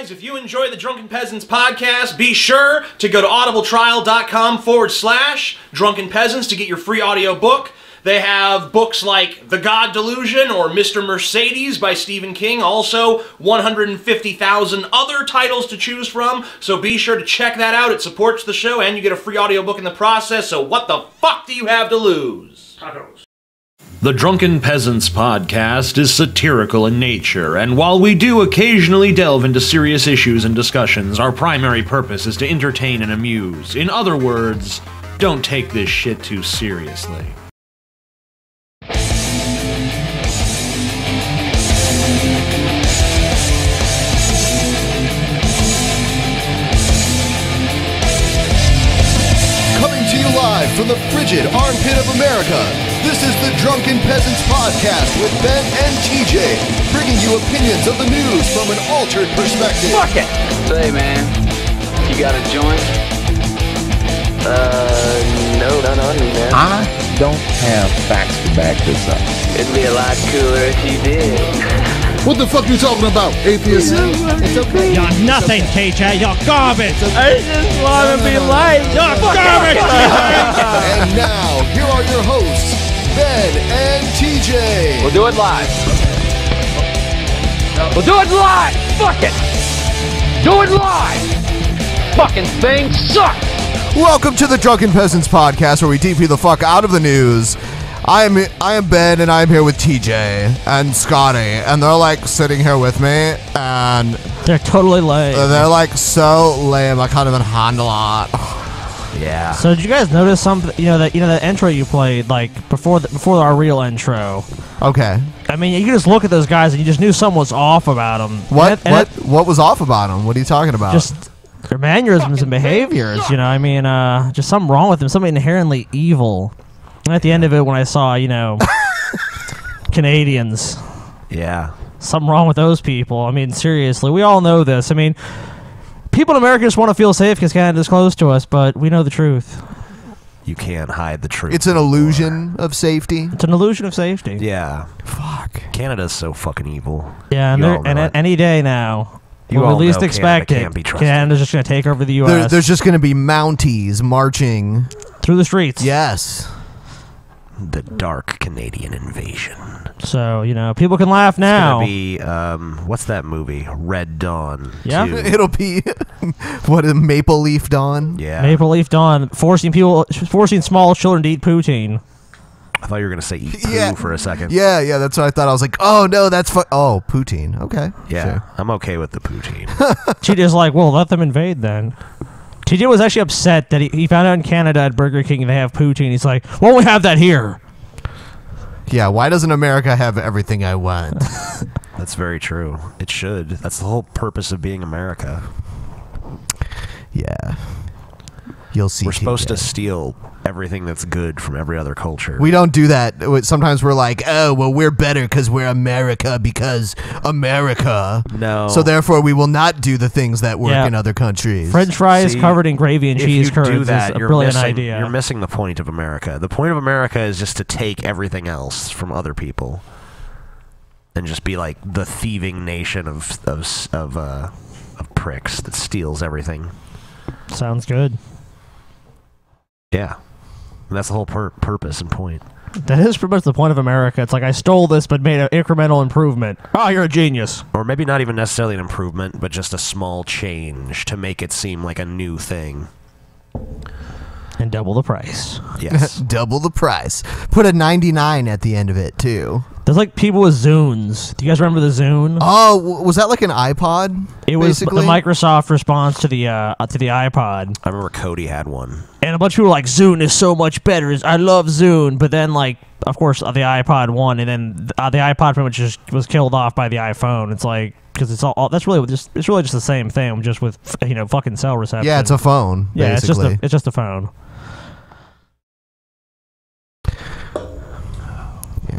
guys, if you enjoy the Drunken Peasants podcast, be sure to go to audibletrial.com/Drunken Peasants to get your free audio book. They have books like The God Delusion or Mr. Mercedes by Stephen King. Also, 150,000 other titles to choose from. So be sure to check that out. It supports the show and you get a free audiobook in the process. So what the fuck do you have to lose? Tacos. The Drunken Peasants podcast is satirical in nature, and while we do occasionally delve into serious issues and discussions, our primary purpose is to entertain and amuse. In other words, don't take this shit too seriously. Coming to you live from the frigid armpit of America, this is the Drunken Peasants podcast with Ben and TJ, bringing you opinions of the news from an altered perspective. Fuck it! Say, man, you got a joint? No, not on me, man. I don't have facts to back this up. It'd be a lot cooler if you did. What the fuck are you talking about, atheist? It's okay. You're nothing, TJ. You're garbage. I just want to be light. You're garbage. And now, here are your hosts, Ben and TJ. We'll do it live. We'll do it live. Fuck it. Do it live. Fucking thing sucks. Welcome to the Drunken Peasants podcast, where we DP the fuck out of the news. I am Ben, and I'm here with TJ and Scotty, and they're like sitting here with me, and They're totally lame. they're like so lame. I can't even handle it. Yeah. So did you guys notice something? That intro you played like before our real intro. Okay. I mean, you can just look at those guys and you just knew something was off about them. What was off about them? What are you talking about? Just their mannerisms and behaviors. Just something wrong with them. Something inherently evil. And at the end of it, when I saw, Canadians. Yeah. Something wrong with those people. I mean, seriously, we all know this. I mean, people in America just want to feel safe because Canada's close to us, but we know the truth. You can't hide the truth. It's an illusion of safety. It's an illusion of safety. Yeah. Fuck. Canada's so fucking evil. Yeah, You all know and it. any day now, You when we all least know expect Canada it, can't be trusted. Canada's just going to take over the U.S. There's just going to be Mounties marching. through the streets. Yes. The dark Canadian invasion. So, people can laugh now. It's gonna be, what's that movie? Red Dawn. Yeah. 2. It'll be, what, a Maple Leaf Dawn? Yeah. Maple Leaf Dawn, forcing small children to eat poutine. I thought you were going to say eat poo for a second. Yeah, that's what I thought. I was like, oh, no, that's oh, poutine. Okay. Yeah, Sure. I'm okay with the poutine. TJ's like, well, let them invade then. TJ was actually upset that he found out in Canada at Burger King they have poutine. He's like, why don't we have that here? Yeah, why doesn't America have everything I want? That's very true. It should. That's the whole purpose of being America. Yeah. You'll see. We're supposed to TJ. steal everything that's good from every other culture. We don't do that. Sometimes we're like, oh, well, we're better because we're America because America. No. So therefore, we will not do the things that work Yeah. in other countries. French fries See, covered in gravy and if cheese you curds do that, is a you're brilliant missing, idea. You're missing the point of America. The point of America is just to take everything else from other people and just be like the thieving nation of pricks that steals everything. Sounds good. Yeah. And that's the whole purpose and point. That is pretty much the point of America. It's like, I stole this but made an incremental improvement. Oh, you're a genius. Or maybe not even necessarily an improvement, but just a small change to make it seem like a new thing. And double the price. Yes. Double the price. Put a 99 at the end of it, too. There's like people with Zunes. Do you guys remember the Zune? Oh, was that like an iPod? It was the basically? Microsoft response to the iPod. I remember Cody had one. And a bunch of people were like, Zune is so much better. I love Zune. But then, like, of course, the iPod won, and then the iPod pretty much just was killed off by the iPhone. It's like, because it's it's really just the same thing, just with fucking cell reception. Yeah, it's a phone. Yeah, basically. it's just a phone.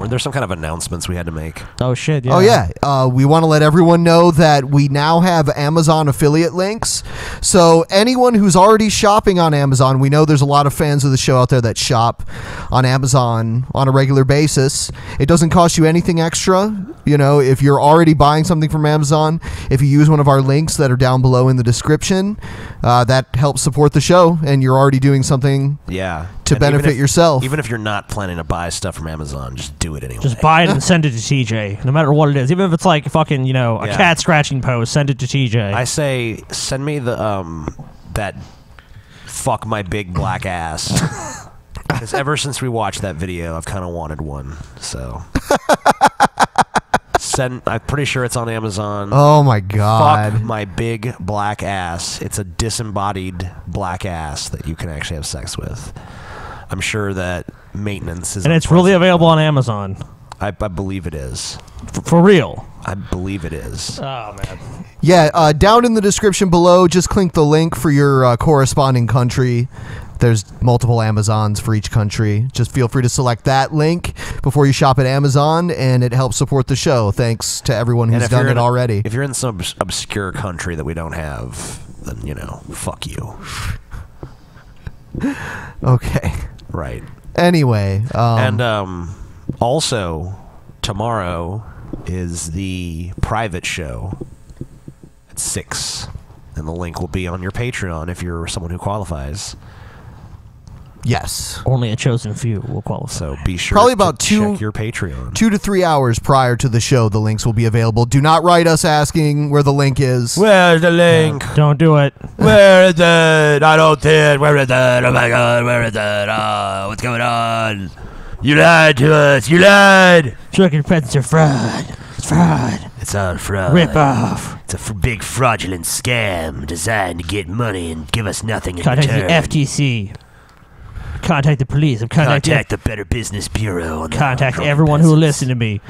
there's some kind of announcements we had to make. Oh shit! Yeah. Oh yeah, we want to let everyone know that we now have Amazon affiliate links. So anyone who's already shopping on Amazon, we know there's a lot of fans of the show out there that shop on Amazon on a regular basis. It doesn't cost you anything extra. You know, if you're already buying something from Amazon, if you use one of our links that are down below in the description, that helps support the show, and you're already doing something to benefit yourself. Even if you're not planning to buy stuff from Amazon, just do it anyway. Just buy it and send it to TJ, no matter what it is. Even if it's like fucking, a cat scratching post, send it to TJ. I say, send me the that fuck my big black ass. Because ever since we watched that video, I've kind of wanted one. So, I'm pretty sure it's on Amazon. Oh my god! Fuck my big black ass. It's a disembodied black ass that you can actually have sex with. I'm sure that maintenance is. And it's really available on Amazon. I believe it is. For real. I believe it is. Oh man. Yeah, down in the description below, just click the link for your corresponding country. There's multiple Amazons for each country. Just feel free to select that link before you shop at Amazon, and it helps support the show. Thanks to everyone who's done it already. If you're in some obscure country that we don't have, then, fuck you. Okay. Right. Anyway. And also, tomorrow is the private show at 6. And the link will be on your Patreon if you're someone who qualifies. Yes. Only a chosen few will qualify. So be sure Probably about to check your Patreon. 2 to 3 hours prior to the show, the links will be available. Do not write us asking where the link is. Where's the link? Don't do it. Where is it? I don't see it. Where is it? Oh my god, where is it? What's going on? You lied to us. You lied. Drunken Peasants are fraud. It's fraud. It's all fraud. Rip off. It's a big fraudulent scam designed to get money and give us nothing in Contact return. the FTC. Contact the police. Contact the Better Business Bureau. Contact everyone who will listen to me.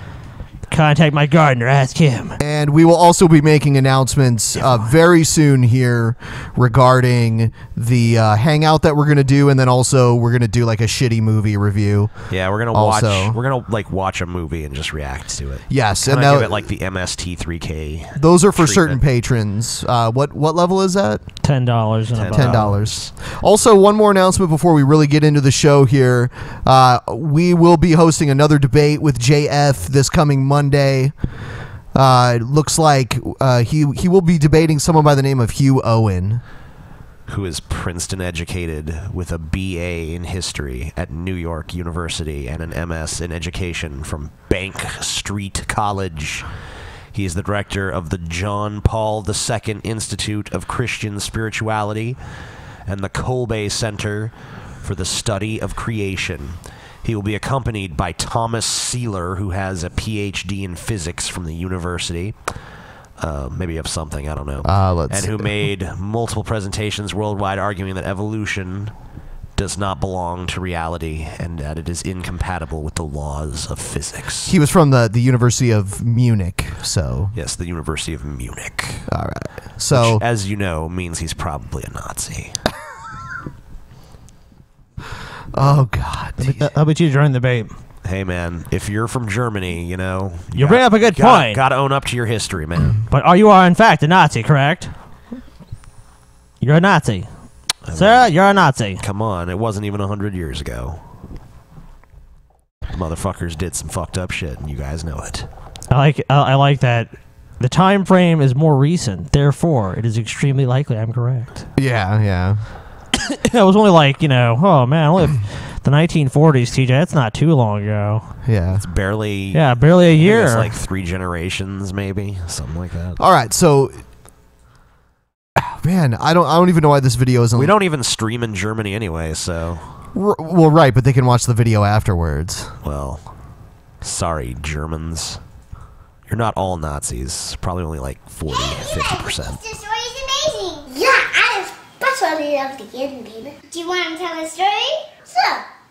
Contact my gardener. Ask him. And we will also be making announcements very soon here regarding the hangout that we're going to do, and then also we're going to do like a shitty movie review. Yeah, we're gonna watch a movie and just react to it. Yes, and and give it like the MST3K. Those are for treatment. certain patrons. What level is that? $10 and above. $10. Also, one more announcement before we really get into the show here. We will be hosting another debate with JF this coming Monday. It looks like he will be debating someone by the name of Hugh Owen, who is Princeton educated with a BA in history at New York University and an MS in education from Bank Street College. He is the director of the John Paul II Institute of Christian Spirituality and the Kolbe Center for the Study of Creation. He will be accompanied by Thomas Seeler, who has a PhD in physics from the university. Maybe of something, I don't know. And who made multiple presentations worldwide arguing that evolution does not belong to reality and that it is incompatible with the laws of physics. He was from the University of Munich, so... Yes, the University of Munich. All right. So... Which, as you know, means he's probably a Nazi. Oh, God. How about you join the debate? Hey, man, if you're from Germany, you bring up a good point. Gotta own up to your history, man. But you are, in fact, a Nazi, correct? You're a Nazi. Sarah, you're a Nazi. Come on, it wasn't even 100 years ago. Motherfuckers did some fucked up shit, and you guys know it. I like that. The time frame is more recent, therefore, it is extremely likely I'm correct. Yeah. It was only like, oh man, only the 1940s, TJ. That's not too long ago. Yeah. It's barely... Yeah, barely a year. It's like 3 generations, maybe. Something like that. All right, so... Man, I don't even know why this video isn't... We don't even stream in Germany anyway, so... Well, right, but they can watch the video afterwards. Well, sorry, Germans. You're not all Nazis. Probably only like 40, 50%. This story is amazing. Yeah, I especially love the end, baby. Do you want to tell a story? So,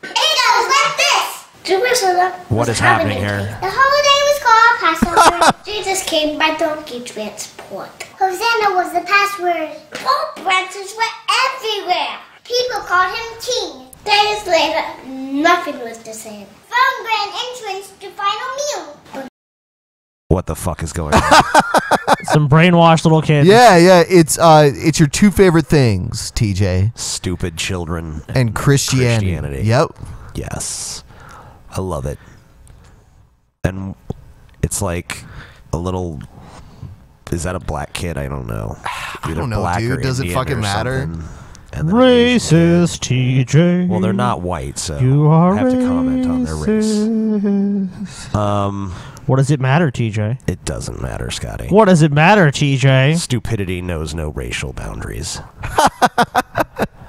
it goes like this. Jerusalem. What is happening here? The holiday was called Passover. Jesus came by donkey transport. Hosanna was the password. Pole branches were everywhere. People called him king. Days later, nothing was the same. From grand entrance to final meal. What the fuck is going on? Some brainwashed little kids. Yeah. It's your two favorite things, TJ. Stupid children And Christianity. Yep. Yes. I love it. And it's like a little... Is that a black kid? I don't know. I don't know, dude. Does it fucking matter? Racist, TJ. Well, they're not white, so You are I have to comment on their race. What does it matter, TJ? It doesn't matter, Scotty. What does it matter, TJ? Stupidity knows no racial boundaries.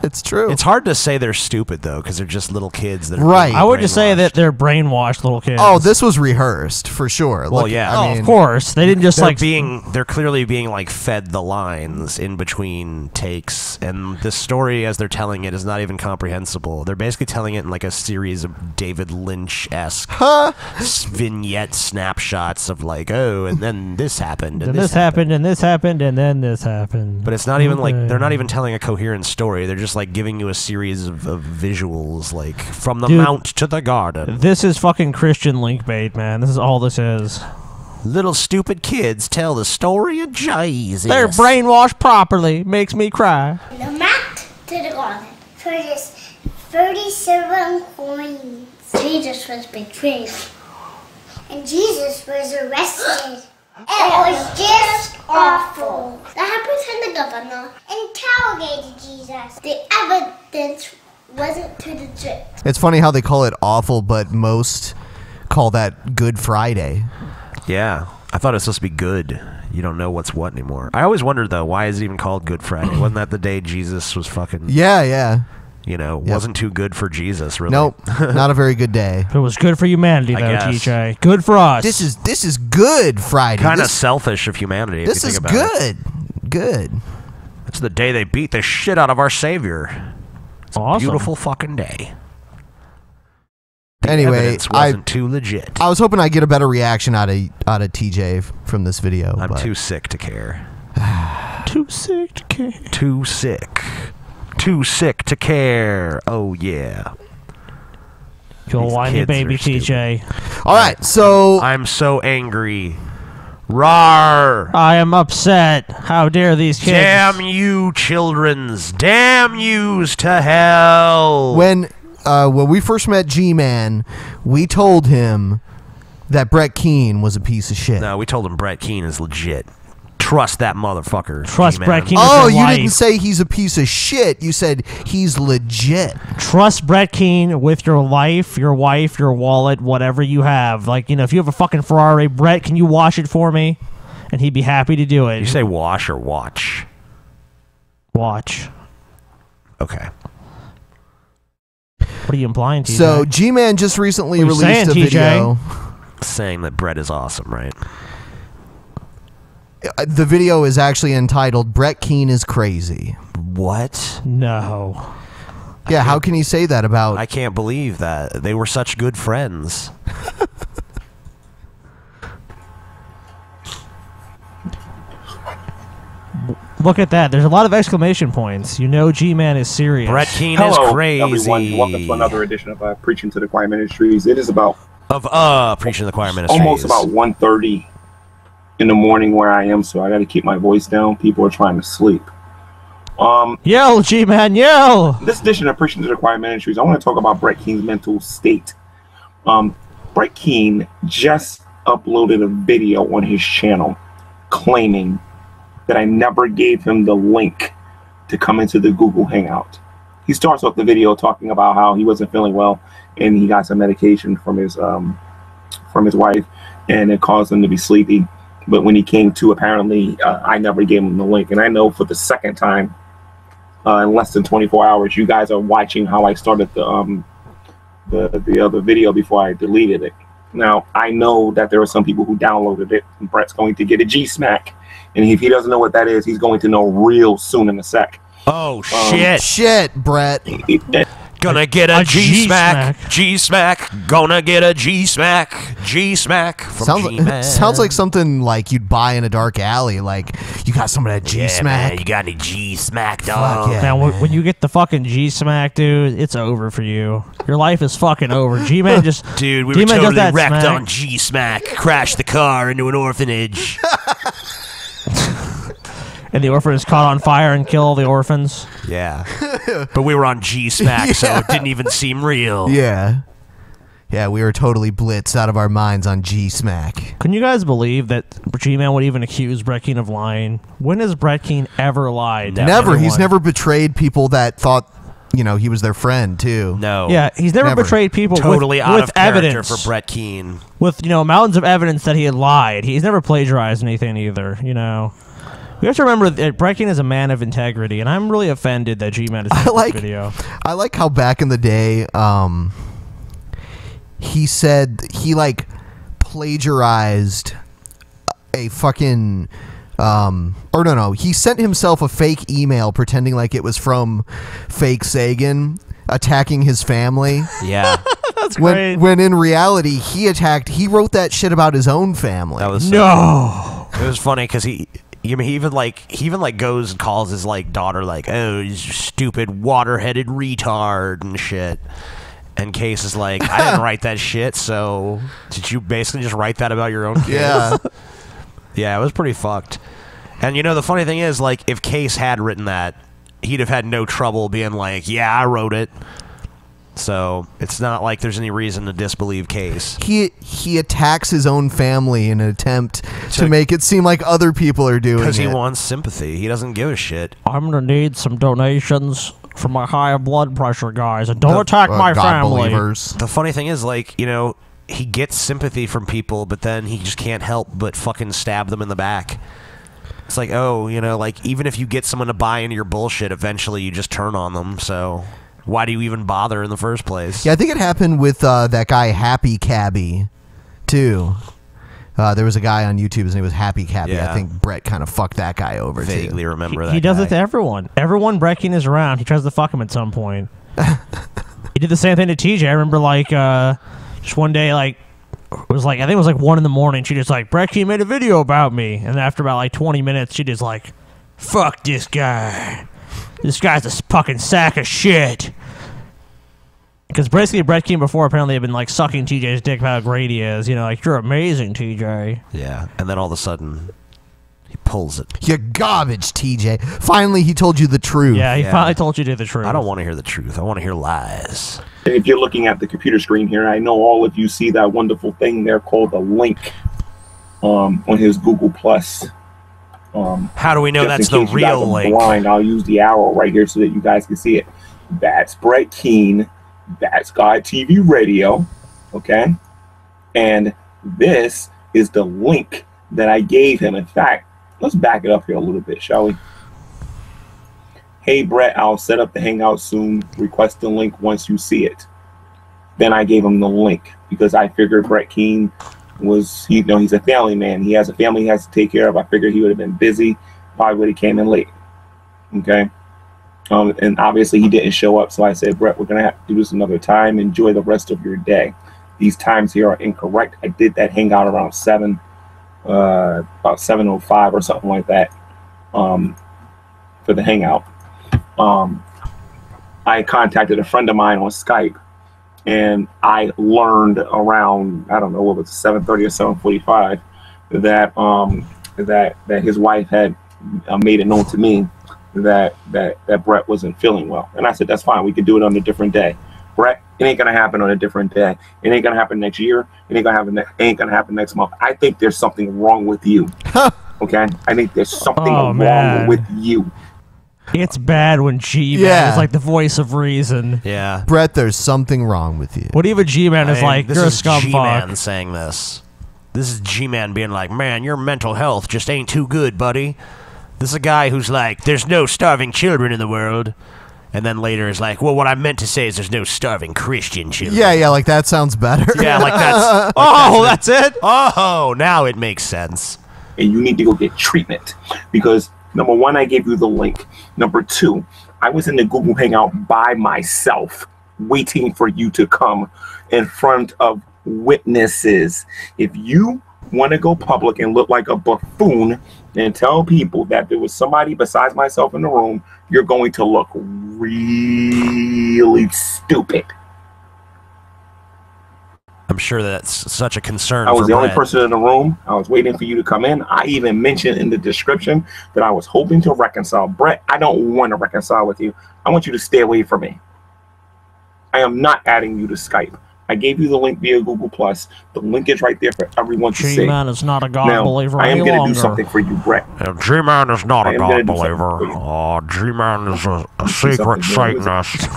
It's true. It's hard to say they're stupid, though, because they're just little kids that are Right. being I would just say brainwashed. that they're brainwashed little kids. Oh, this was rehearsed for sure. Well, Look, yeah. I mean, of course. They didn't just they're clearly being like fed the lines in between takes, and the story as they're telling it is not even comprehensible. They're basically telling it in like a series of David Lynch-esque vignette snapshots of like, oh, and then this happened, and this happened, and this happened, and then this happened. But it's not even like they're not even telling a coherent story. They're just like giving you a series of visuals, like from the mount to the garden. This is fucking Christian link bait, man. This is all this is. Little stupid kids tell the story of Jesus. They're brainwashed properly. Makes me cry. The mount to the garden. For just 37 coins. Jesus was betrayed. And Jesus was arrested. It was just awful. The high priest and the governor interrogated Jesus. The evidence wasn't to the truth. it's funny how they call it awful, but most call that Good Friday. Yeah, I thought it was supposed to be good. You don't know what's what anymore. I always wondered though, why is it even called Good Friday? Wasn't that the day Jesus was fucking? Yeah. You know, wasn't too good for Jesus, really. Nope, not a very good day. It was good for humanity, I though, guess. TJ. Good for us. This is Good Friday. Kind of This- selfish of humanity. If This you is think about it. good. It's the day they beat the shit out of our Savior. It's a Awesome. beautiful fucking day. The Anyway, evidence wasn't too legit. I was hoping I'd get a better reaction out of TJ from this video. I'm but too sick to care. too sick to care. Too sick. Too sick to care. Oh yeah. You These whiny kids baby, are stupid. TJ. All right, so I'm so angry. Rawr! I am upset. How dare these kids? Damn you, childrens! Damn yous to hell! when we first met G-Man, we told him that Brett Keane was a piece of shit. No, we told him Brett Keane is legit. Trust that motherfucker. Trust G-Man. Brett Keane. Oh, with your you life. didn't say he's a piece of shit. You said he's legit. Trust Brett Keane with your life, your wife, your wallet, whatever you have. Like, you know, if you have a fucking Ferrari, Brett, can you wash it for me? And he'd be happy to do it. You say wash or watch? Watch. Okay. What are you implying, TJ? So G-Man just recently What are you released saying, a video. Saying that Brett is awesome, right? The video is actually entitled "Brett Keane is Crazy." What? No. Yeah, how can you say that about? I can't believe that. They were such good friends. Look at that. There's a lot of exclamation points. You know G-Man is serious. Brett Keane Hello, is crazy. everyone. Welcome to another edition of Preaching to the Choir Ministries. It is about Preaching to the Choir Ministries. almost about 1:30 in the morning where I am, so I got to keep my voice down. People are trying to sleep. Yell, G-Man, yell! This edition of Preaching to the Choir Ministries, I want to talk about Brett Keane's mental state. Brett Keane just uploaded a video on his channel claiming that I never gave him the link to come into the Google Hangout. He starts off the video talking about how he wasn't feeling well and he got some medication from his wife and it caused him to be sleepy. But when he came to, apparently, I never gave him the link. And I know for the second time in less than 24 hours, you guys are watching how I started the other video before I deleted it. Now, I know that there are some people who downloaded it, and Brett's going to get a G-Smack. And if he doesn't know what that is, he's going to know real soon in a sec. Oh, shit. Shit, Brett. Gonna get a G-Smack. G-Smack. Gonna get a G-Smack. G-Smack from G-Man. Sounds like something like you'd buy in a dark alley. Like, you got some of that G-Smack? Yeah, man, you got any G-Smack, dog? Yeah, Man, when you get the fucking G-Smack, dude, it's over for you. Your life is fucking over. G-Man just... Dude, we were G-Man does totally that wrecked smack. on G-Smack. Crashed the car into an orphanage. And the orphan is caught on fire and kill all the orphans. Yeah. But we were on G-Smack, so it didn't even seem real. Yeah. Yeah, we were totally blitzed out of our minds on G-Smack. Can you guys believe that G-Man would even accuse Brett Keane of lying? When has Brett Keane ever lied? Never. He's never betrayed people that thought, you know, he was their friend, too. No. Yeah, he's never betrayed people totally with, out with of character evidence. for Brett Keane. With, you know, mountains of evidence that he had lied. He's never plagiarized anything either, you know. We have to remember that Brett Keane is a man of integrity, and I'm really offended that G-Man is in this video. I like how back in the day, he said he, like, plagiarized a fucking... he sent himself a fake email pretending like it was from fake Sagan attacking his family. Yeah. That's great. When in reality, he wrote that shit about his own family. That was No. It was funny because he even goes and calls his like daughter like, oh, you stupid water-headed retard and shit. And Case is like, I didn't write that shit, so did you basically just write that about your own kids? Yeah. Yeah, it was pretty fucked. And you know, the funny thing is, like, if Case had written that, he'd have had no trouble being like, yeah, I wrote it. So it's not like there's any reason to disbelieve Case. He attacks his own family in an attempt to make it seem like other people are doing it. Because he wants sympathy. He doesn't give a shit. I'm gonna need some donations for my high blood pressure, guys, and don't attack my God family. Believers. The funny thing is, like, you know, he gets sympathy from people, but then he just can't help but fucking stab them in the back. It's like, oh, you know, like, even if you get someone to buy into your bullshit, eventually you just turn on them, so... Why do you even bother in the first place? Yeah, I think it happened with that guy Happy Cabby, too. There was a guy on YouTube, his name was Happy Cabby. Yeah. I think Brett kind of fucked that guy over, Vaguely too. remember that He does guy. it to everyone. Everyone Brett Keane is around, he tries to fuck him at some point. He did the same thing to TJ. I remember, like, just one day, like, it was like, I think it was like 1 a.m. She just like, Brett Keane made a video about me. And after about like 20 minutes, she just like, fuck this guy. This guy's a fucking sack of shit. Because basically Brett Keane before apparently had been like sucking TJ's dick about how great he is. You know, like, you're amazing, TJ. Yeah, and then all of a sudden, he pulls it. You're garbage, TJ. Finally, he told you the truth. Yeah, he finally told you the truth. I don't want to hear the truth. I want to hear lies. And if you're looking at the computer screen here, I know all of you see that wonderful thing there called a link on his Google Plus. How do we know that's Just in the case you guys real are link? blind, I'll use the arrow right here so that you guys can see it. That's Brett Keane. That's God TV Radio. Okay? And this is the link that I gave him. In fact, let's back it up here a little bit, shall we? Hey, Brett, I'll set up the hangout soon. Request the link once you see it. Then I gave him the link because I figured Brett Keane was, you know, he's a family man. He has a family he has to take care of. I figured he would have been busy. Probably would have came in late. Okay? And obviously he didn't show up. So I said, Brett, we're going to have to do this another time. Enjoy the rest of your day. These times here are incorrect. I did that hangout around about 7:05 or something like that for the hangout. I contacted a friend of mine on Skype, and I learned around, I don't know, what was it, 7:30 or 7:45, that his wife had made it known to me that Brett wasn't feeling well. And I said, that's fine. We could do it on a different day. Brett, it ain't going to happen on a different day. It ain't going to happen next year. It ain't going to happen next month. I think there's something wrong with you. Okay? I think there's something wrong with you. It's bad when G-Man is like the voice of reason. Yeah. Brett, there's something wrong with you. What even G-Man is like, this you're a is scumfuck. G-Man saying this. This is G-Man being like, man, your mental health just ain't too good, buddy. This is a guy who's like, there's no starving children in the world. And then later is like, well, what I meant to say is there's no starving Christian children. Yeah, like that sounds better. Yeah, like that's... that's it? Oh, now it makes sense. And you need to go get treatment. Because, number one, I gave you the link. Number two, I was in the Google Hangout by myself. waiting for you to come in front of witnesses. If you want to go public and look like a buffoon and tell people that there was somebody besides myself in the room, you're going to look really stupid. I'm sure that's such a concern. I was for the only Brett. person in the room. I was waiting for you to come in. I even mentioned in the description that I was hoping to reconcile. Brett, I don't want to reconcile with you. I want you to stay away from me. I am not adding you to Skype. I gave you the link via Google+. The link is right there for everyone to see. G-Man is not a God Now, believer I am any going to longer. do something for you, Brett. G-Man is not I a am gonna God do something believer. for you. G-Man is a something secret for you. Satanist.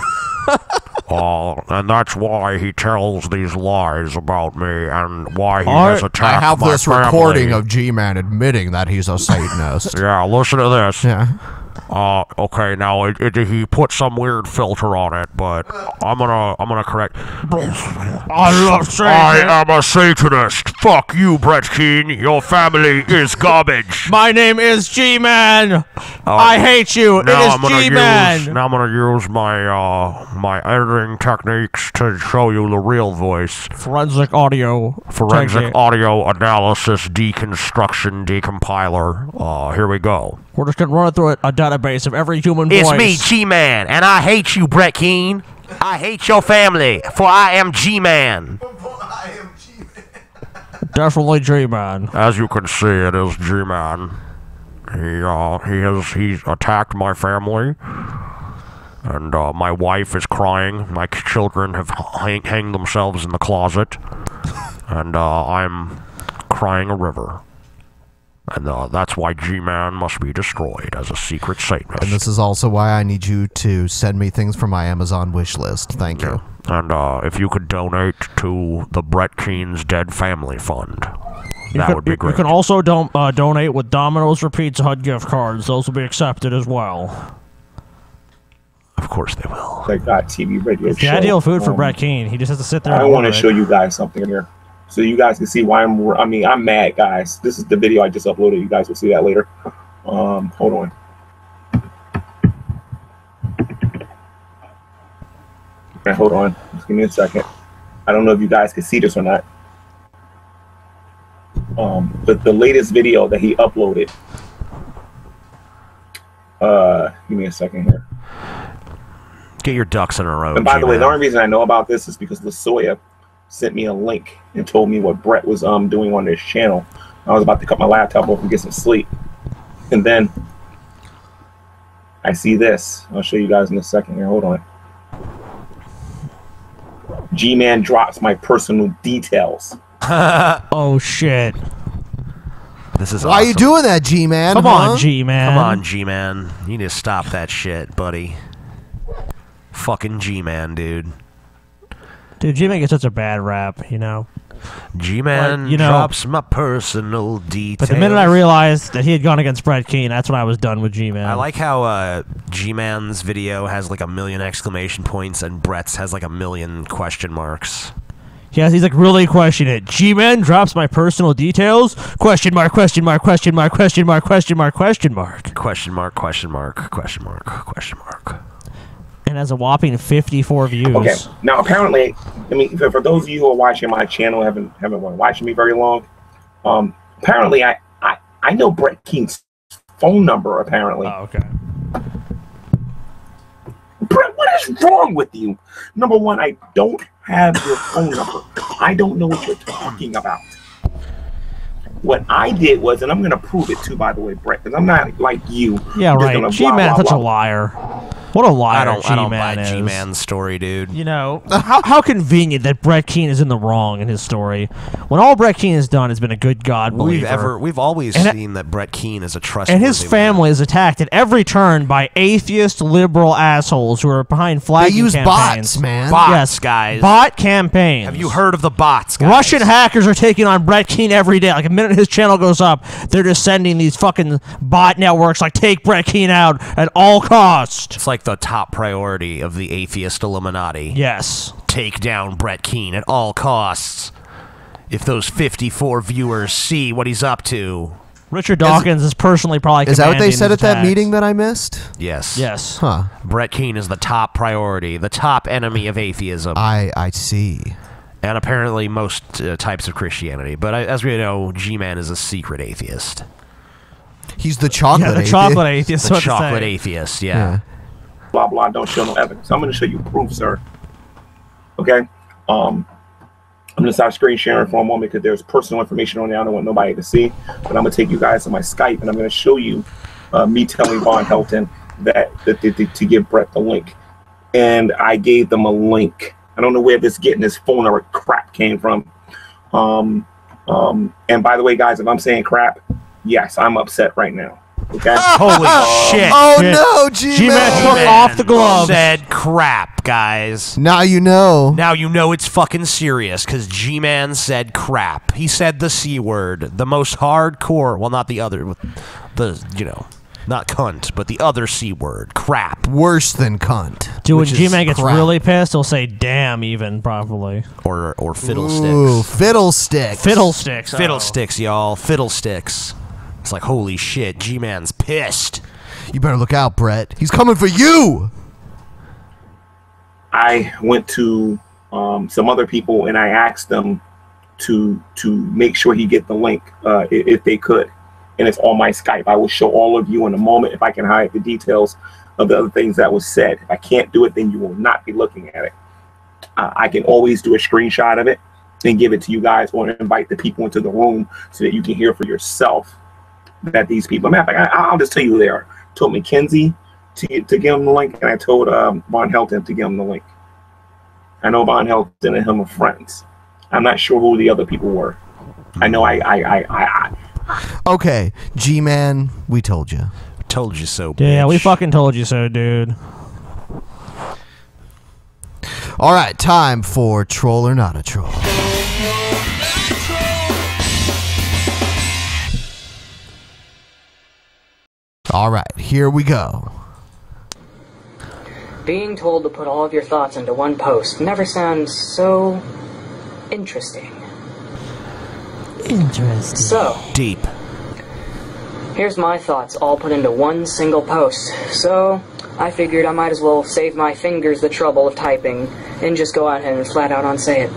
And that's why he tells these lies about me and why he has attacked I have my this family. recording of G-Man admitting that he's a Satanist. Yeah, listen to this. Yeah. Okay, now he put some weird filter on it, but I'm gonna correct. I love Satan. I am a Satanist. Fuck you, Brett Keane. Your family is garbage. My name is G-Man. I hate you. It is G-Man. Now I'm gonna use my editing techniques to show you the real voice. Forensic audio. Forensic audio analysis, deconstruction, decompiler. Here we go. We're just gonna run it through a database of every human voice. It's me, G-Man, and I hate you, Brett Keane. I hate your family, for I am G-Man. Definitely G-Man. As you can see, it is G-Man. He's attacked my family, and my wife is crying. My children have hanged themselves in the closet, and I'm crying a river. And that's why G-Man must be destroyed as a secret Satanist. And this is also why I need you to send me things from my Amazon wish list. Thank you. And if you could donate to the Brett Keane's Dead Family Fund, that would be great. You can also donate with Domino's or Pizza Hut gift cards. Those will be accepted as well. Of course they will. They got TV radio It's show. the ideal food for Brett Keane. He just has to sit there I and want to order show it. you guys something here, so you guys can see why I'm mad, guys. This is the video I just uploaded. You guys will see that later. Hold on. Okay, hold on. Just give me a second. I don't know if you guys can see this or not. But the latest video that he uploaded. Give me a second here. Get your ducks in a row. And by the way, G-Man. the only reason I know about this is because LaSoya sent me a link and told me what Brett was doing on this channel. I was about to cut my laptop off and get some sleep, and then I see this. I'll show you guys in a second here. Hold on. G-Man drops my personal details. Oh shit! This is Why are you awesome. doing that, G-Man? Come huh? on, G-Man. Come on, G-Man. You need to stop that shit, buddy. Fucking G-Man, dude. Dude, G-Man gets such a bad rap, you know? G-Man Like, you know, drops my personal details. But the minute I realized that he had gone against Brett Keane, that's when I was done with G-Man. I like how G-Man's video has like 1,000,000 exclamation points and Brett's has like 1,000,000 question marks. Yes, he's like really questioning it. G-Man drops my personal details? Question mark, question mark, question mark, question mark, question mark, question mark. Question mark, question mark, question mark, question mark. And has a whopping 54 views. Okay. Now, apparently, I mean, for those of you who are watching my channel, haven't been watching me very long. Apparently, I know Brett Keane's phone number. Apparently. Oh, okay. Brett, what is wrong with you? Number one, I don't have your phone number. I don't know what you're talking about. What I did was, and I'm going to prove it too, by the way, Brett, because I'm not like you. Yeah, You're right. gonna G-Man's blah, such blah, a blah. liar. What a liar I don't buy G-Man is. G-Man's story, dude. You know, how convenient that Brett Keane is in the wrong in his story. When all Brett Keane has done has been a good God believer. We've always And seen that Brett Keane is a trustworthy And his man. family is attacked at every turn by atheist liberal assholes who are behind They flagging use campaigns. bots, man. Bots, Yes, guys. Bot campaigns. Have you heard of the bots, guys? Russian hackers are taking on Brett Keane every day. Like a minute his channel goes up, they're just sending these fucking bot networks like take Brett Keane out at all cost. It's like the top priority of the atheist Illuminati. Yes. Take down Brett Keane at all costs. If those 54 viewers see what he's up to, Richard Dawkins is personally probably. Is that what they said at that attacks. meeting that I missed? Yes. Yes. Huh. Brett Keane is the top priority, the top enemy of atheism. I see. And apparently most types of Christianity. But as we know, G-Man is a secret atheist. He's the chocolate Yeah, the atheist. chocolate atheist. The what to chocolate say. atheist, yeah. Blah blah. Don't show no evidence. I'm going to show you proof, sir. Okay. I'm going to stop screen sharing for a moment because there's personal information on there I don't want nobody to see. But I'm going to take you guys to my Skype and I'm going to show you me telling Von Helton that to give Brett the link. And I gave them a link. I don't know where this getting this phone or crap came from. And by the way, guys, if I'm saying crap, yes, I'm upset right now. Okay. Holy shit. Oh no, G-Man. G-Man took off the glove. Said crap, guys. Now you know. Now you know it's fucking serious, because G-Man said crap. He said the C word. The most hardcore, well, not the other, not cunt, but the other C word, crap. Worse than cunt. Dude, when which is G-Man gets crap. really pissed, he'll say damn even, probably. Or fiddlesticks. Ooh, fiddlesticks. Fiddlesticks. Fiddlesticks, y'all. Fiddlesticks. It's like, holy shit, G-Man's pissed. You better look out, Brett. He's coming for you. I went to some other people and I asked them to make sure he get the link if they could. And it's on my Skype. I will show all of you in a moment if I can hide the details of the other things that was said. If I can't do it, then you will not be looking at it. I can always do a screenshot of it and give it to you guys or invite the people into the room so that you can hear for yourself that these people, matter of fact, I'll just tell you who they are. I told McKenzie to give him the link, and I told Von Helton to give him the link. I know Von Helton and him are friends. I'm not sure who the other people were. I know Okay, G-Man, we told you. Told you so, bitch. Yeah, we fucking told you so, dude. All right, time for Troll or Not a Troll. All right, here we go. Being told to put all of your thoughts into one post never sounds so interesting. Interesting. So, Deep. here's my thoughts all put into one single post. So, I figured I might as well save my fingers the trouble of typing and just go out and flat out on say it.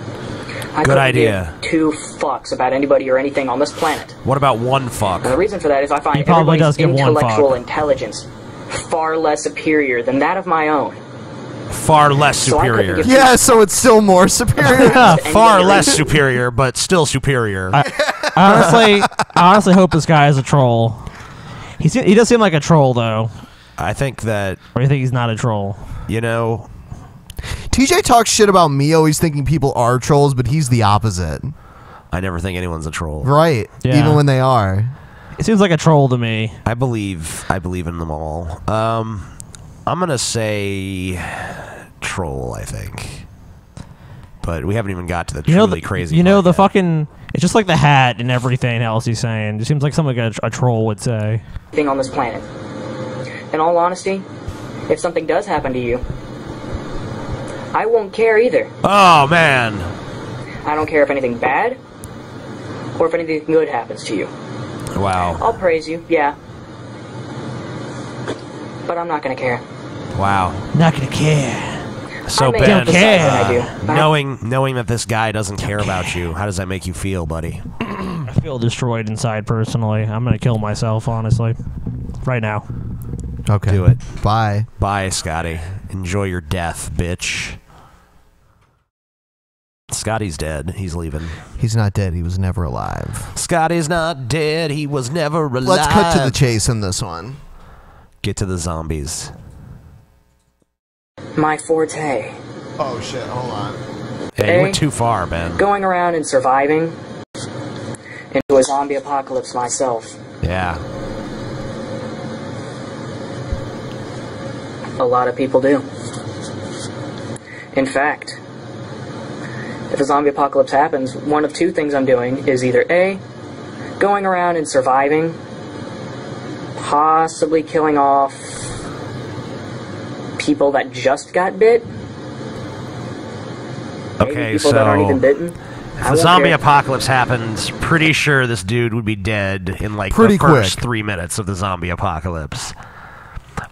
I Good idea. Give two fucks about anybody or anything on this planet. What about one fuck? And the reason for that is I find He probably does everybody's give one intellectual fuck. intelligence far less superior than that of my own. Far less So I couldn't superior. give Yeah, so it's still more superior. Far less superior, but still superior. I honestly hope this guy is a troll. He does seem like a troll, though. I think that, Or you think he's not a troll? you know, TJ talks shit about me always thinking people are trolls, but he's the opposite. I never think anyone's a troll. Right, Yeah. even when they are. He seems like a troll to me. I believe in them all. I'm gonna say troll, I think. But we haven't even got to the truly crazy You know, part the yet. fucking... It's just like the hat and everything else he's saying. It seems like something like a troll would say. Thing on this planet. In all honesty, if something does happen to you, I won't care either. Oh, man. I don't care if anything bad or if anything good happens to you. Wow. I'll praise you, yeah. But I'm not gonna care. Wow. Not gonna care. So, I may Ben, emphasize when I do, but knowing that this guy doesn't care about you, how does that make you feel, buddy? I feel destroyed inside, personally. I'm gonna kill myself, honestly. Right now. Okay. Do it. Bye. Bye, Scotty. Enjoy your death, bitch. Scotty's dead. He's leaving. He's not dead. He was never alive. Scotty's not dead. He was never alive. Let's cut to the chase in this one. Get to the zombies. my forte. Oh, shit. Hold on. Yeah, you went too far, Ben. Going around and surviving into a zombie apocalypse myself. Yeah. A lot of people do. In fact, if a zombie apocalypse happens, one of two things I'm doing is either A, going around and surviving, possibly killing off people that just got bit, maybe Okay, people that aren't even so bitten. If the zombie apocalypse happens, pretty sure this dude would be dead in like Pretty the first quick. 3 minutes of the zombie apocalypse.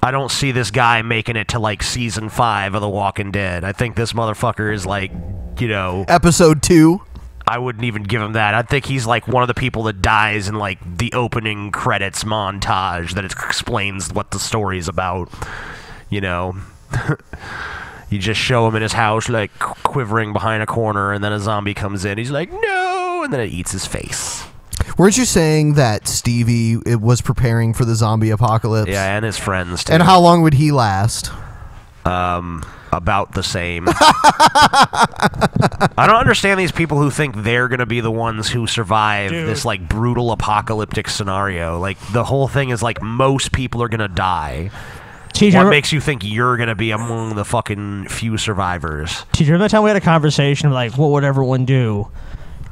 I don't see this guy making it to like season 5 of The Walking Dead. I think this motherfucker is like, you know, Episode 2. I wouldn't even give him that. I think he's like one of the people that dies in like the opening credits montage that explains what the story's about. You know, you just show him in his house like quivering behind a corner, and then a zombie comes in. He's like, no, and then it eats his face. Weren't you saying that Stevie was preparing for the zombie apocalypse? Yeah, and his friends too. And how long would he last? About the same. I don't understand these people who think they're going to be the ones who survive this like brutal apocalyptic scenario. Like the whole thing is like most people are going to die. What makes you think you're going to be among the fucking few survivors? Did you remember that time we had a conversation of like, what would everyone do?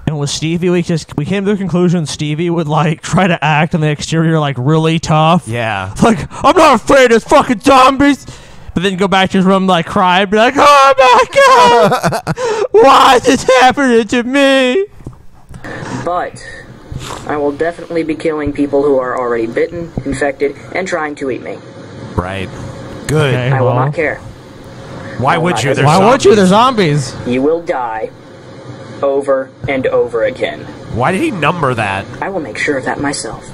And with Stevie, we came to the conclusion Stevie would like try to act on the exterior like really tough. Yeah. Like, I'm not afraid of fucking zombies. But then go back to his room, like, cry, and be like, oh my god! Why is this happening to me? But I will definitely be killing people who are already bitten, infected, and trying to eat me. Right. Good. Okay, I will not care. Why would you? Why would you? They're zombies. You will die over and over again. Why did he number that? I will make sure of that myself.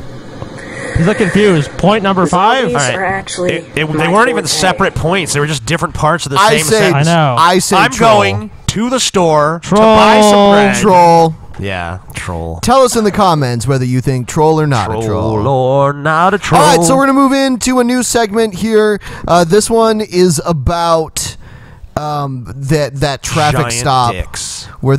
He's like confused. Point number 5? Zombies are actually they weren't even separate points. They were just different parts of the same say, sentence. I know. I say I'm troll. going to the store Troll. to buy some bread. Troll. Yeah, troll. Tell us in the comments whether you think troll or not a troll. Or not a troll. All right, so we're going to move into a new segment here. This one is about that traffic Giant stop dicks. where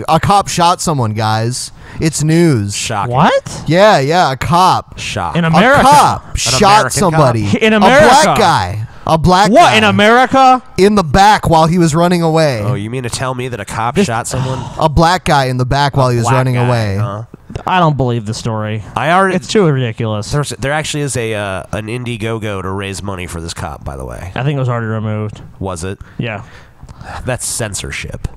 a cop shot someone, guys. It's news. Shocking. What? Yeah, a cop. Shock. In America. A cop shot American somebody. cop. In America. A black guy. A black guy. What, in America? In the back while he was running away. Oh, you mean to tell me that a cop shot someone? A black guy in the back while he was Black running guy, away. huh? I don't believe the story. It's too ridiculous. There actually is an Indiegogo to raise money for this cop, by the way. I think it was already removed. Was it? Yeah. That's censorship.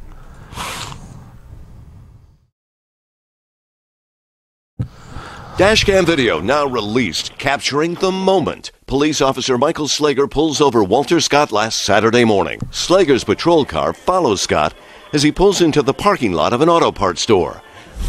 Dashcam video now released, capturing the moment police officer Michael Slager pulls over Walter Scott last Saturday morning. Slager's patrol car follows Scott as he pulls into the parking lot of an auto parts store.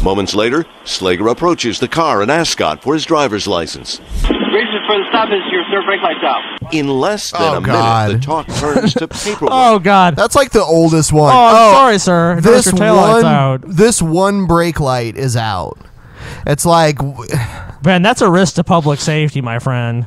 Moments later, Slager approaches the car and asks Scott for his driver's license. Reason for the stop is your brake light's out. In less than a minute, the talk turns to paperwork. Oh, God. That's like the oldest one. Oh, I'm sorry, sir. This Your taillight's out. one brake light is out. It's like... Man, that's a risk to public safety, my friend.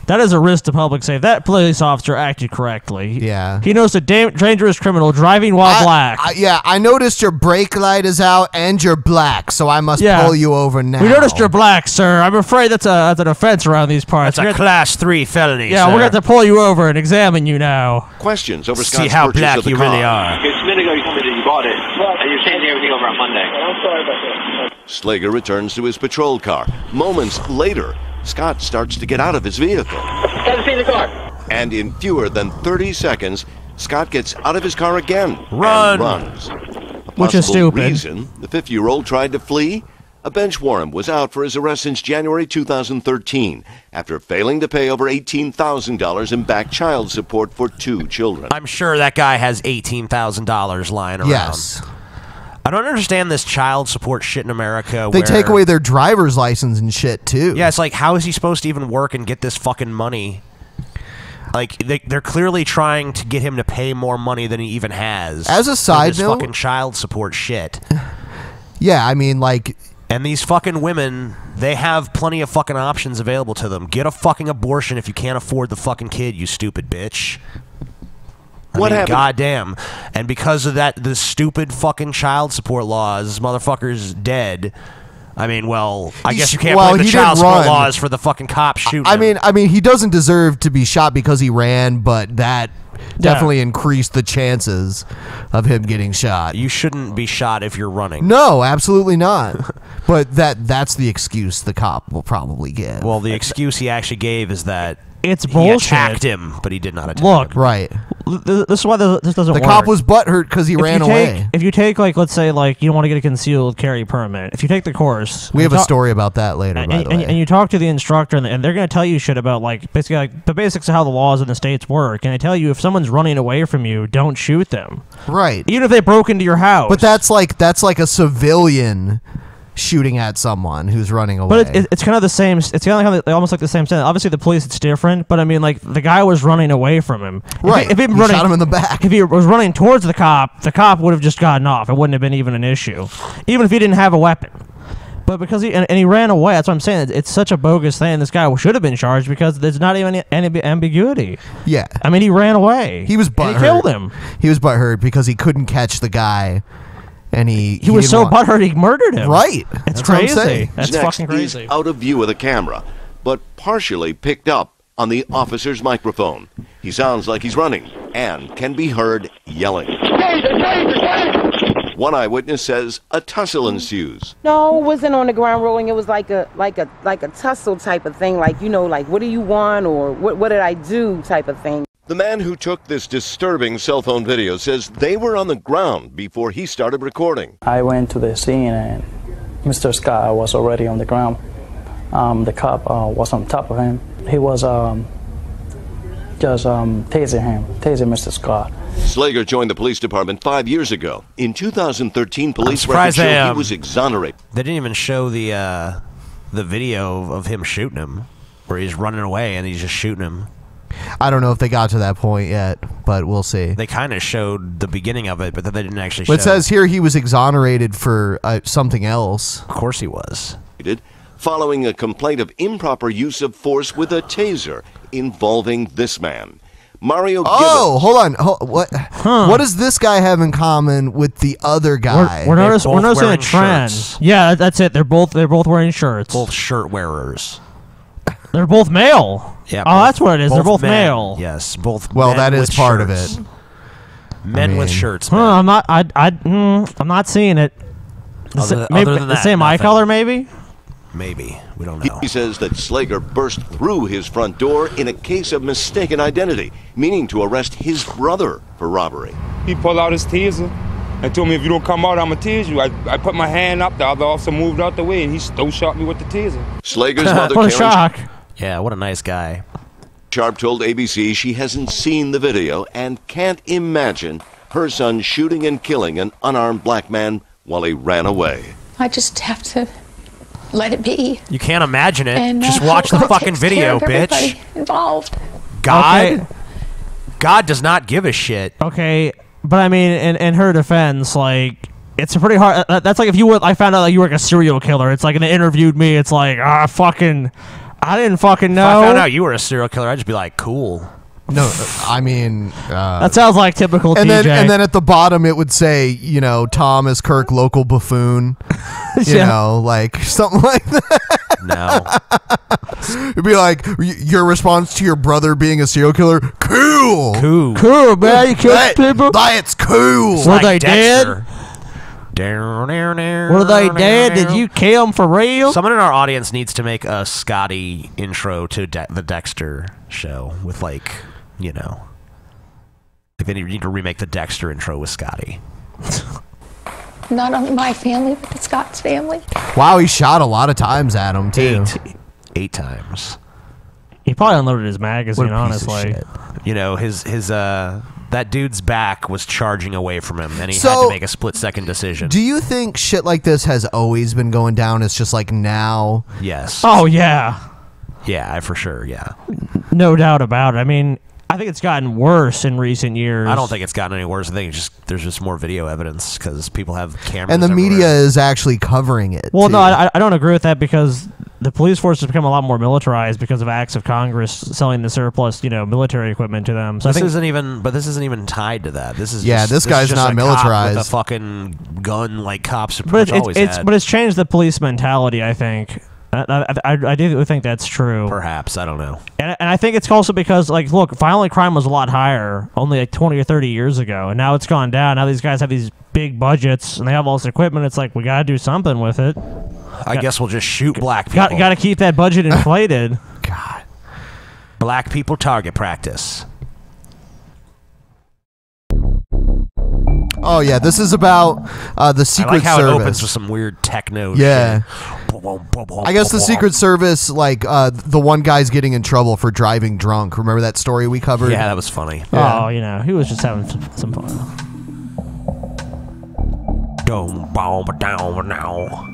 That is a risk to public safety. That police officer acted correctly. Yeah. He knows a dangerous criminal driving while black. I noticed your brake light is out and you're black, so I must pull you over now. We noticed you're black, sir. I'm afraid that's an offense around these parts. That's a Class 3 felony, Yeah, sir. we're going to have to pull you over and examine you now. Questions over See Scott's how purchase black of the you car. really are. It's a minute ago you told me that you bought it, and you're changing everything over on Monday. I'm sorry about that. Slager returns to his patrol car. Moments later, Scott starts to get out of his vehicle. Haven't seen the car. And in fewer than 30 seconds, Scott gets out of his car again Run. and runs. Which is stupid. Reason, the 50-year-old tried to flee. A bench warrant was out for his arrest since January 2013 after failing to pay over $18,000 in back child support for 2 children. I'm sure that guy has $18,000 lying around. Yes. I don't understand this child support shit in America. They take away their driver's license and shit, too. Yeah, it's like, how is he supposed to even work and get this fucking money? Like, they're clearly trying to get him to pay more money than he even has. As a side this note- fucking child support shit. Yeah, I mean, like... And these fucking women, they have plenty of fucking options available to them. Get a fucking abortion if you can't afford the fucking kid, you stupid bitch. What happened? Goddamn. And because of that, the stupid fucking child support laws, this motherfucker's dead. I mean, well, I guess you can't blame the child support laws for the fucking cop shooting him. I mean, he doesn't deserve to be shot because he ran, but that definitely increased the chances of him getting shot. You shouldn't be shot if you're running. No, absolutely not. But that's the excuse the cop will probably give. Well, the excuse he actually gave is that It's he bullshit. attacked him, but he did not attack Look, him. Right. This is why this doesn't work. The cop was butthurt because he ran away. If you take, like, let's say, like, you don't want to get a concealed carry permit. If you take the course... We have a story about that later, by the way. And you talk to the instructor, and they're going to tell you shit about, like, basically, like, the basics of how the laws in the states work. And they tell you if someone's running away from you, don't shoot them. Right. Even if they broke into your house. But that's like a civilian shooting at someone who's running away. But it's kind of the same. It's kind of almost like the same thing. Obviously, the police, it's different. But I mean, like, the guy was running away from him. Right. If he shot him in the back. If he was running towards the cop would have just gotten off. It wouldn't have been even an issue, even if he didn't have a weapon. But because he ran away, that's what I'm saying. It's such a bogus thing. This guy should have been charged because there's not even any ambiguity. Yeah. I mean, he ran away. He was butthurt. He killed him. He was butthurt because he couldn't catch the guy. And he was so butthurt he murdered him. Right. It's That's what I'm crazy. saying. That's Next, fucking crazy. he's out of view of the camera, but partially picked up on the officer's microphone. He sounds like he's running and can be heard yelling. One eyewitness says a tussle ensues. No, it wasn't on the ground rolling. It was like a tussle type of thing. Like, you know, like, what do you want, or what did I do type of thing. The man who took this disturbing cell phone video says they were on the ground before he started recording. I went to the scene and Mr. Scott was already on the ground. The cop was on top of him. He was just tasing Mr. Scott. Slager joined the police department 5 years ago. In 2013, police records show he was exonerated. They didn't even show the video of him shooting him, where he's running away and he's just shooting him. I don't know if they got to that point yet, but we'll see. They kind of showed the beginning of it, but then they didn't actually show. But it says here he was exonerated for something else. Of course he was. Following a complaint of improper use of force with a taser involving this man. Mario Gibbons. Oh, hold on. What? What does this guy have in common with the other guy? We're noticing a trend. Shirts. Yeah, that's it. They're both wearing shirts. Both shirt wearers. They're both male. Yeah. Oh, that's what it is. They're both men. male. Yes, both. Well, men that is with part shirts. of it. Men with shirts. I'm not. I'm not seeing it. Other than the that, same eye nothing. color, maybe. Maybe. We don't know. He says that Slager burst through his front door in a case of mistaken identity, meaning to arrest his brother for robbery. He pulled out his taser and told me, if you don't come out, I'm going to tase you. I put my hand up, the other officer moved out the way, and he still shot me with the taser. Slager's mother, What a Karen shock. Yeah, what a nice guy. Sharp told ABC she hasn't seen the video and can't imagine her son shooting and killing an unarmed black man while he ran away. I just have to let it be. You can't imagine it. And, Just watch the God fucking takes video, care of bitch. everybody involved. God does not give a shit. Okay, but I mean, in her defense, like, it's a pretty hard. That's like if I found out that you were like a serial killer. It's like, and they interviewed me. It's like, I didn't fucking know. If I found out you were a serial killer, I'd just be like, cool. No, I mean... that sounds like typical and TJ. And then at the bottom it would say, you know, Tom is Kirk, local buffoon. You know, like, something like that. No. It'd be like, your response to your brother being a serial killer? Cool! Cool, man. You killed people? That's cool! Were they dead? Were they dead? Did you kill them for real? Someone in our audience needs to make a Scotty intro to the Dexter show with, like, you know, like they need to remake the Dexter intro with Scotty. Not only my family, but the Scott's family. Wow, he shot a lot of times at him, too. 8 times. He probably unloaded his magazine, What a piece of honestly. shit. You know, his that dude's back was charging away from him, and he had So, to make a split-second decision. Do you think shit like this has always been going down? It's just like now? Yes. Oh, yeah. Yeah, for sure, yeah. No doubt about it. I mean, I think it's gotten worse in recent years. I don't think it's gotten any worse. I think there's just more video evidence because people have cameras And the everywhere. media is actually covering it. Well, too. no, I don't agree with that because the police force has become a lot more militarized because of acts of Congress selling the surplus, you know, military equipment to them. So This I think isn't even tied to that. This is this guy's is just not a cop militarized. with a fucking gun like cops have but always had. but it's changed the police mentality. I think. I do think that's true. Perhaps, I don't know. And I think it's also because, like, look, violent crime was a lot higher only like 20 or 30 years ago, and now it's gone down. Now these guys have these big budgets, and they have all this equipment. It's like, we got to do something with it. I guess we'll just shoot black people. Got to keep that budget inflated. God. Black people target practice. Oh yeah, this is about the Secret I like how Service. it opens with some weird techno Yeah. shit. I guess the Secret Service, like the one guy's getting in trouble for driving drunk. Remember that story we covered? Yeah, that was funny. Oh, you know, he was just having some fun. Down now.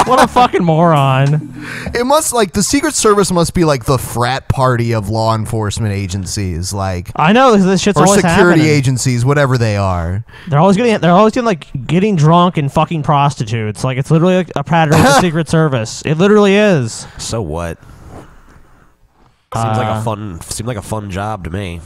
What a fucking moron. It must, like, the Secret Service must be like the frat party of law enforcement agencies, like. I know this shit's or always security happening. agencies, whatever they are. They're always getting like getting drunk and fucking prostitutes. Like it's literally like a pattern of the Secret Service. It literally is. So what? Seems like a fun job to me.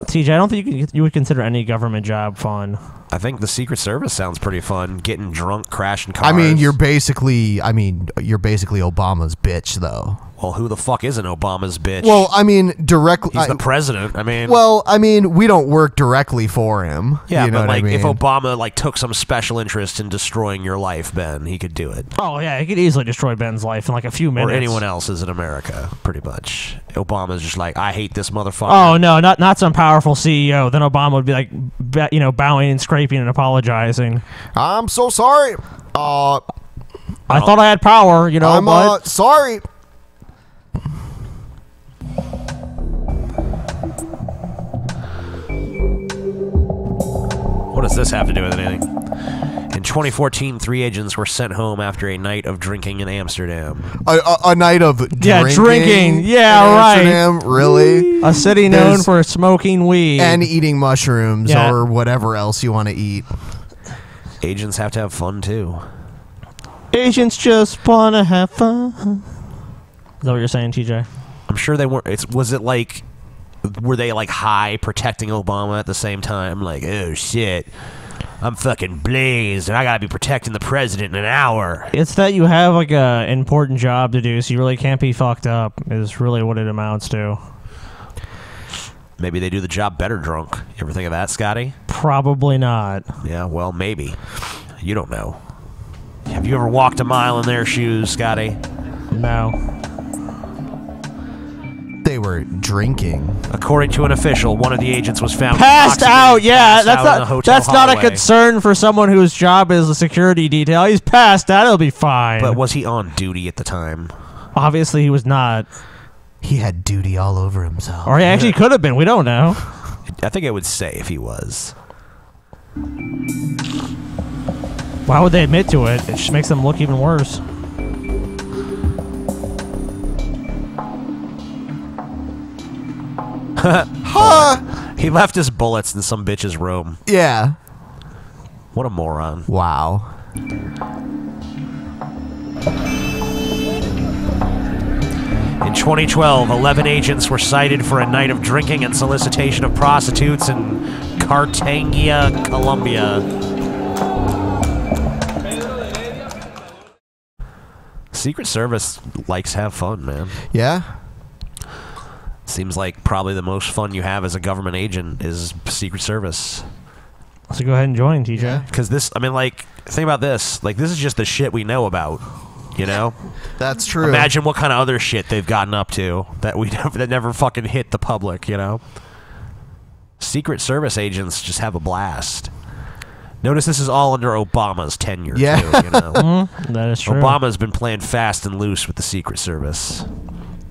TJ, I don't think you would consider any government job fun. I think the Secret Service sounds pretty fun. Getting drunk, crashing cars. I mean, you're basically Obama's bitch, though. Well, who the fuck isn't Obama's bitch? Well, I mean, directly. He's the president. I mean. Well, I mean, we don't work directly for him. Yeah, you know but what like, I mean? if Obama like took some special interest in destroying your life, Ben, he could do it. Oh yeah, he could easily destroy Ben's life in like a few minutes. Or anyone else's in America, pretty much. Obama's just like, I hate this motherfucker. Oh no, not some powerful CEO. Then Obama would be like, bowing and scraping and apologizing. I'm so sorry. I thought I had power. You know, I'm sorry. What does this have to do with anything? In 2014, 3 agents were sent home after a night of drinking in Amsterdam. A night of drinking. Yeah, in right. Amsterdam? Really? A city known for smoking weed and eating mushrooms Yeah. or whatever else you want to eat. Agents have to have fun too. Agents just wanna have fun. Is that what you're saying, TJ? I'm sure they weren't. Were they like high protecting Obama at the same time? Like, oh shit, I'm fucking blazed and I gotta be protecting the president in an hour. It's that you have like a important job to do, so you really can't be fucked up. Is really what it amounts to. Maybe they do the job better drunk. You ever think of that, Scotty? Probably not. Yeah, well, maybe. You don't know. Have you ever walked a mile in their shoes, Scotty? No. They were drinking. According to an official, one of the agents was found Passed out. Yeah, passed out in the hotel that's not a hallway. concern for someone whose job is a security detail. He's passed out. It'll be fine. But was he on duty at the time? Obviously, he was not. He had duty all over himself. Or he actually could have been. We don't know. I think it would say if he was. Why would they admit to it? It just makes them look even worse. He left his bullets in some bitch's room. Yeah. What a moron. Wow. In 2012, 11 agents were cited for a night of drinking and solicitation of prostitutes in Cartagena, Colombia. Secret Service likes to have fun, man. Yeah. Seems like probably the most fun you have as a government agent is Secret Service. So go ahead and join, TJ. Because this, I mean, like, think about this. Like, this is just the shit we know about, you know? That's true. Imagine what kind of other shit they've gotten up to that that never fucking hit the public, you know? Secret Service agents just have a blast. Notice this is all under Obama's tenure, too, you know? That is true. Obama's been playing fast and loose with the Secret Service.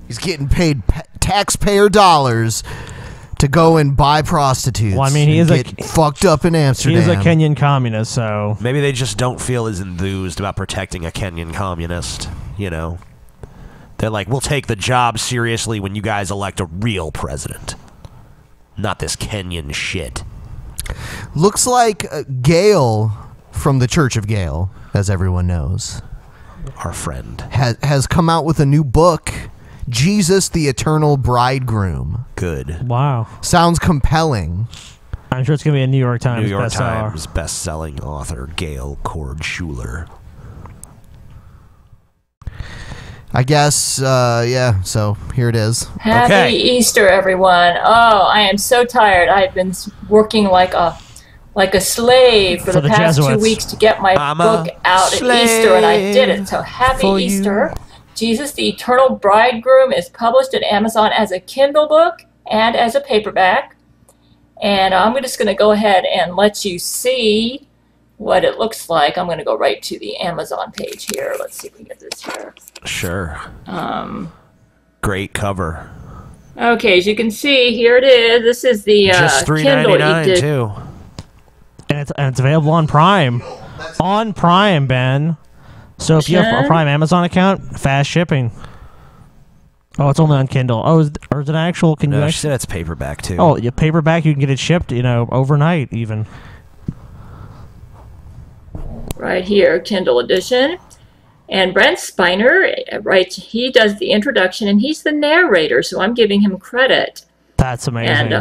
He's getting paid taxpayer dollars to go and buy prostitutes. Well, I mean, he is fucked up in Amsterdam. He is a Kenyan communist, so maybe they just don't feel as enthused about protecting a Kenyan communist, you know? They're like, we'll take the job seriously when you guys elect a real president. Not this Kenyan shit. Looks like Gail from the Church of Gail, as everyone knows, our friend, has come out with a new book, Jesus the Eternal Bridegroom. Good. Wow. Sounds compelling. I'm sure it's going to be a New York Times New York bestseller. Times best-selling author Gail Cord Schuler. I guess, yeah, so here it is. Happy Easter, everyone. Oh, I am so tired. I've been working like a slave for the past Jesuits. 2 weeks to get my book out at Easter, and I did it. So happy Easter. Jesus, the Eternal Bridegroom is published at Amazon as a Kindle book, and as a paperback. And I'm just going to go ahead and let you see what it looks like. I'm going to go right to the Amazon page here. Let's see if we can get this here. Sure. Great cover. Okay, as you can see, here it is. This is the Just Kindle $3.99 too. And it's available on Prime. On Prime, Ben. So if you have a Prime Amazon account, fast shipping. Oh, it's only on Kindle. Oh, or is it actual? Can you? She said it's paperback too. Oh, yeah, paperback. You can get it shipped, overnight even. Right here, Kindle edition. And Brent Spiner writes, he does the introduction, and he's the narrator, so I'm giving him credit. That's amazing.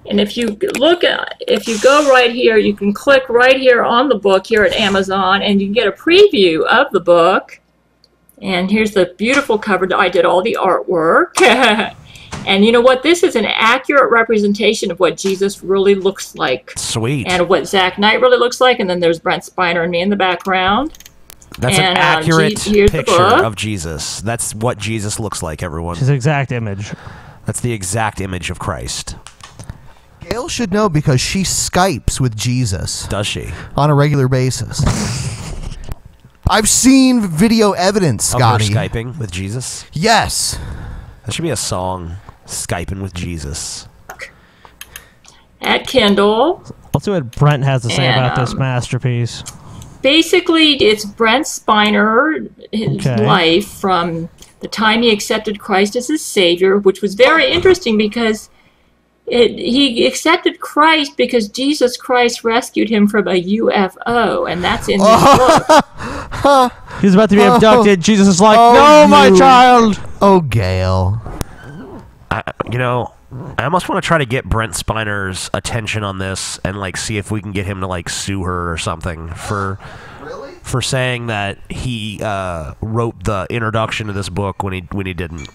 And if you if you go right here, you can click right here on the book here at Amazon, and you can get a preview of the book. And here's the beautiful cover. I did all the artwork. And you know what? This is an accurate representation of what Jesus really looks like. Sweet. And what Zach Knight really looks like. And then there's Brent Spiner and me in the background. That's an accurate picture of Jesus. That's what Jesus looks like, everyone. His exact image. That's the exact image of Christ. Gail should know because she Skypes with Jesus. Does she? On a regular basis. I've seen video evidence, Scotty. Of her Skyping with Jesus? Yes. That should be a song. Skyping with Jesus. At Kindle. Let's see what Brent has to say about this masterpiece. Basically, it's Brent Spiner, his life from the time he accepted Christ as his Savior, which was very interesting because he accepted Christ because Jesus Christ rescued him from a UFO, and that's in this book. He's about to be abducted. Jesus is like, no, my child. Oh, Gail. I almost want to try to get Brent Spiner's attention on this and see if we can get him to sue her or something for saying that he wrote the introduction to this book when he didn't.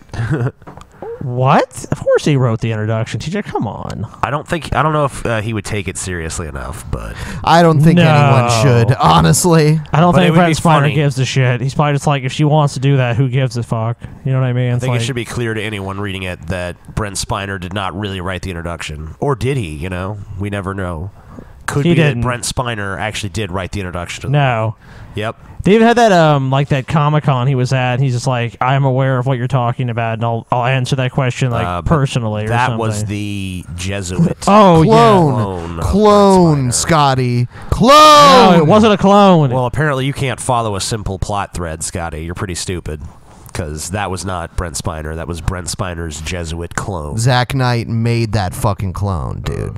What? Of course he wrote the introduction. TJ, come on. I don't know if he would take it seriously enough, but I don't think anyone should, honestly. I don't think Brent Spiner gives a shit. He's probably just like, if she wants to do that, who gives a fuck? You know what I mean? I think it should be clear to anyone reading it that Brent Spiner did not really write the introduction. Or did he, We never know. Could be that Brent Spiner actually did write the introduction to No. Yep. They even had that that Comic-Con he was at, and he's just like, I'm aware of what you're talking about, and I'll answer that question personally or something. That was the Jesuit. Oh, clone, Scotty. Clone! No, it wasn't a clone. Well, apparently you can't follow a simple plot thread, Scotty. You're pretty stupid. Because that was not Brent Spiner. That was Brent Spiner's Jesuit clone. Zach Knight made that fucking clone, dude.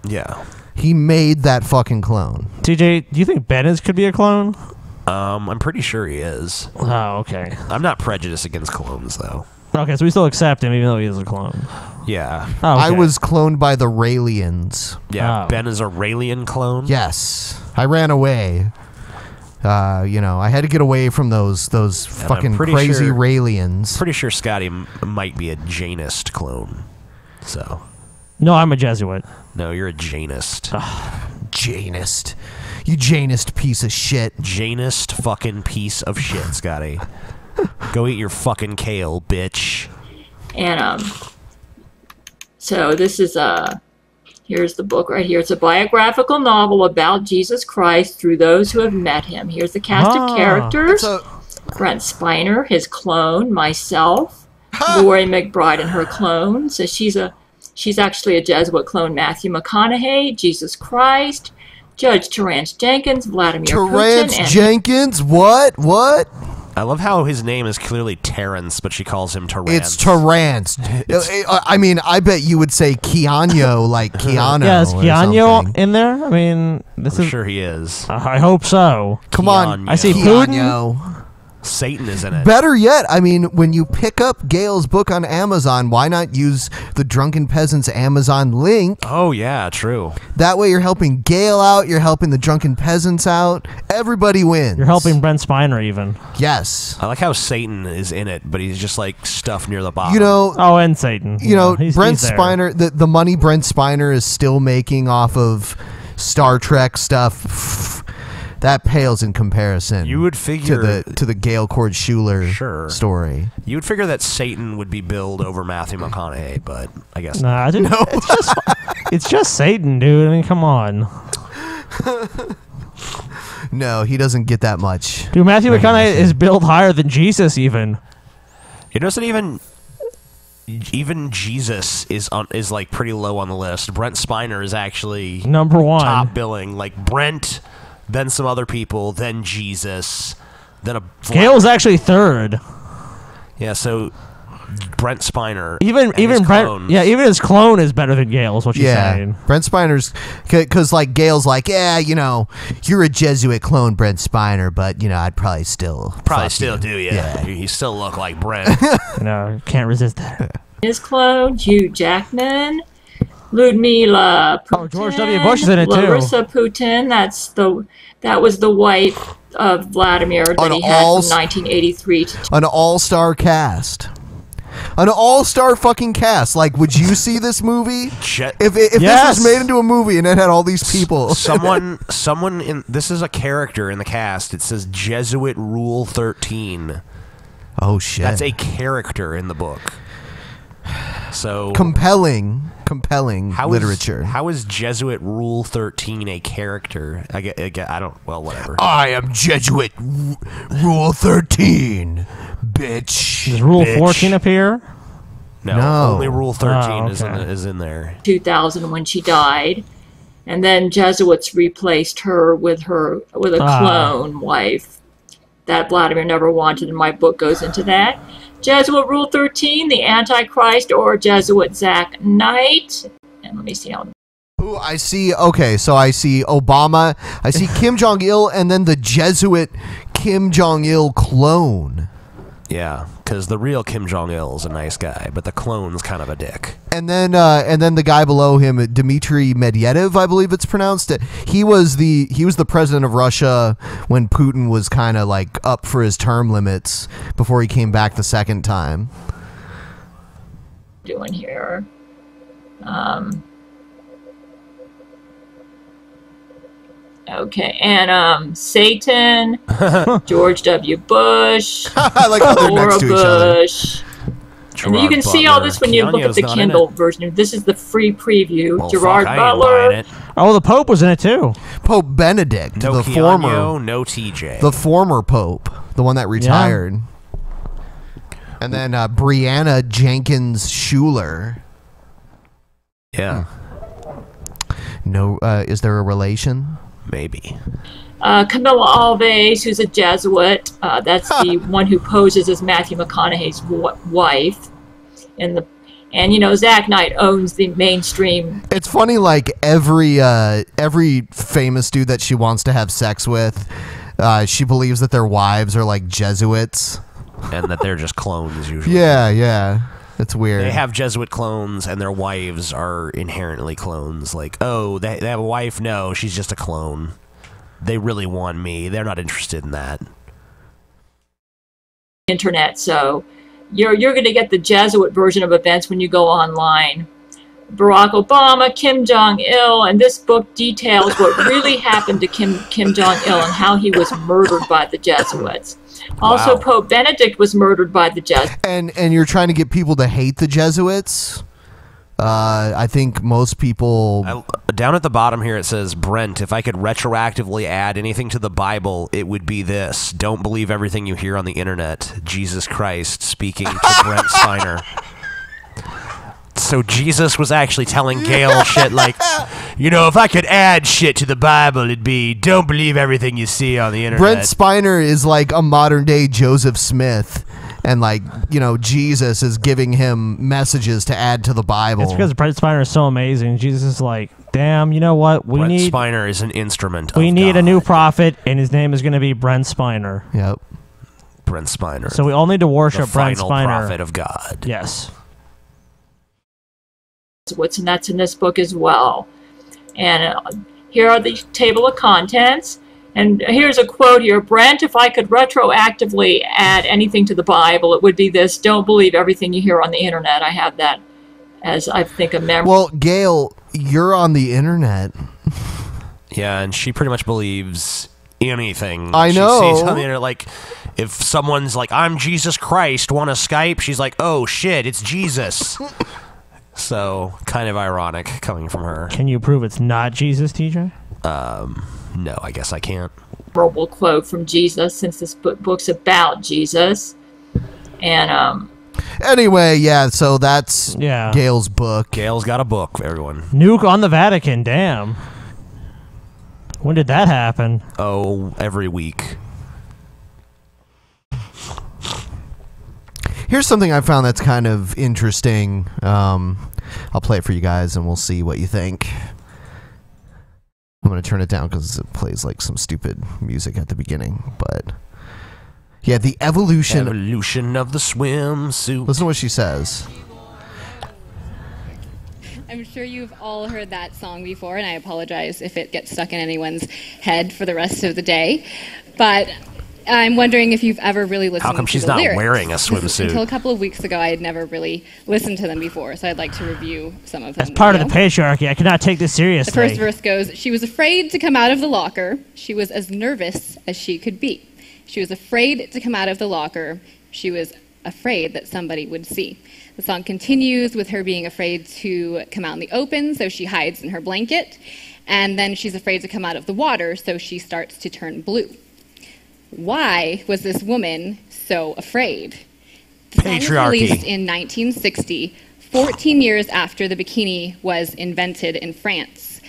Yeah. He made that fucking clone. TJ, do you think Bennett could be a clone? I'm pretty sure he is. Oh, okay. I'm not prejudiced against clones, though. Okay, so we still accept him even though he is a clone. Yeah. Oh, okay. I was cloned by the Raelians. Yeah, Ben is a Raelian clone? Yes. I ran away. I had to get away from those fucking crazy Raelians. Pretty sure Scotty might be a Janist clone. So. No, I'm a Jesuit. No, you're a Janist. Janist. You Janist piece of shit. Janist fucking piece of shit, Scotty. Go eat your fucking kale, bitch. And, so this is, here's the book right here. It's a biographical novel about Jesus Christ through those who have met him. Here's the cast of characters. Brent Spiner, his clone, myself, Lori McBride and her clone. So she's actually a Jesuit clone, Matthew McConaughey, Jesus Christ, Judge Terrence Jenkins, Vladimir Putin. Jenkins? What? I love how his name is clearly Terrence, but she calls him Terrence. It's Terrence. I mean, I bet you would say Keanu, like Keanu. Yeah, is Keanu in there? I mean, I'm sure he is. I hope so. Come on. I see Putin. Satan is in it. Better yet, I mean, when you pick up Gail's book on Amazon, why not use the Drunken Peasants Amazon link? Oh, yeah, true. That way you're helping Gail out, you're helping the Drunken Peasants out. Everybody wins. You're helping Brent Spiner even. Yes. I like how Satan is in it, but he's just like stuff near the bottom. You know, oh, and Satan. Brent Spiner, the money Brent Spiner is still making off of Star Trek stuff. that pales in comparison. You would figure to the Gail Cord Schuler story. You would figure that Satan would be billed over Matthew McConaughey, but I guess Nah, no. It's just Satan, dude. I mean, come on. No, he doesn't get that much. Dude, Matthew McConaughey is billed higher than Jesus, even. You notice that even Jesus is like pretty low on the list. Brent Spiner is actually number 1, top billing. Like Brent, then some other people, then Jesus, then a Gail's actually 3rd. Yeah, so Brent Spiner, even Brent, clones. Yeah, even his clone is better than Gail. Is what you're saying. Brent Spiner's because like Gail's like, yeah, you know, you're a Jesuit clone, Brent Spiner, but you know, I'd probably still do you. Yeah, you still look like Brent. No, can't resist that. His clone, Hugh Jackman, Ludmila Putin, George W. Bush is in it too. Larissa Putin. That was the wife of Vladimir that he had from 1983 to an all-star cast. An all-star fucking cast. Like, would you see this movie? If this was made into a movie and it had all these people. Someone in this is a character in the cast. It says Jesuit Rule 13. Oh shit. That's a character in the book. So compelling literature. How is Jesuit Rule 13 a character? I don't. Well, whatever. I am Jesuit Rule 13, bitch. Does Rule 14 appear? No, only Rule 13 is in there. 2000 when she died, and then Jesuits replaced her with a clone wife that Vladimir never wanted, and my book goes into that. Jesuit Rule 13, the Antichrist, or Jesuit Zach Knight. And let me see how. Ooh, I see. Okay, so I see Obama. I see Kim Jong-il, and then the Jesuit Kim Jong-il clone. Yeah, because the real Kim Jong-il is a nice guy, but the clone's kind of a dick. And then the guy below him, Dmitry Medvedev, I believe it's pronounced. He was the president of Russia when Putin was kind of like up for his term limits before he came back the second time. Doing here. Okay, and Satan, George W. Bush, I like how they're next to each other. Bush. And you can see all this when you look at the Kindle version. This is the free preview. Well, Gerard fuck, I ain't Butler. buying it. Oh, the Pope was in it too. Pope Benedict, No the Keanu, former, no TJ. the former Pope, the one that retired. And then Brianna Jenkins Schuler. Yeah. No, is there a relation? Maybe. Camilla Alves, who's a Jesuit. That's the one who poses as Matthew McConaughey's wife. And you know, Zach Knight owns the mainstream. It's funny, like every famous dude that she wants to have sex with, she believes that their wives are like Jesuits. And that they're just clones usually. Yeah. It's weird. They have Jesuit clones, and their wives are inherently clones. Like, oh, they have a wife? No, she's just a clone. They really want me. They're not interested in that. Internet, so you're going to get the Jesuit version of events when you go online. Barack Obama, Kim Jong-il, and this book details what really happened to Kim Jong-il and how he was murdered by the Jesuits. Also, Wow. Pope Benedict was murdered by the Jesuits. And you're trying to get people to hate the Jesuits? I think most people... Down at the bottom here it says, Brent, if I could retroactively add anything to the Bible, it would be this. Don't believe everything you hear on the internet. Jesus Christ speaking to Brent Spiner. So Jesus was actually telling Gail shit like, you know, if I could add shit to the Bible, it'd be, don't believe everything you see on the internet. Brent Spiner is like a modern-day Joseph Smith. And, like, you know, Jesus is giving him messages to add to the Bible. It's because Brent Spiner is so amazing. Jesus is like, damn, you know what? Brent Spiner is an instrument We of need God. a new prophet, and his name is going to be Brent Spiner. Yep. Brent Spiner. So we all need to worship the Brent final Spiner. prophet of God. Yes. And that's in this book as well. And here are the table of contents. And here's a quote here. Brent, if I could retroactively add anything to the Bible, it would be this. Don't believe everything you hear on the internet. I have that as, I think, a memory. Well, Gail, you're on the internet. Yeah, and she pretty much believes anything. I know. She sees on the internet, like, if someone's like, I'm Jesus Christ, want to Skype? She's like, oh shit, it's Jesus. So, kind of ironic coming from her. Can you prove it's not Jesus, TJ? No, I guess I can't. Verbal quote from Jesus, since this book's about Jesus. And, Anyway, yeah, so that's Gail's book. Gail's got a book, everyone. Nuke on the Vatican, damn. When did that happen? Oh, every week. Here's something I found that's kind of interesting. I'll play it for you guys, and we'll see what you think. I'm going to turn it down because it plays like some stupid music at the beginning. But yeah, the evolution of the swimsuit. Listen to what she says. I'm sure you've all heard that song before, and I apologize if it gets stuck in anyone's head for the rest of the day. But I'm wondering if you've ever really listened to the lyrics. How come she's not wearing a swimsuit? Until a couple of weeks ago, I had never really listened to them before, so I'd like to review some of them. That's part of the patriarchy. I cannot take this seriously. The first verse goes, "She was afraid to come out of the locker. She was as nervous as she could be. She was afraid to come out of the locker. She was afraid that somebody would see." The song continues with her being afraid to come out in the open, so she hides in her blanket. And then she's afraid to come out of the water, so she starts to turn blue. Why was this woman so afraid? The song was released in 1960, 14 years after the bikini was invented in France.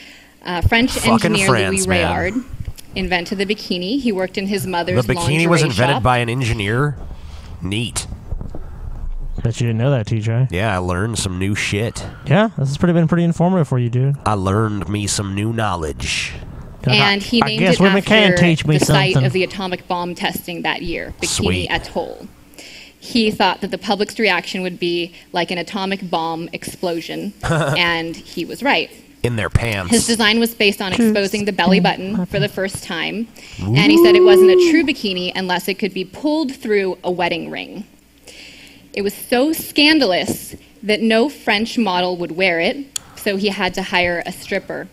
French engineer Louis Rayard invented the bikini. He worked in his mother's lingerie shop. The bikini was invented by an engineer? Neat. Bet you didn't know that, TJ. Yeah, I learned some new shit. Yeah, this has been pretty informative for you, dude. I learned me some new knowledge. And he named it after the site of the atomic bomb testing that year, Bikini Atoll. He thought that the public's reaction would be like an atomic bomb explosion, and he was right. In their pants. His design was based on exposing the belly button for the first time, and he said it wasn't a true bikini unless it could be pulled through a wedding ring. It was so scandalous that no French model would wear it, so he had to hire a stripper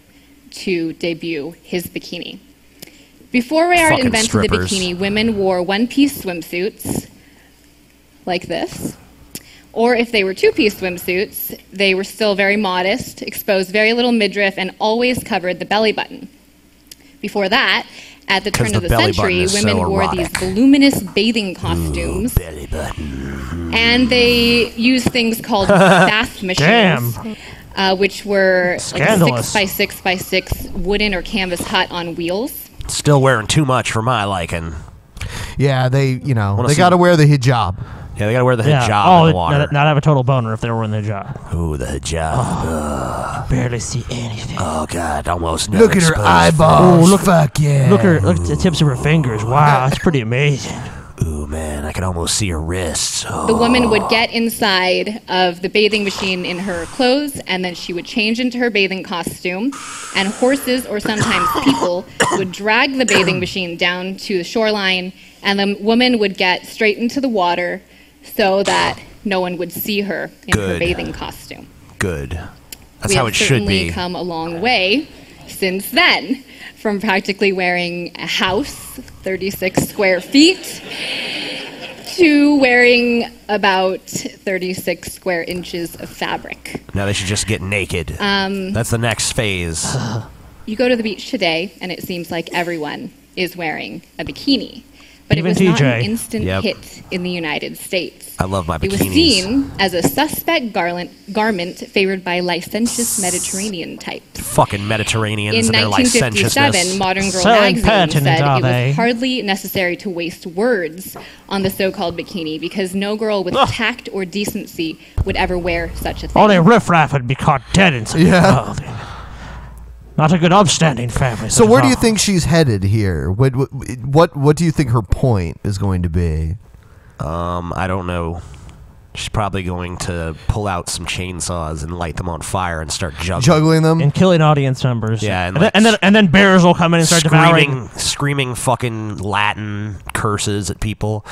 to debut his bikini. Before Rayard invented the bikini, women wore one-piece swimsuits like this. Or if they were two-piece swimsuits, they were still very modest, exposed very little midriff, and always covered the belly button. Before that, at the turn of the century, women wore these voluminous bathing costumes. Belly button. And they used things called bath machines. Which were like a 6x6x6 wooden or canvas hut on wheels. Still wearing too much for my liking. Yeah, they got to wear the hijab. Yeah, they got to wear the hijab in the water. Not have a total boner if they were wearing the hijab. Ooh, the hijab. Barely see anything. Oh, God, almost no Look at her eyeballs. Oh, look, fuck yeah. Look at the tips of her fingers. Wow, that's pretty amazing. Ooh, man, I can almost see her wrists. Oh. The woman would get inside of the bathing machine in her clothes, and then she would change into her bathing costume, and horses or sometimes people would drag the bathing machine down to the shoreline, and the woman would get straight into the water so that no one would see her in her bathing costume. Good. That's how it should be. We have certainly come a long way since then, from practically wearing a house, 36 square feet, to wearing about 36 square inches of fabric. Now they should just get naked. That's the next phase. You go to the beach today, and it seems like everyone is wearing a bikini. But Even it was TJ. not an instant hit in the United States. I love my bikinis. It was seen as a suspect garment favored by licentious Mediterranean types. Fucking Mediterraneans In and their licentiousness. 1957, Modern Girl magazine said it was hardly necessary to waste words on the so-called bikini because no girl with tact or decency would ever wear such a thing. Only riffraff would be caught dead in such a Not a good upstanding family. So where do you think she's headed here? What do you think her point is going to be? I don't know. She's probably going to pull out some chainsaws and light them on fire and start juggling them and killing audience members. Yeah, and then bears will come in and start devouring, screaming fucking Latin curses at people.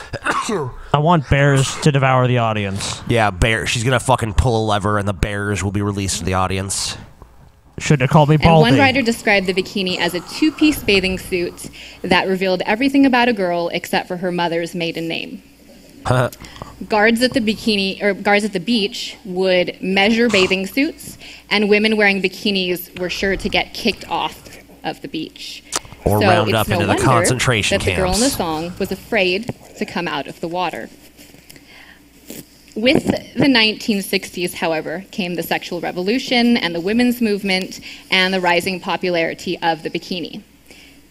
I want bears to devour the audience. Yeah, bear. She's gonna fucking pull a lever and the bears will be released to the audience. Should have called me And Baldy. one writer described the bikini as a two-piece bathing suit that revealed everything about a girl except for her mother's maiden name. Guards at the beach would measure bathing suits, and women wearing bikinis were sure to get kicked off of the beach. Or so round it's up no into the wonder concentration that the girl in the camps. song was afraid to come out of the water. With the 1960s, however, came the sexual revolution and the women's movement and the rising popularity of the bikini.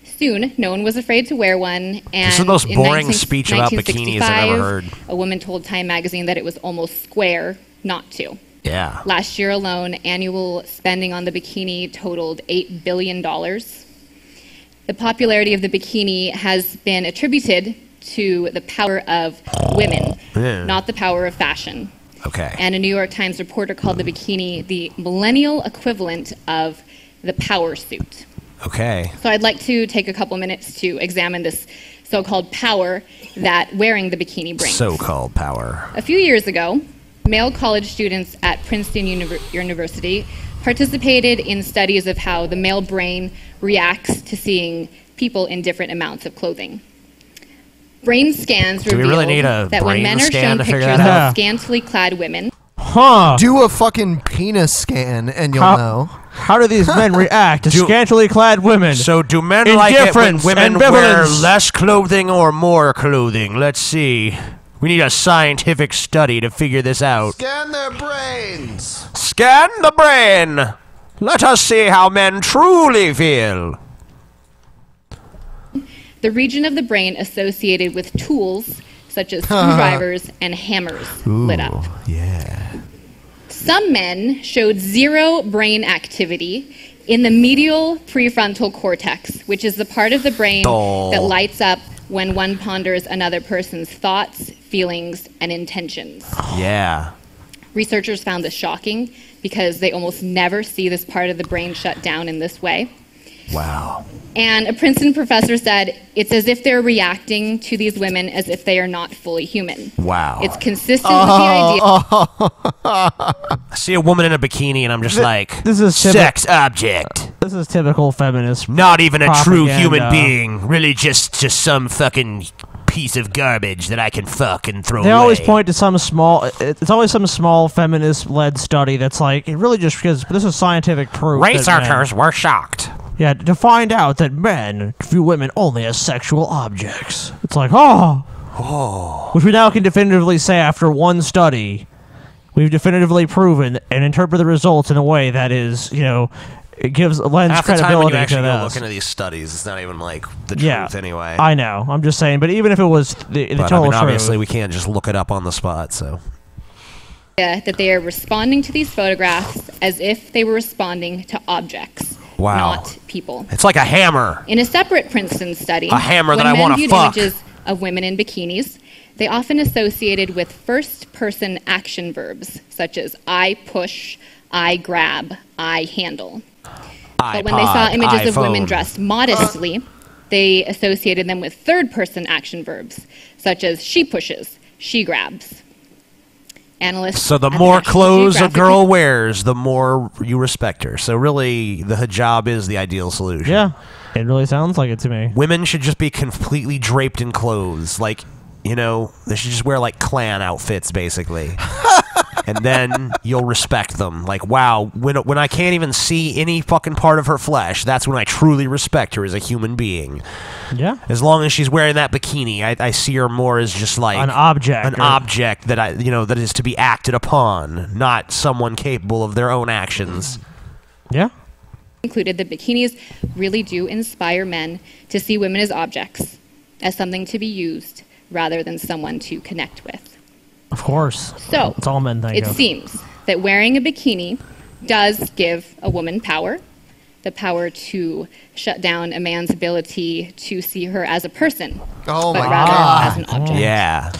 Soon, no one was afraid to wear one, and This is the most in boring speech about bikinis I've ever heard. a woman told Time magazine that it was almost square not to. Yeah. Last year alone, annual spending on the bikini totaled $8 billion. The popularity of the bikini has been attributed to the power of women, not the power of fashion. Okay. And a New York Times reporter called the bikini the millennial equivalent of the power suit. Okay. So I'd like to take a couple minutes to examine this so-called power that wearing the bikini brings. So-called power. A few years ago, male college students at Princeton University participated in studies of how the male brain reacts to seeing people in different amounts of clothing. Brain scans Do we revealed really need a that when brain men are scan shown to figure pictures that out? of scantily clad women, Do a fucking penis scan and you'll know. How do these men react to scantily clad women? So do men like it when Indifference, women wear ambivalence. less clothing or more clothing? Let's see. We need a scientific study to figure this out. Scan their brains. Scan the brain. Let us see how men truly feel. the region of the brain associated with tools such as screwdrivers and hammers lit up. Yeah. Some men showed zero brain activity in the medial prefrontal cortex, which is the part of the brain that lights up when one ponders another person's thoughts, feelings, and intentions. Yeah. Researchers found this shocking because they almost never see this part of the brain shut down in this way. Wow. And a Princeton professor said it's as if they're reacting to these women as if they are not fully human. Wow. It's consistent with the idea. I see a woman in a bikini and I'm just like, this is sex object. This is typical feminist. Not even a true human propaganda. being. Really just some fucking piece of garbage that I can fuck and throw They away. always point to some small. It's always some small feminist-led study that's like it really just because this is scientific proof. that Researchers men- were shocked. Yeah, to find out that men view women only as sexual objects. It's like, oh. Which we now can definitively say after one study, we've definitively proven and interpret the results in a way that is, it lends Half the time when credibility you actually to go this. look into these studies, it's not even like the Yeah, truth anyway. I know. I'm just saying, but even if it was the But total I mean, truth, obviously we can't just look it up on the spot, so. That they are responding to these photographs as if they were responding to objects, Wow. not people. It's like a hammer. In a separate Princeton study, A hammer that when I men wanna viewed fuck. images of women in bikinis, they often associated with first-person action verbs such as I push, I grab, I handle. But when they saw iPod, images of women iPhone. dressed modestly, they associated them with third-person action verbs such as she pushes, she grabs. Analysts So the at more National clothes a Geographic girl wears, the more you respect her. So really, the hijab is the ideal solution. yeah, it really sounds like it to me. Women should just be completely draped in clothes. Like, they should just wear like Klan outfits, basically. And then you'll respect them. Like, wow, when I can't even see any fucking part of her flesh, that's when I truly respect her as a human being. Yeah. As long as she's wearing that bikini, I see her more as just like An object. an object that that is to be acted upon, not someone capable of their own actions. Yeah. concluded that bikinis really do inspire men to see women as objects, as something to be used rather than someone to connect with. Of course. So, it's all men think it of. seems that wearing a bikini does give a woman power, the power to shut down a man's ability to see her as a person, Oh but my rather God. as an object. Yeah.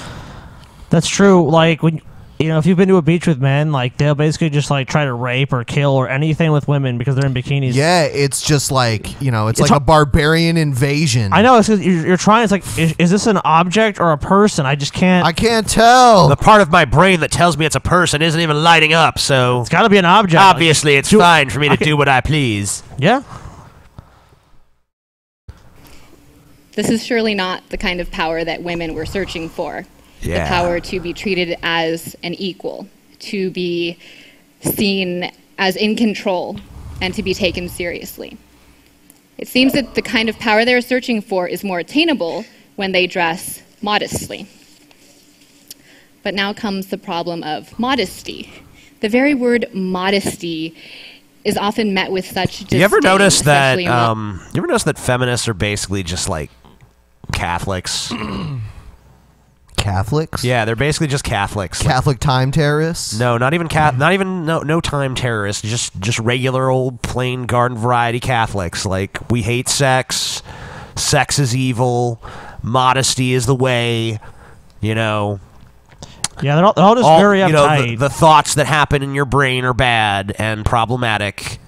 That's true. Like when you know, if you've been to a beach with men, like they'll basically just like try to rape or kill or anything with women because they're in bikinis. Yeah, it's just like, you know, it's like a barbarian invasion. I know. It's 'cause you're trying. It's like, is this an object or a person? I just can't. I can't tell. The part of my brain that tells me it's a person isn't even lighting up, so It's got to be an object. obviously it's fine for me to do what I please. Yeah. This is surely not the kind of power that women were searching for. Yeah. The power to be treated as an equal, to be seen as in control, and to be taken seriously. It seems that the kind of power they're searching for is more attainable when they dress modestly. But now comes the problem of modesty. The very word modesty is often met with such disdain. You ever notice that? especially You ever notice that feminists are basically just like Catholics? Catholics? Yeah, they're basically just Catholics. Catholic time terrorists? No, not even no time terrorists. Just regular old plain garden variety Catholics. Like, we hate sex. Sex is evil. Modesty is the way. You know. Yeah, they're all just very uptight. You know, the thoughts that happen in your brain are bad and problematic,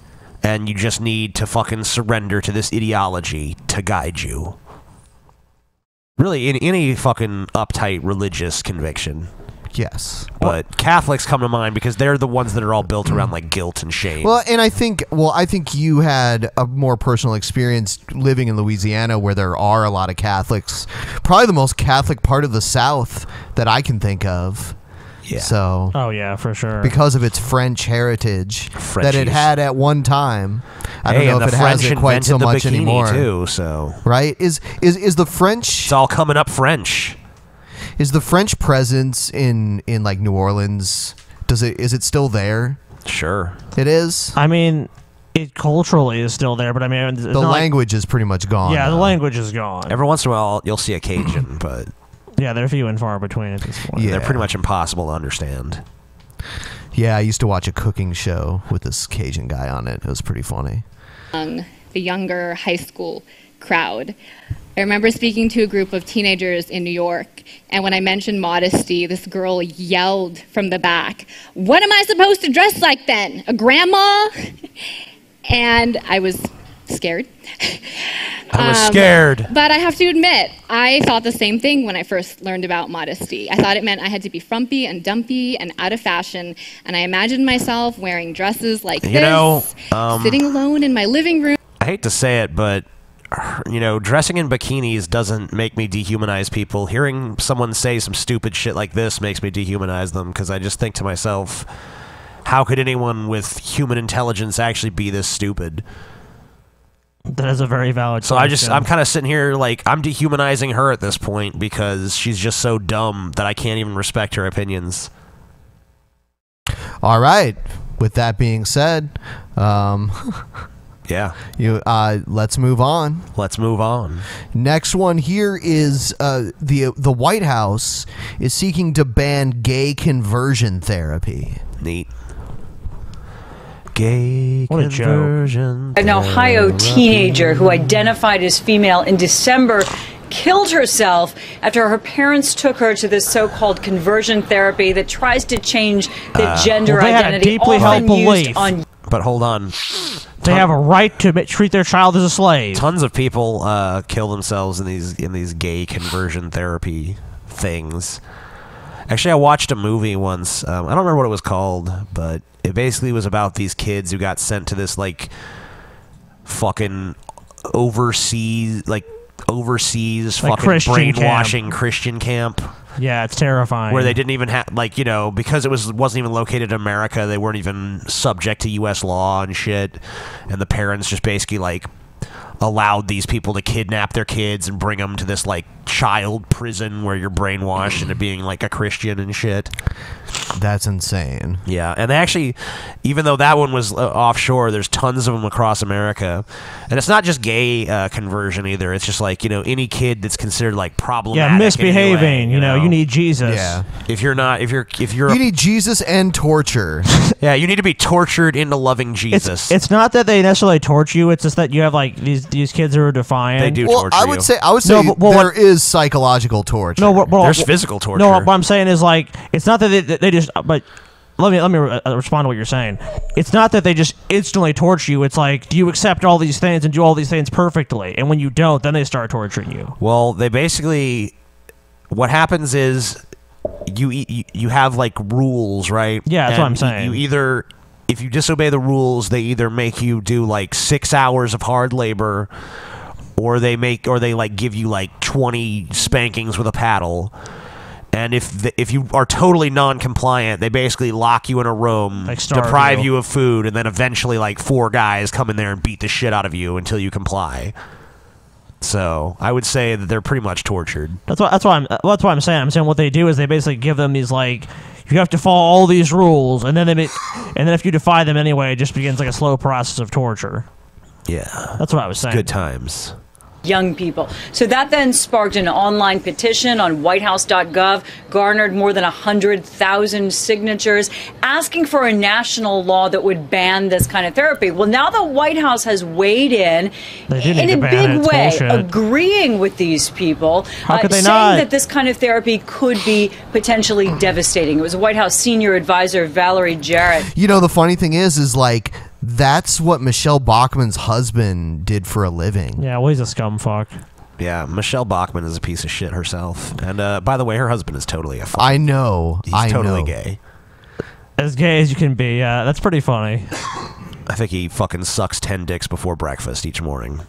and you just need to fucking surrender to this ideology to guide you. Really, in any fucking uptight religious conviction. Yes. But Catholics come to mind because they're the ones that are all built around like guilt and shame. Well, and I think you had a more personal experience living in Louisiana where there are a lot of Catholics. Probably the most Catholic part of the South that I can think of. Yeah. So. Oh yeah, for sure. Because of its French heritage that it had at one time. I don't know if it has it quite so much anymore. Too, so. Right? Is the French? It's all coming up French. Is the French presence in like New Orleans? Is it still there? Sure. It is. I mean, it culturally is still there, but I mean, the language is pretty much gone. Yeah, the language is gone. Every once in a while, you'll see a Cajun, but yeah, they're few and far between at this point. Yeah, they're pretty much impossible to understand. Yeah, I used to watch a cooking show with this Cajun guy on it. It was pretty funny. The younger high school crowd. I remember speaking to a group of teenagers in New York, and when I mentioned modesty, this girl yelled from the back, "What am I supposed to dress like then? A grandma?" And I was scared. I was scared. But I have to admit, I thought the same thing when I first learned about modesty. I thought it meant I had to be frumpy and dumpy and out of fashion, and I imagined myself wearing dresses like this, sitting alone in my living room. I hate to say it, but you know, dressing in bikinis doesn't make me dehumanize people. Hearing someone say some stupid shit like this makes me dehumanize them, because I just think to myself, how could anyone with human intelligence actually be this stupid? That is a very valid So question. I'm kind of sitting here like, I'm dehumanizing her at this point because she's just so dumb that I can't even respect her opinions. All right. With that being said, yeah. Let's move on. Let's move on. Next one here is the White House is seeking to ban gay conversion therapy. Neat. Gay What a joke. conversion. An Ohio teenager who identified as female in December killed herself after her parents took her to this so-called conversion therapy that tries to change the gender Well, they had a identity deeply held often used belief. on. But hold on. They have a right to treat their child as a slave. Tons of people kill themselves in these gay conversion therapy things. Actually, I watched a movie once. I don't remember what it was called, but it basically was about these kids who got sent to this like fucking overseas fucking Christian brainwashing camp. Christian camp. Yeah, it's terrifying. Where they didn't even have, like, you know, because it wasn't even located in America, they weren't even subject to U.S. law and shit, and the parents just basically, like, allowed these people to kidnap their kids and bring them to this, like, child prison where you're brainwashed into being, like, a Christian and shit. That's insane. Yeah, and they actually, even though that one was offshore, there's tons of them across America. And it's not just gay conversion either. It's just like, you know, any kid that's considered like problematic. Yeah, misbehaving. In any way, you know, you need Jesus. Yeah. If you're You need Jesus and torture. Yeah, you need to be tortured into loving Jesus. It's not that they necessarily torture you. It's just that you have like these kids who are defiant. They do Well, torture I would you. say No, but there is psychological torture. No, There's physical torture. No, what I'm saying is like it's not that they just but. Let me respond to what you're saying. It's not that they just instantly torture you. It's like, do you accept all these things and do all these things perfectly? And when you don't, then they start torturing you. Well, they basically, what happens is you have like rules, right? Yeah, that's what I'm saying. You either, if you disobey the rules, they either make you do like 6 hours of hard labor, or they like give you like 20 spankings with a paddle. And if you are totally non-compliant, they basically lock you in a room, deprive you of food, and then eventually like 4 guys come in there and beat the shit out of you until you comply. So I would say that they're pretty much tortured. That's what I'm saying. I'm saying what they do is they basically give them these like, you have to follow all these rules, and then and then if you defy them anyway, it just begins like a slow process of torture. Yeah, that's what I was saying. Good times. Young people. So that then sparked an online petition on whitehouse.gov, garnered more than 100,000 signatures, asking for a national law that would ban this kind of therapy. Well, now the White House has weighed in a big way, agreeing with these people, saying that this kind of therapy could be potentially devastating. It was White House senior advisor Valerie Jarrett. You know, the funny thing is like, that's what Michelle Bachmann's husband did for a living. Yeah, well, he's a scumfuck. Yeah, Michelle Bachmann is a piece of shit herself. And by the way, her husband is totally a fuck. I know. He's totally gay. As gay as you can be. Yeah, that's pretty funny. I think he fucking sucks 10 dicks before breakfast each morning.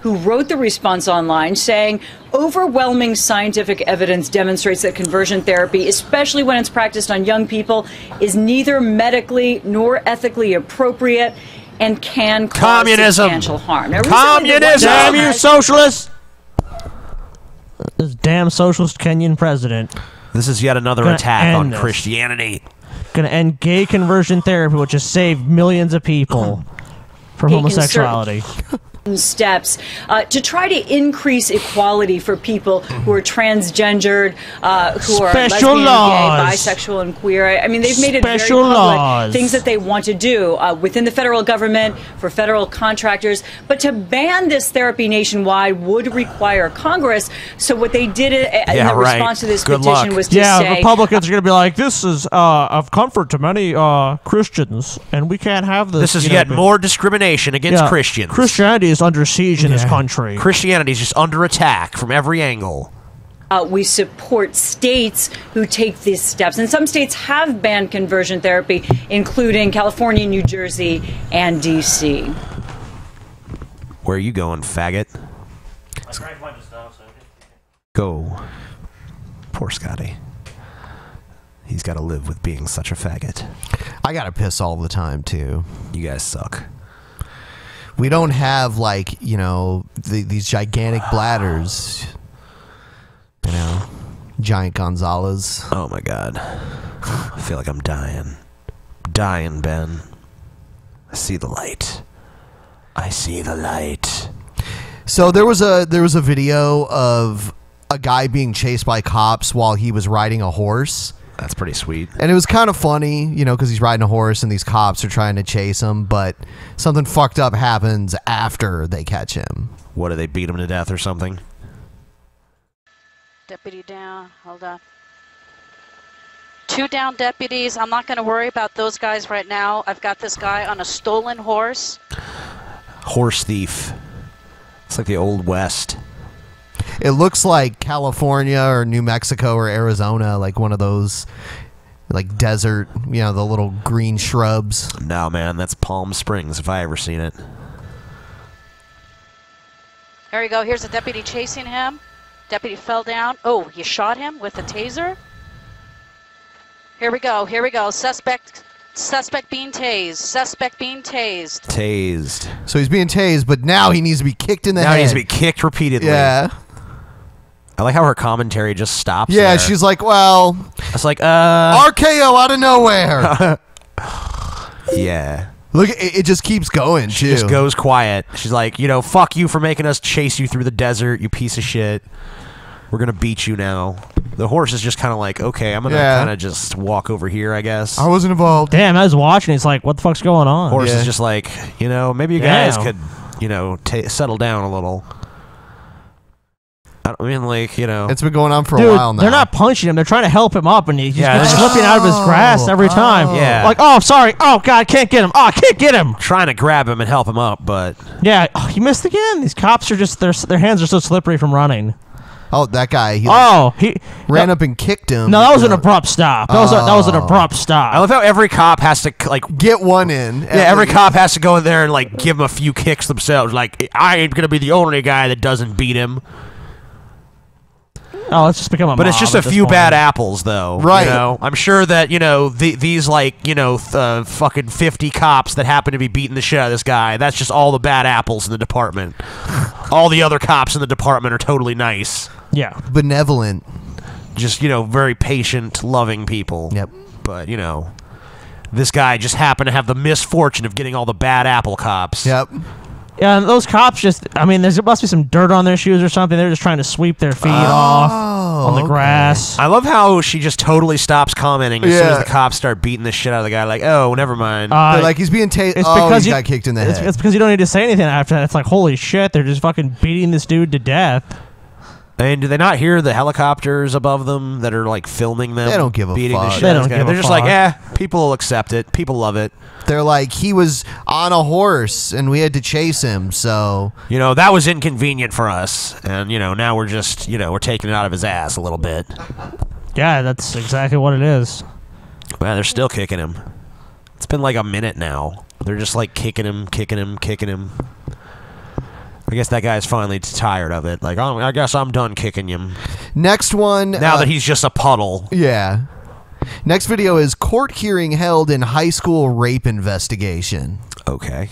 Who wrote the response online saying, overwhelming scientific evidence demonstrates that conversion therapy, especially when it's practiced on young people, is neither medically nor ethically appropriate and can cause substantial harm. Now, Communism! Damn you socialists! This damn socialist Kenyan president. This is yet another attack on Christianity. Gonna end gay conversion therapy, which has saved millions of people from homosexuality. Steps to try to increase equality for people who are transgendered, who are lesbian, gay, bisexual, and queer. I mean, they've made it very public, things that they want to do within the federal government, for federal contractors. But to ban this therapy nationwide would require Congress. So what they did in the response to this petition was to say... Republicans are going to be like, this is of comfort to many Christians, and we can't have this. This is yet more discrimination against Christians. Christianity is under siege in this country. Christianity is just under attack from every angle. We support states who take these steps. And some states have banned conversion therapy, including California, New Jersey, and D.C. Where are you going, faggot? Go. Poor Scotty. He's got to live with being such a faggot. I got to piss all the time, too. You guys suck. We don't have, like, you know, these gigantic bladders. You know, giant Gonzalez. Oh, my God. I feel like I'm dying. Dying, Ben. I see the light. I see the light. So there was a video of a guy being chased by cops while he was riding a horse. That's pretty sweet. And it was kind of funny, you know, because he's riding a horse and these cops are trying to chase him, but something fucked up happens after they catch him. What, do they beat him to death or something? Deputy down. Hold on. 2 down deputies. I'm not going to worry about those guys right now. I've got this guy on a stolen horse. Horse thief. It's like the Old West. It looks like California or New Mexico or Arizona, like one of those, like desert, you know, the little green shrubs. No, man, that's Palm Springs if I ever seen it. There you go. Here's a deputy chasing him. Deputy fell down. Oh, you shot him with a taser? Here we go. Here we go. Suspect being tased. Suspect being tased. Tased. So he's being tased, but now he needs to be kicked in the head. Now he needs to be kicked repeatedly. Yeah. I like how her commentary just stops. Yeah, there. she's like, well... It's like, RKO out of nowhere. Yeah. Look, it just keeps going, too. She just goes quiet. She's like, you know, fuck you for making us chase you through the desert, you piece of shit. We're going to beat you now. The horse is just kind of like, okay, I'm going to kind of just walk over here, I guess. I wasn't involved. Damn, I was watching. It's like, what the fuck's going on? Horse is just like, you know, maybe you guys could, you know, settle down a little. I mean, like, you know, It's been going on for Dude, a while now. they're not punching him. They're trying to help him up, and he's Yeah, just they're slipping out of his grasp every time. Yeah. Like, oh, sorry. Oh, God, can't get him. Oh, I can't get him. trying to grab him and help him up, but Yeah, oh, he missed again. These cops are just, their hands are so slippery from running. Oh, that guy. He ran up and kicked him. No, that was an abrupt stop. That was an abrupt stop. I love how every cop has to like get one in. Yeah, every cop has to go in there and like give him a few kicks themselves. Like, I ain't gonna be the only guy that doesn't beat him. Oh, let's just become a But it's mob just at a this few point. bad apples, though. Right. You know? I'm sure that, you know, these, like, you know, fucking 50 cops that happen to be beating the shit out of this guy, that's just all the bad apples in the department. All the other cops in the department are totally nice. Yeah. Benevolent. Just, you know, very patient, loving people. Yep. But, you know, this guy just happened to have the misfortune of getting all the bad apple cops. Yep. Yeah, and those cops just, I mean, there must be some dirt on their shoes or something. They're just trying to sweep their feet off on the grass. I love how she just totally stops commenting as soon as Yeah. the cops start beating the shit out of the guy. Like, oh, never mind. They're like, he's being tased. Oh, he got kicked in the head. It's because you don't need to say anything after that. It's like, holy shit, they're just fucking beating this dude to death. And do they not hear the helicopters above them that are like filming them? They don't give a beating fuck. The shit They out of don't this guy? give a They're just fuck. like, people will accept it. People love it. They're like, he was on a horse and we had to chase him, so. You know, that was inconvenient for us. And, you know, now we're just, you know, we're taking it out of his ass a little bit. Yeah, that's exactly what it is. Man, they're still kicking him. It's been like a minute now. They're just like kicking him. I guess that guy's finally tired of it. Like, oh, I guess I'm done kicking him. Next one. Now that he's just a puddle. Yeah. Next video is court hearing held in high school rape investigation. Okay.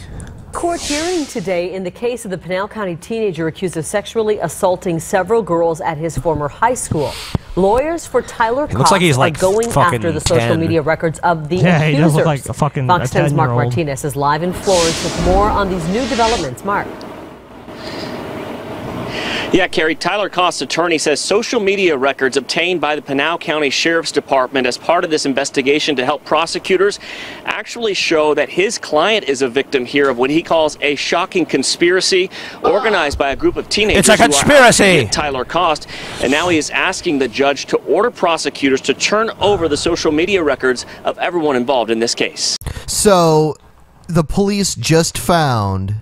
Court hearing today in the case of the Pinal County teenager accused of sexually assaulting several girls at his former high school. Lawyers for Tyler He looks like he's, like, are going fucking after the social 10. media records of the Yeah, he accusers. does look like a fucking Fox 10's Mark 10-year-old. Martinez is live in Florence with more on these new developments. Mark. Yeah, Carrie, Tyler Kost's attorney says social media records obtained by the Pinal County Sheriff's Department as part of this investigation to help prosecutors actually show that his client is a victim here of what he calls a shocking conspiracy organized by a group of teenagers. It's a who are out to conspiracy! get Tyler Kost, and now he is asking the judge to order prosecutors to turn over the social media records of everyone involved in this case. So, the police just found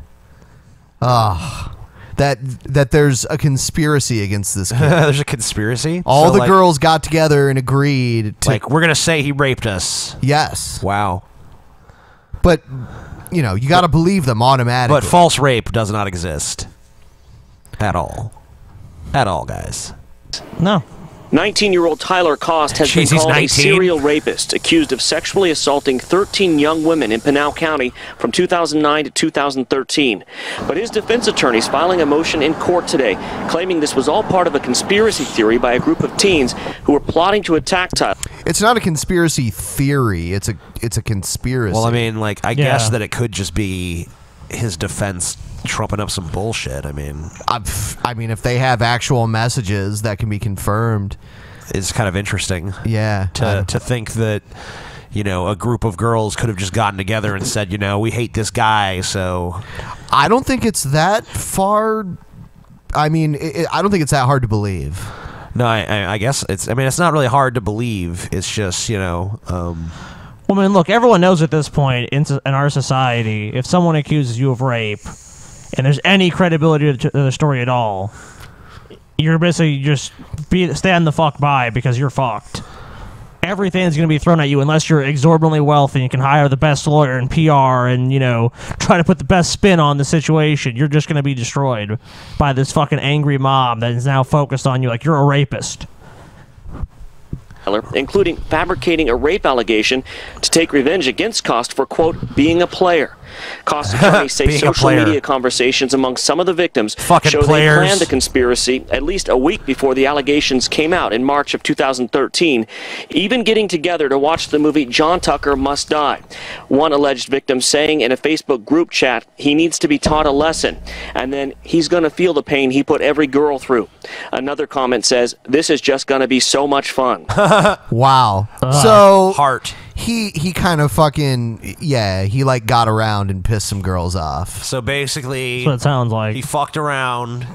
that there's a conspiracy against this kid. There's a conspiracy? All So, the like- girls got together and agreed to. Like, we're going to say he raped us. Yes. Wow. But, you know, you got to believe them automatically. But false rape does not exist. At all. At all, guys. No. 19-year-old Tyler Kost has Jeez, been he's called a 19. serial rapist accused of sexually assaulting 13 young women in Pinal County from 2009 to 2013. But his defense attorney is filing a motion in court today, claiming this was all part of a conspiracy theory by a group of teens who were plotting to attack Tyler. It's not a conspiracy theory. It's a conspiracy. Well, I mean, like, I Yeah. guess that it could just be his defense trumping up some bullshit. I mean, if they have actual messages that can be confirmed, it's kind of interesting. Yeah. To think that, you know, a group of girls could have just gotten together and said, you know, we hate this guy, so. I don't think it's that far. I mean, I don't think it's that hard to believe. No, I guess it's. I mean, it's not really hard to believe. It's just, you know. Well, I mean, look, everyone knows at this point in our society, if someone accuses you of rape, and there's any credibility to the story at all, you're basically just stand the fuck by because you're fucked. Everything's going to be thrown at you unless you're exorbitantly wealthy and you can hire the best lawyer and PR and, you know, try to put the best spin on the situation. You're just going to be destroyed by this fucking angry mob that is now focused on you like you're a rapist. Including fabricating a rape allegation to take revenge against Kost for, quote, being a player. Kost attorneys say Being a social player. media conversations among some of the victims Fucking show players. they planned the conspiracy at least a week before the allegations came out in March of 2013, even getting together to watch the movie John Tucker Must Die. One alleged victim saying in a Facebook group chat he needs to be taught a lesson, and then he's going to feel the pain he put every girl through. Another comment says, this is just going to be so much fun. Wow. So heart. He kind of fucking he like got around and pissed some girls off. So basically, That's what it sounds like. He fucked around,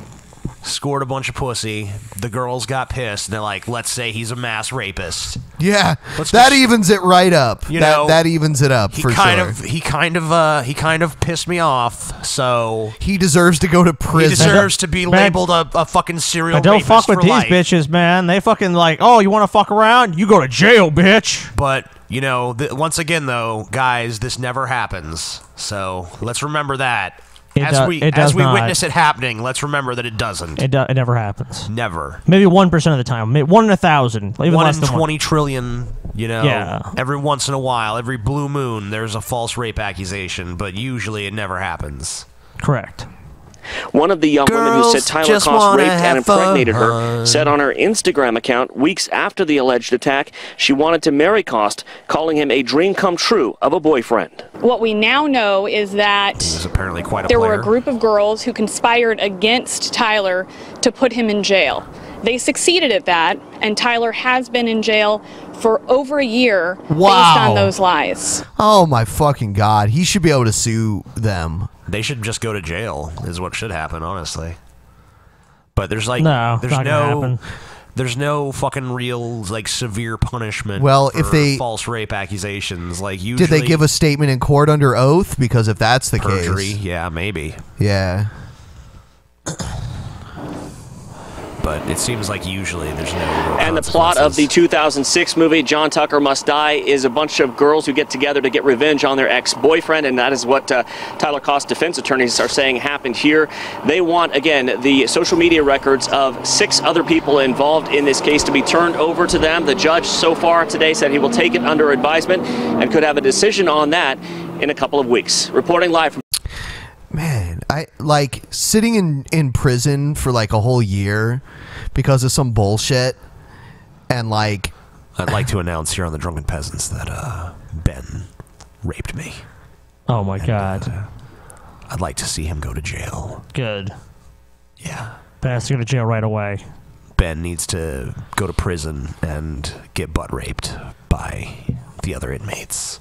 scored a bunch of pussy. The girls got pissed. And they're like, let's say he's a mass rapist. Yeah, Let's that just- evens it right up. You know, that evens it up for sure. He kind of pissed me off. So he deserves to go to prison. He deserves to be labeled a fucking serial But don't rapist fuck with for these life. bitches, man. They fucking like, oh, you want to fuck around? You go to jail, bitch. But you know, once again, though, guys, this never happens. So let's remember that. As we not. witness it happening, let's remember that it doesn't. It never happens. Never. Maybe 1% of the time. Maybe 1 in 1,000. Even 1 less in than 20 trillion. You know. Yeah. Every once in a while, every blue moon, there's a false rape accusation, but usually it never happens. Correct. One of the young women who said Tyler just Cost wanna raped and have impregnated her fun. said on her Instagram account weeks after the alleged attack she wanted to marry Cost, calling him a dream come true of a boyfriend. What we now know is that He was apparently quite a there player. were a group of girls who conspired against Tyler to put him in jail. They succeeded at that, and Tyler has been in jail for over a year based on those lies. Oh my fucking god, he should be able to sue them. They should just go to jail, is what should happen, honestly. But there's like, No, there's not gonna no, happen. there's no fucking real like severe punishment. Well, for if they- false rape accusations, like usually Did they give a statement in court under oath? Because if that's the perjury, case, yeah, maybe. yeah. But it seems like usually there's no. And the plot of the 2006 movie John Tucker Must Die is a bunch of girls who get together to get revenge on their ex-boyfriend, and that is what Tyler Cost defense attorneys are saying happened here. They want, again, the social media records of 6 other people involved in this case to be turned over to them. The judge so far today said he will take it under advisement and could have a decision on that in a couple of weeks. Reporting live from Man, I like sitting in prison for like a whole year because of some bullshit, and like I'd like to announce here on the Drunken Peasants that Ben raped me. Oh my god. I'd like to see him go to jail. Good. Yeah. Ben has to go to jail right away. Ben needs to go to prison and get butt raped by the other inmates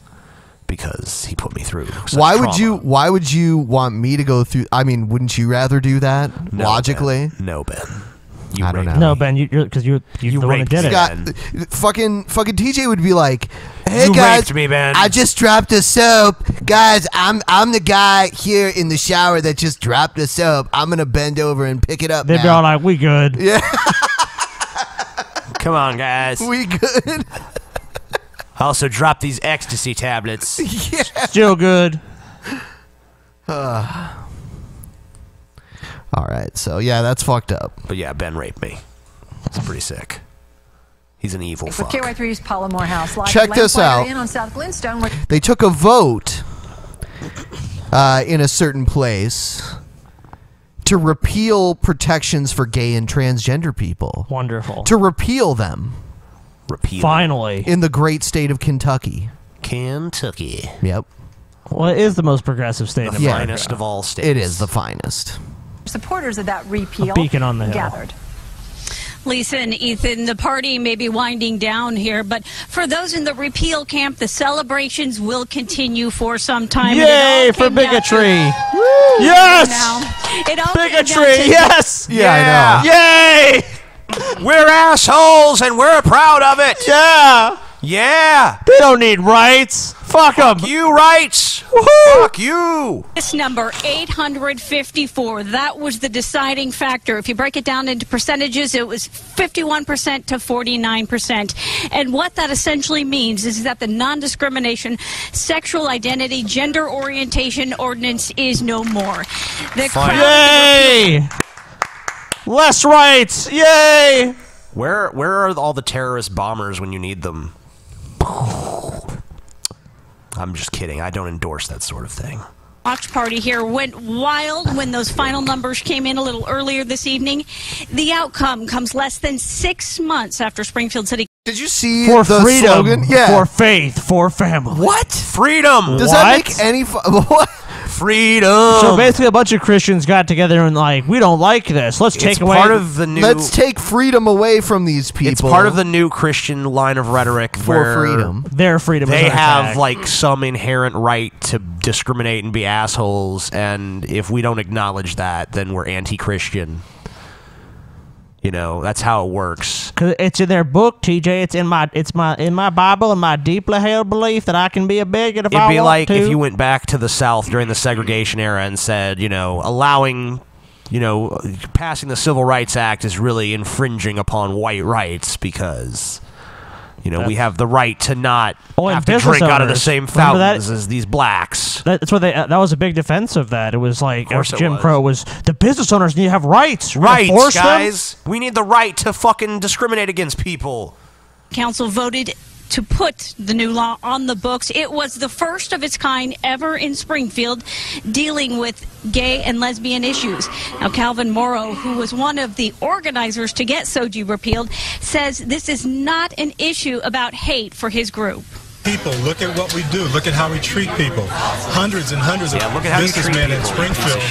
because he put me through such why trauma. why would you want me to go through? I mean, wouldn't you rather do that No, logically? Ben. No, Ben. I don't know. No, Ben, you're because you're the one that did it. Scott, fucking TJ would be like, "Hey You guys, raped me, Ben. I just dropped the soap, guys. I'm the guy here in the shower that just dropped the soap. I'm gonna bend over and pick it up They'd now." be all like, "We good." Yeah, Come on, guys. we good. I also dropped these ecstasy tablets. Yeah. Still good. All right, so yeah, that's fucked up. But yeah, Ben raped me. It's pretty sick. He's an evil With fuck. KY3's Paula Morehouse. Live Check at this Lamplighter out. Inn on South Flintstone, where They took a vote in a certain place to repeal protections for gay and transgender people. Wonderful. To repeal them. Repeal. Finally. In the great state of Kentucky. Kentucky. Yep. Well, it is the most progressive state in The America. finest of all states. It is the finest. supporters of that repeal A beacon on the hill. gathered. Lisa and Ethan, the party may be winding down here, but for those in the repeal camp, the celebrations will continue for some time. And it Yay all for came down bigotry! to- Yes! Now, it all came down Bigotry! to- Yes! Yeah, I know. Yay! We're assholes and we're proud of it. Yeah! Yeah. They don't need rights. Fuck them. You rights. Fuck you. This number, 854, that was the deciding factor. If you break it down into percentages, it was 51% to 49%. And what that essentially means is that the non-discrimination, sexual identity, gender orientation ordinance is no more. The crowd- Yay! Less rights. Yay! Where are all the terrorist bombers when you need them? I'm just kidding. I don't endorse that sort of thing. Watch party here went wild when those final numbers came in a little earlier this evening. The outcome comes less than 6 months after Springfield City. Did you see For the freedom, slogan? Yeah. for faith, for family. What? Freedom. Does that make any what? Freedom. So basically, a bunch of Christians got together and like, we don't like this. Let's take away. part of the new. Let's take freedom away from these people. It's part of the new Christian line of rhetoric for where freedom. Their freedom. They is have attacked. like some inherent right to discriminate and be assholes, and if we don't acknowledge that, then we're anti-Christian. You know, that's how it works. 'Cause it's in their book, TJ. It's in my Bible and my deeply held belief that I can be a bigot if I want to. It'd be like if you went back to the South during the segregation era and said, you know, allowing, you know, passing the Civil Rights Act is really infringing upon white rights because, you know, we have the right to not have to drink out of the same fountains as these blacks. That's what that was a big defense of that. It was like Jim Crow was the business owners need to have rights. Rights, guys. We need the right to fucking discriminate against people. Council voted to put the new law on the books. It was the first of its kind ever in Springfield dealing with gay and lesbian issues. Now, Calvin Morrow, who was one of the organizers to get SOGI repealed, says this is not an issue about hate for his group. People, look at what we do. Look at how we treat people. Hundreds and hundreds of businessmen in Springfield.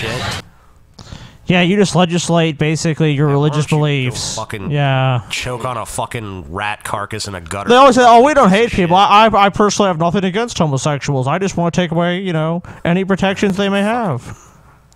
Yeah, you just legislate basically your religious beliefs. Yeah. Choke on a fucking rat carcass in a gutter. They always say, "Oh, we don't hate people." I personally have nothing against homosexuals. I just want to take away, you know, any protections they may have.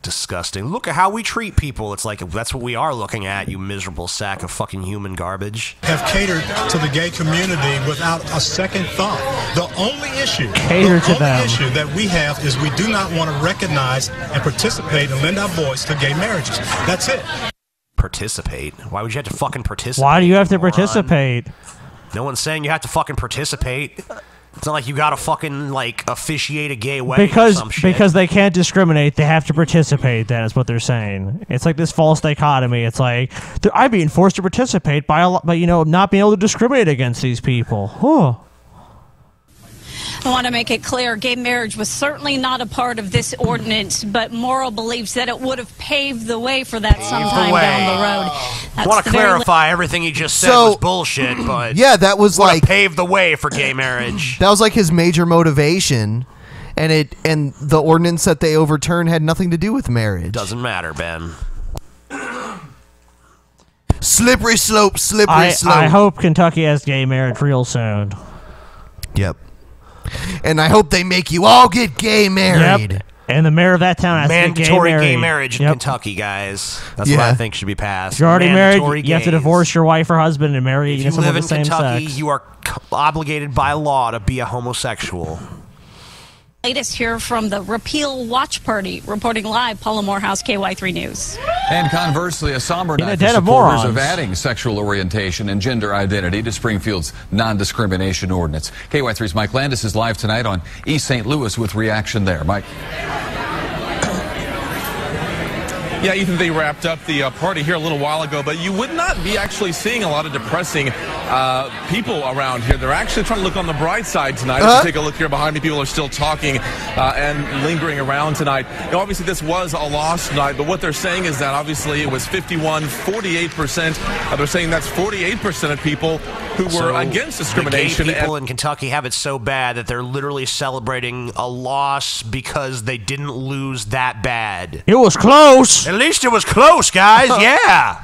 Disgusting. Look at how we treat people. It's like, that's what we are looking at, you miserable sack of fucking human garbage. Have catered to the gay community without a second thought. The only issue that we have is we do not want to recognize and participate and lend our voice to gay marriages. That's it. Participate? Why would you have to fucking participate? Why do you have to participate? No one's saying you have to fucking participate. It's not like you gotta fucking, like, officiate a gay wedding or some shit. Because they can't discriminate, they have to participate. That is what they're saying. It's like this false dichotomy. It's like I'm being forced to participate by you know, not being able to discriminate against these people. Huh. I want to make it clear, gay marriage was certainly not a part of this ordinance, but Morrow believes that it would have paved the way for that sometime down the road. I want to clarify everything he just said was bullshit, but yeah, that was like paved the way for gay marriage. That was like his major motivation, and the ordinance that they overturned had nothing to do with marriage. Doesn't matter, Ben. Slippery slope, slippery slope. I hope Kentucky has gay marriage real soon. Yep. And I hope they make you all get gay married. Yep. And the mayor of that town has mandatory to get gay marriage in Kentucky, guys. That's what I think should be passed. If you're already mandatory married, you have to divorce your wife or husband and marry if you someone live of in the same Kentucky, sex. you are obligated by law to be a homosexual. Latest here from the Repeal Watch Party. Reporting live, Paula Morehouse, KY3 News. And conversely, a somber night for den of supporters morons. of adding sexual orientation and gender identity to Springfield's non-discrimination ordinance. KY3's Mike Landis is live tonight on East St. Louis with reaction there. Mike. Yeah, Ethan, they wrapped up the party here a little while ago, but you would not be actually seeing a lot of depressing people around here. They're actually trying to look on the bright side tonight. If you take a look here behind me, people are still talking and lingering around tonight. Now, obviously, this was a lost night, but what they're saying is that obviously it was 48%. They're saying that's 48% of people who were against discrimination. The gay people in Kentucky have it so bad that they're literally celebrating a loss because they didn't lose that bad. It was close. At least it was close, guys. Yeah.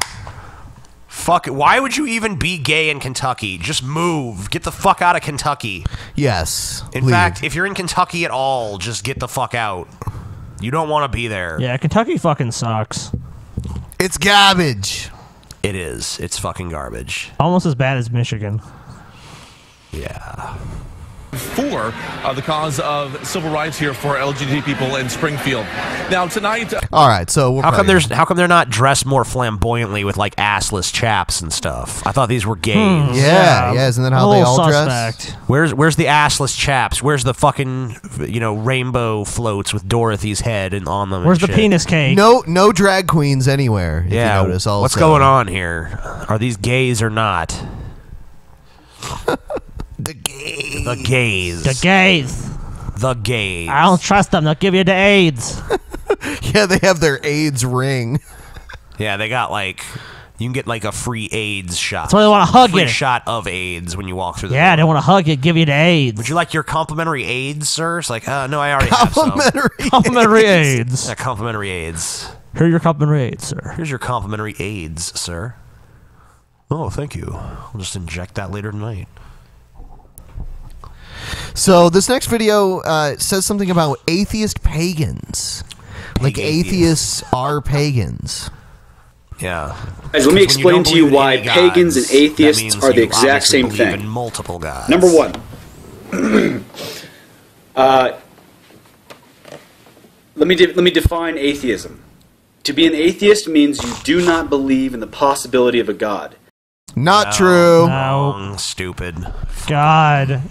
Fuck it. Why would you even be gay in Kentucky? Just move. Get the fuck out of Kentucky. Yes. In fact, if you're in Kentucky at all, just get the fuck out. You don't want to be there. Yeah, Kentucky fucking sucks. It's garbage. It is. It's fucking garbage. Almost as bad as Michigan. Yeah. For the cause of civil rights here for LGBT people in Springfield. Now tonight, all right. So how come they're not dressed more flamboyantly with like assless chaps and stuff? I thought these were gays. Yeah. Isn't that how they all dress? Where's the assless chaps? Where's the fucking rainbow floats with Dorothy's head on them? Where's the penis cake? No drag queens anywhere. If you notice also. What's going on here? Are these gays or not? The gays. The gays. The gays. I don't trust them. They'll give you the AIDS. Yeah, they have their AIDS ring. Yeah, they got you can get a free AIDS shot. That's why they want to hug free you. Shot of AIDS when you walk through the Yeah, door. they want to hug you, give you the AIDS. Would you like your complimentary AIDS, sir? It's like, no, I already have some. Complimentary AIDS. Yeah, complimentary AIDS. Here are your complimentary AIDS, sir. Here's your complimentary AIDS, sir. Oh, thank you. I'll just inject that later tonight. So this next video says something about atheist pagans. Like atheists are pagans. Yeah. Guys, let me explain to you why pagans and atheists are the exact same thing. Multiple gods. Number one. Let me define atheism. To be an atheist means you do not believe in the possibility of a god. Not true. No. Stupid. God.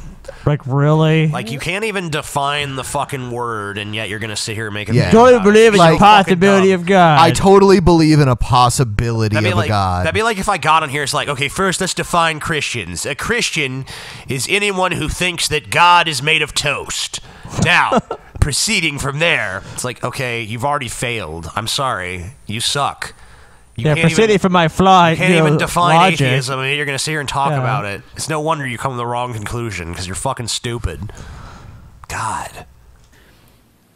Like, really? Like, you can't even define the fucking word, and yet you're going to sit here and make a Yeah. Don't believe in the possibility of God. I totally believe in a possibility of a God. That'd be like if I got on here, it's like, okay, first let's define Christians. A Christian is anyone who thinks that God is made of toast. Now, proceeding from there, it's like, okay, you've already failed. I'm sorry. You suck. Proceeding from my flaw. You can't even define logic. atheism, and you're going to sit here and talk about it. It's no wonder you come to the wrong conclusion, because you're fucking stupid. God.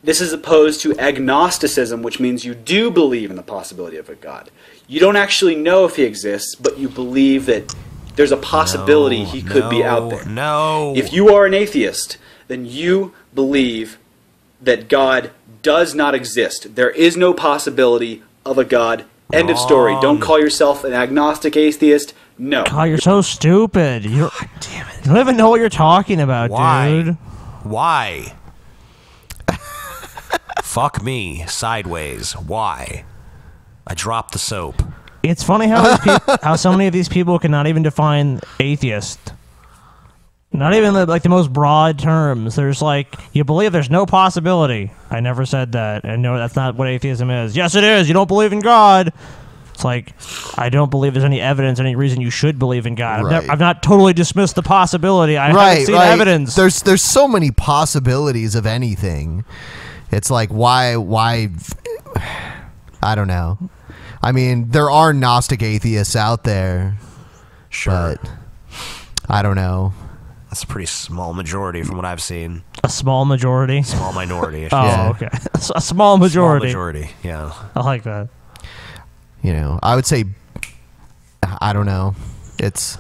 This is opposed to agnosticism, which means you do believe in the possibility of a god. You don't actually know if he exists, but you believe that there's a possibility he could be out there. No. If you are an atheist, then you believe that God does not exist. There is no possibility of a God. End of story. Don't call yourself an agnostic atheist. No. God, you're so stupid. You don't even know what you're talking about, dude. Why? Fuck me. Sideways. Why? I dropped the soap. It's funny how how so many of these people cannot even define atheist. Not even the most broad terms. There's like, you believe there's no possibility. I never said that. And no, that's not what atheism is. Yes, it is. You don't believe in God. It's like, I don't believe there's any evidence, any reason you should believe in God. Right. I've not totally dismissed the possibility. I haven't seen evidence. There's so many possibilities of anything. It's like, why? I don't know. I mean, there are Gnostic atheists out there. Sure. But I don't know. That's a pretty small majority from what I've seen. A small majority? Small minority. Okay. A small majority. Small majority, yeah. I like that. You know, I would say, I don't know. It's...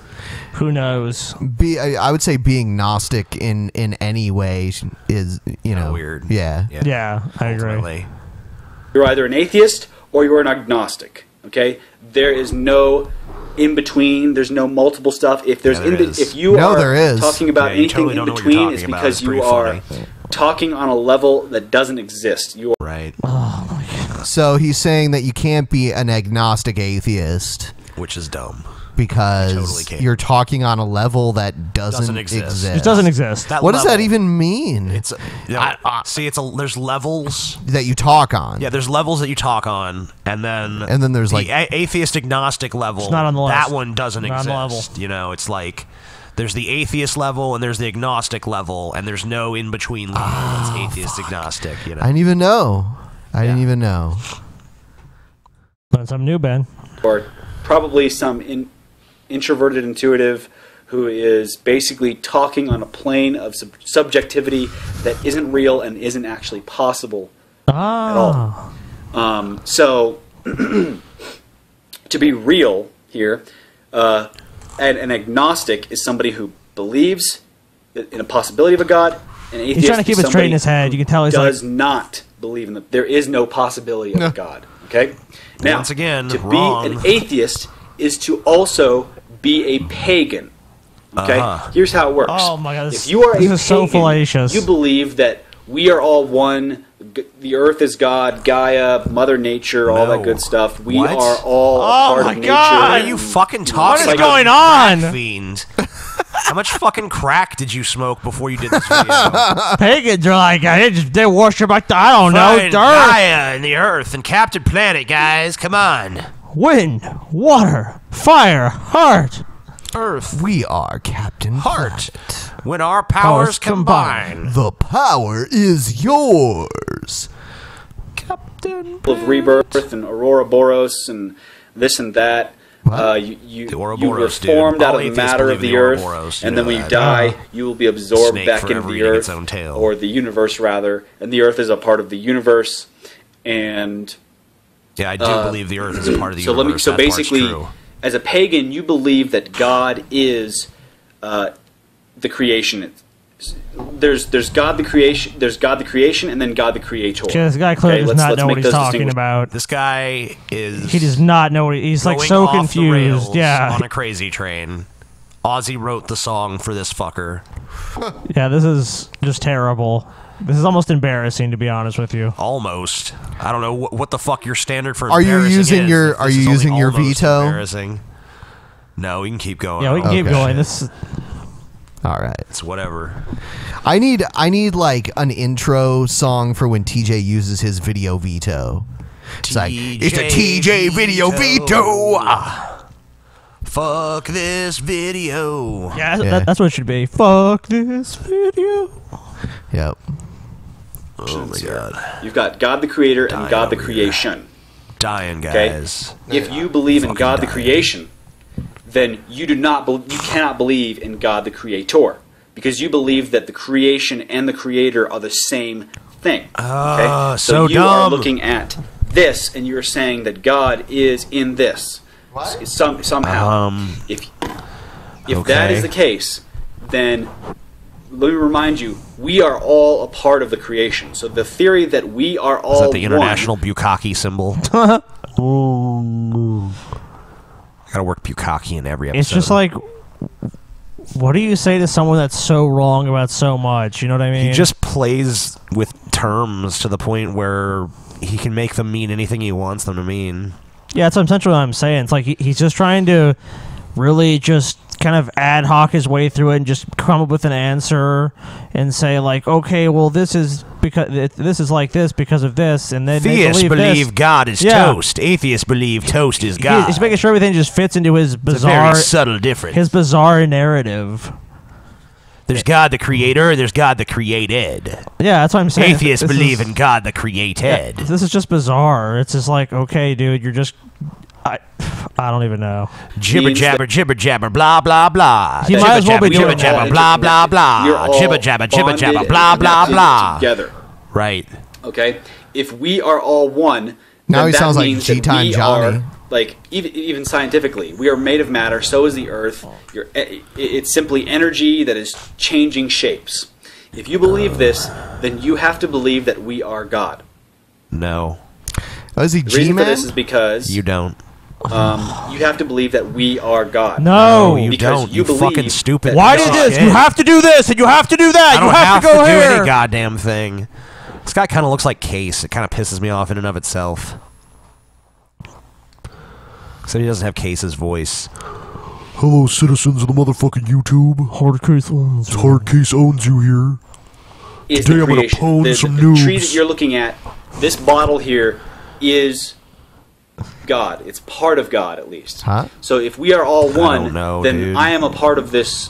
Who knows? I would say being Gnostic in any way is, you know... weird. Yeah. Yeah, I agree. You're either an atheist or you're an agnostic. Okay? There is no in between. There's no multiple stuff. If there's if you are talking about anything in between, it's because you are talking on a level that doesn't exist. You are right. Oh my God. So he's saying that you can't be an agnostic atheist, which is dumb. Because you're talking on a level that doesn't exist. It doesn't exist. What does that even mean? It's there's levels that you talk on. Yeah, there's levels that you talk on, and then there's the like atheist agnostic level. It's not on the list. That one doesn't Not on the exist. level. You know, it's like there's the atheist level and there's the agnostic level, and there's no in between level. It's atheist agnostic. You know, I didn't even know. I didn't even know. Learn something new, Ben. Or probably some introverted intuitive who is basically talking on a plane of subjectivity that isn't real and isn't actually possible at all. So, to be real here, an agnostic is somebody who believes in a possibility of a God. An atheist He's trying to keep it straight in his head. You can tell he's does not believe in there is no possibility of a God. Okay. Now, once again, to wrong. be an atheist is to also be a pagan. Okay? Here's how it works. Oh my God! If you are a this is so pagan, fallacious. you believe that we are all one. The earth is God, Gaia, Mother Nature, all that good stuff. We What? are all part of nature. What are you fucking talking What is about? going on? Crack fiend. How much fucking crack did you smoke before you did this video? Pagans are like, they worship like, I don't know, Fine, dirt. Gaia and the Earth and Captain Planet, guys. Come on. Wind, water, fire, heart. Earth. We are Captain Heart. When our powers combine. The power is yours. Of rebirth and Aurora Boros and this and that. You were formed out of the matter of the earth, and then when you die, you will be absorbed back into the earth, or the universe rather. And the earth is a part of the universe. And yeah, I do believe the earth is a part of the universe. So basically, as a pagan, you believe that God is the creation there's God the creation, and then God the creator. Yeah, this guy clearly does not know what he's talking about. This guy is. He does not know what he's like going so off the confused. rails Yeah. on a crazy train. Ozzy wrote the song for this fucker. Yeah, this is just terrible. This is almost embarrassing, to be honest with you. Almost. I don't know what the fuck your standard for. Are you embarrassing using is. your This Are is you only using your almost veto? Embarrassing. No, we can keep going. Yeah, we can keep going. This. All right. It's whatever. I need like an intro song for when TJ uses his video veto. It's like it's a TJ video veto. Fuck this video. Yeah, that's what it should be. Fuck this video. Yep. Oh my god. You've got God the creator and God the creation. Dying, guys. Okay? If you believe in God the creation, then you cannot believe in God the creator, because you believe that the creation and the creator are the same thing. Okay? So you are dumb. looking at this and you're saying that God is in this. Somehow. If that is the case, then let me remind you, we are all a part of the creation. So the theory that we are all Is that the one, international bukkake symbol? I gotta work bukkake in every episode. It's just like, what do you say to someone that's so wrong about so much? You know what I mean? He just plays with terms to the point where he can make them mean anything he wants them to mean. Yeah, that's essentially what I'm saying. It's like he's just trying to really just kind of ad hoc his way through it and just come up with an answer and say like, okay, well, this is because this is like this because of this, and then Theists they believe God is toast. Atheists believe toast is God. He's making sure everything just fits into his bizarre, it's a very subtle difference. His bizarre narrative. There's God the creator, there's God the created. Yeah, that's what I'm saying. Atheists believe in God the created. Yeah, this is just bizarre. It's just like, okay, dude, you're just... I don't even know. Jibber jabber, blah blah blah. He might as well be jibber jabber, blah blah blah. Jibber jabber, blah blah blah. Together. Right. Okay. If we are all one, now then he that sounds like means that G-Time we Johnny. are, like even scientifically, we are made of matter. So is the Earth. It's simply energy that is changing shapes. If you believe this, then you have to believe that we are God. No. Oh, is he The reason for G-Man? this is because you don't. You have to believe that we are God. No, you because don't. You fucking stupid. Why did this? You have to do this, and you have to do that. I don't you have to go do here. any goddamn thing. This guy kind of looks like Case. It kind of pisses me off in and of itself. So he doesn't have Case's voice. Hello, citizens of the motherfucking YouTube. Hard Case owns you. Hard Case owns you here. Is Today the I'm gonna creation. pwn some the noobs. tree that you're looking at, this bottle here, is God. It's part of God, at least. Huh? So if we are all one, don't know, then dude. I am a part of this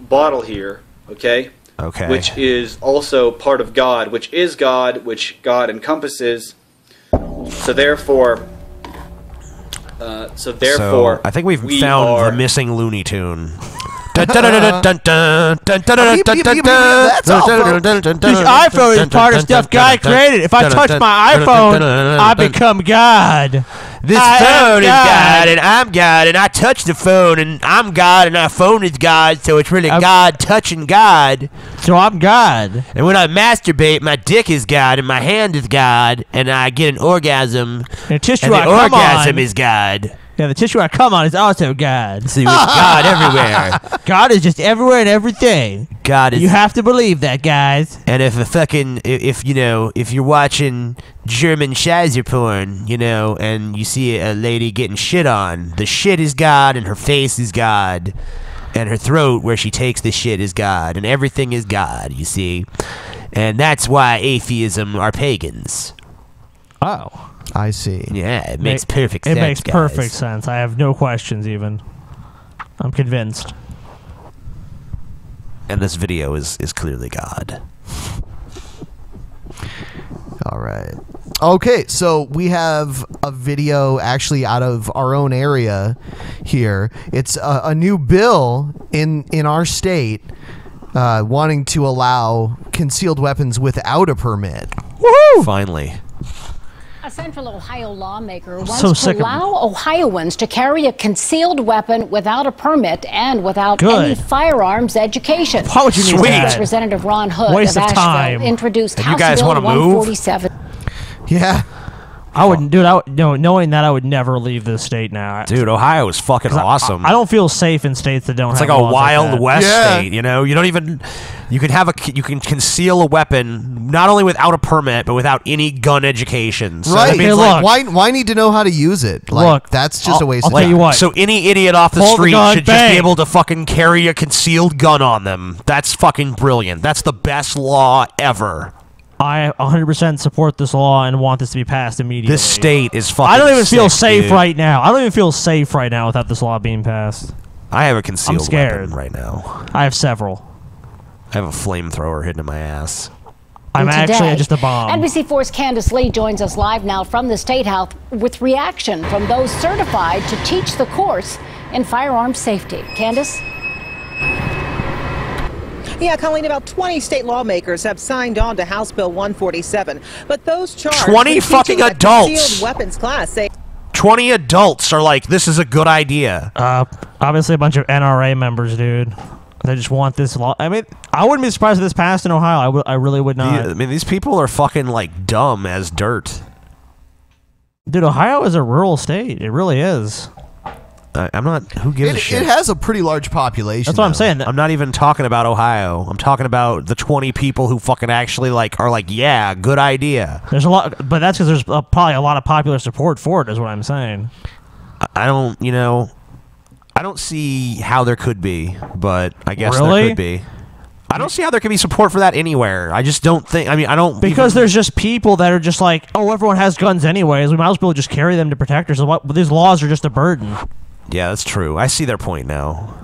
bottle here, okay? Okay. Which is also part of God, which is God, which God encompasses. So therefore, I think we've we found are, the missing Looney Tune. This iPhone is part of stuff God created. If I touch my iPhone, I become God. This phone is God, and I'm God, and I touch the phone, and I'm God, and our phone is God, so it's really God touching God. So I'm God. And when I masturbate, my dick is God, and my hand is God, and I get an orgasm, and the orgasm is God. Yeah, the tissue I come on is also God. So God everywhere. God is just everywhere and everything. God is. You have to believe that, guys. And if you're watching German Scheiße porn, and you see a lady getting shit on, the shit is God, and her face is God, and her throat where she takes the shit is God, and everything is God. You see, and that's why atheism are pagans. Oh. I see. Yeah, it makes perfect sense. It makes guys. perfect sense. I have no questions even. I'm convinced. And this video is clearly God. All right. Okay, so we have a video actually out of our own area here. It's a new bill in our state wanting to allow concealed weapons without a permit. Woohoo! Finally. A Central Ohio lawmaker wants So to sick of allow Ohioans to carry a concealed weapon without a permit and without Good. any firearms education. Why would you need that? Representative Ron Hood Waste of of Asheville time. introduced If you House guys Bill wanna move? 147. Yeah. I wouldn't, dude. Knowing that, I would never leave this state now. Dude, Ohio is fucking 'Cause awesome. I don't feel safe in states that don't It's have like a laws Wild that. West state, you know. You don't even. You can conceal a weapon not only without a permit but without any gun education. So Right. that means, Like, why need to know how to use it? Like, Look, that's just a waste of I'll tell time. you what. So any idiot off the Hold the street gun, should just bang. be able to fucking carry a concealed gun on them. That's fucking brilliant. That's the best law ever. I 100% support this law and want this to be passed immediately. This state is fucking. I don't even feel sick, safe dude. right now. I don't even feel safe right now without this law being passed. I have a concealed I'm scared weapon right now. I have several. I have a flamethrower hidden in my ass. I'm Today, actually just a bomb. NBC4's Candace Lee joins us live now from the State House with reaction from those certified to teach the course in firearm safety. Candace? Yeah, Colleen, about 20 state lawmakers have signed on to House Bill 147, but those charged 20 with fucking teaching a adults. concealed weapons class say 20 adults are like, this is a good idea. Obviously a bunch of NRA members, dude. They just want this law. I mean, I wouldn't be surprised if this passed in Ohio. I really would not. I mean, these people are fucking like dumb as dirt. Dude, Ohio is a rural state. It really is. I'm not. Who gives a shit? It has a pretty large population. That's what I'm saying. I'm not even talking about Ohio. I'm talking about the 20 people who fucking actually are like, yeah, good idea. There's a lot, but that's because there's probably a lot of popular support for it, is what I'm saying. I don't, I don't see how there could be, but I guess Really? there could be. I don't see how there could be support for that anywhere. I just don't think. I mean, I don't Because there's just people that are just like, oh, everyone has guns anyways. We might as well just carry them to protect ourselves. These laws are just a burden. Yeah, that's true. I see their point now.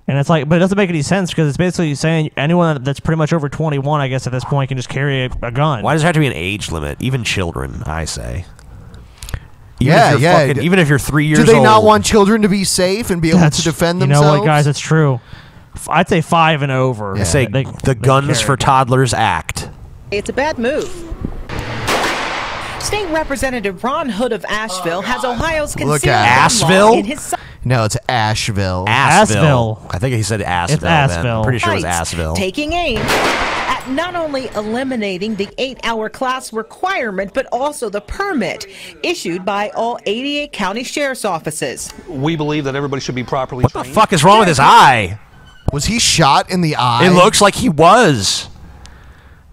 And it's like, but it doesn't make any sense because it's basically saying anyone that's pretty much over 21, I guess, at this point can just carry a gun. Why does there have to be an age limit? Even children, I say. Even Yeah, if you're yeah. fucking- even if you're 3 years Do old. they not want children to be safe and be able to defend You themselves? know what, guys? It's true. I'd say 5 and over. I say the Guns for Toddlers Act. it's a bad move. State Representative Ron Hood of Asheville has Ohio's concealed Look gun at law Asheville? in his No, it's Asheville. Asheville. I think he said Asheville. It's then. Asheville. I'm pretty sure it was sights, Asheville. taking aim at not only eliminating the 8-hour class requirement, but also the permit issued by all 88 county sheriff's offices. We believe that everybody should be properly What the fuck is wrong with his eye? Was he shot in the eye? It looks like he was.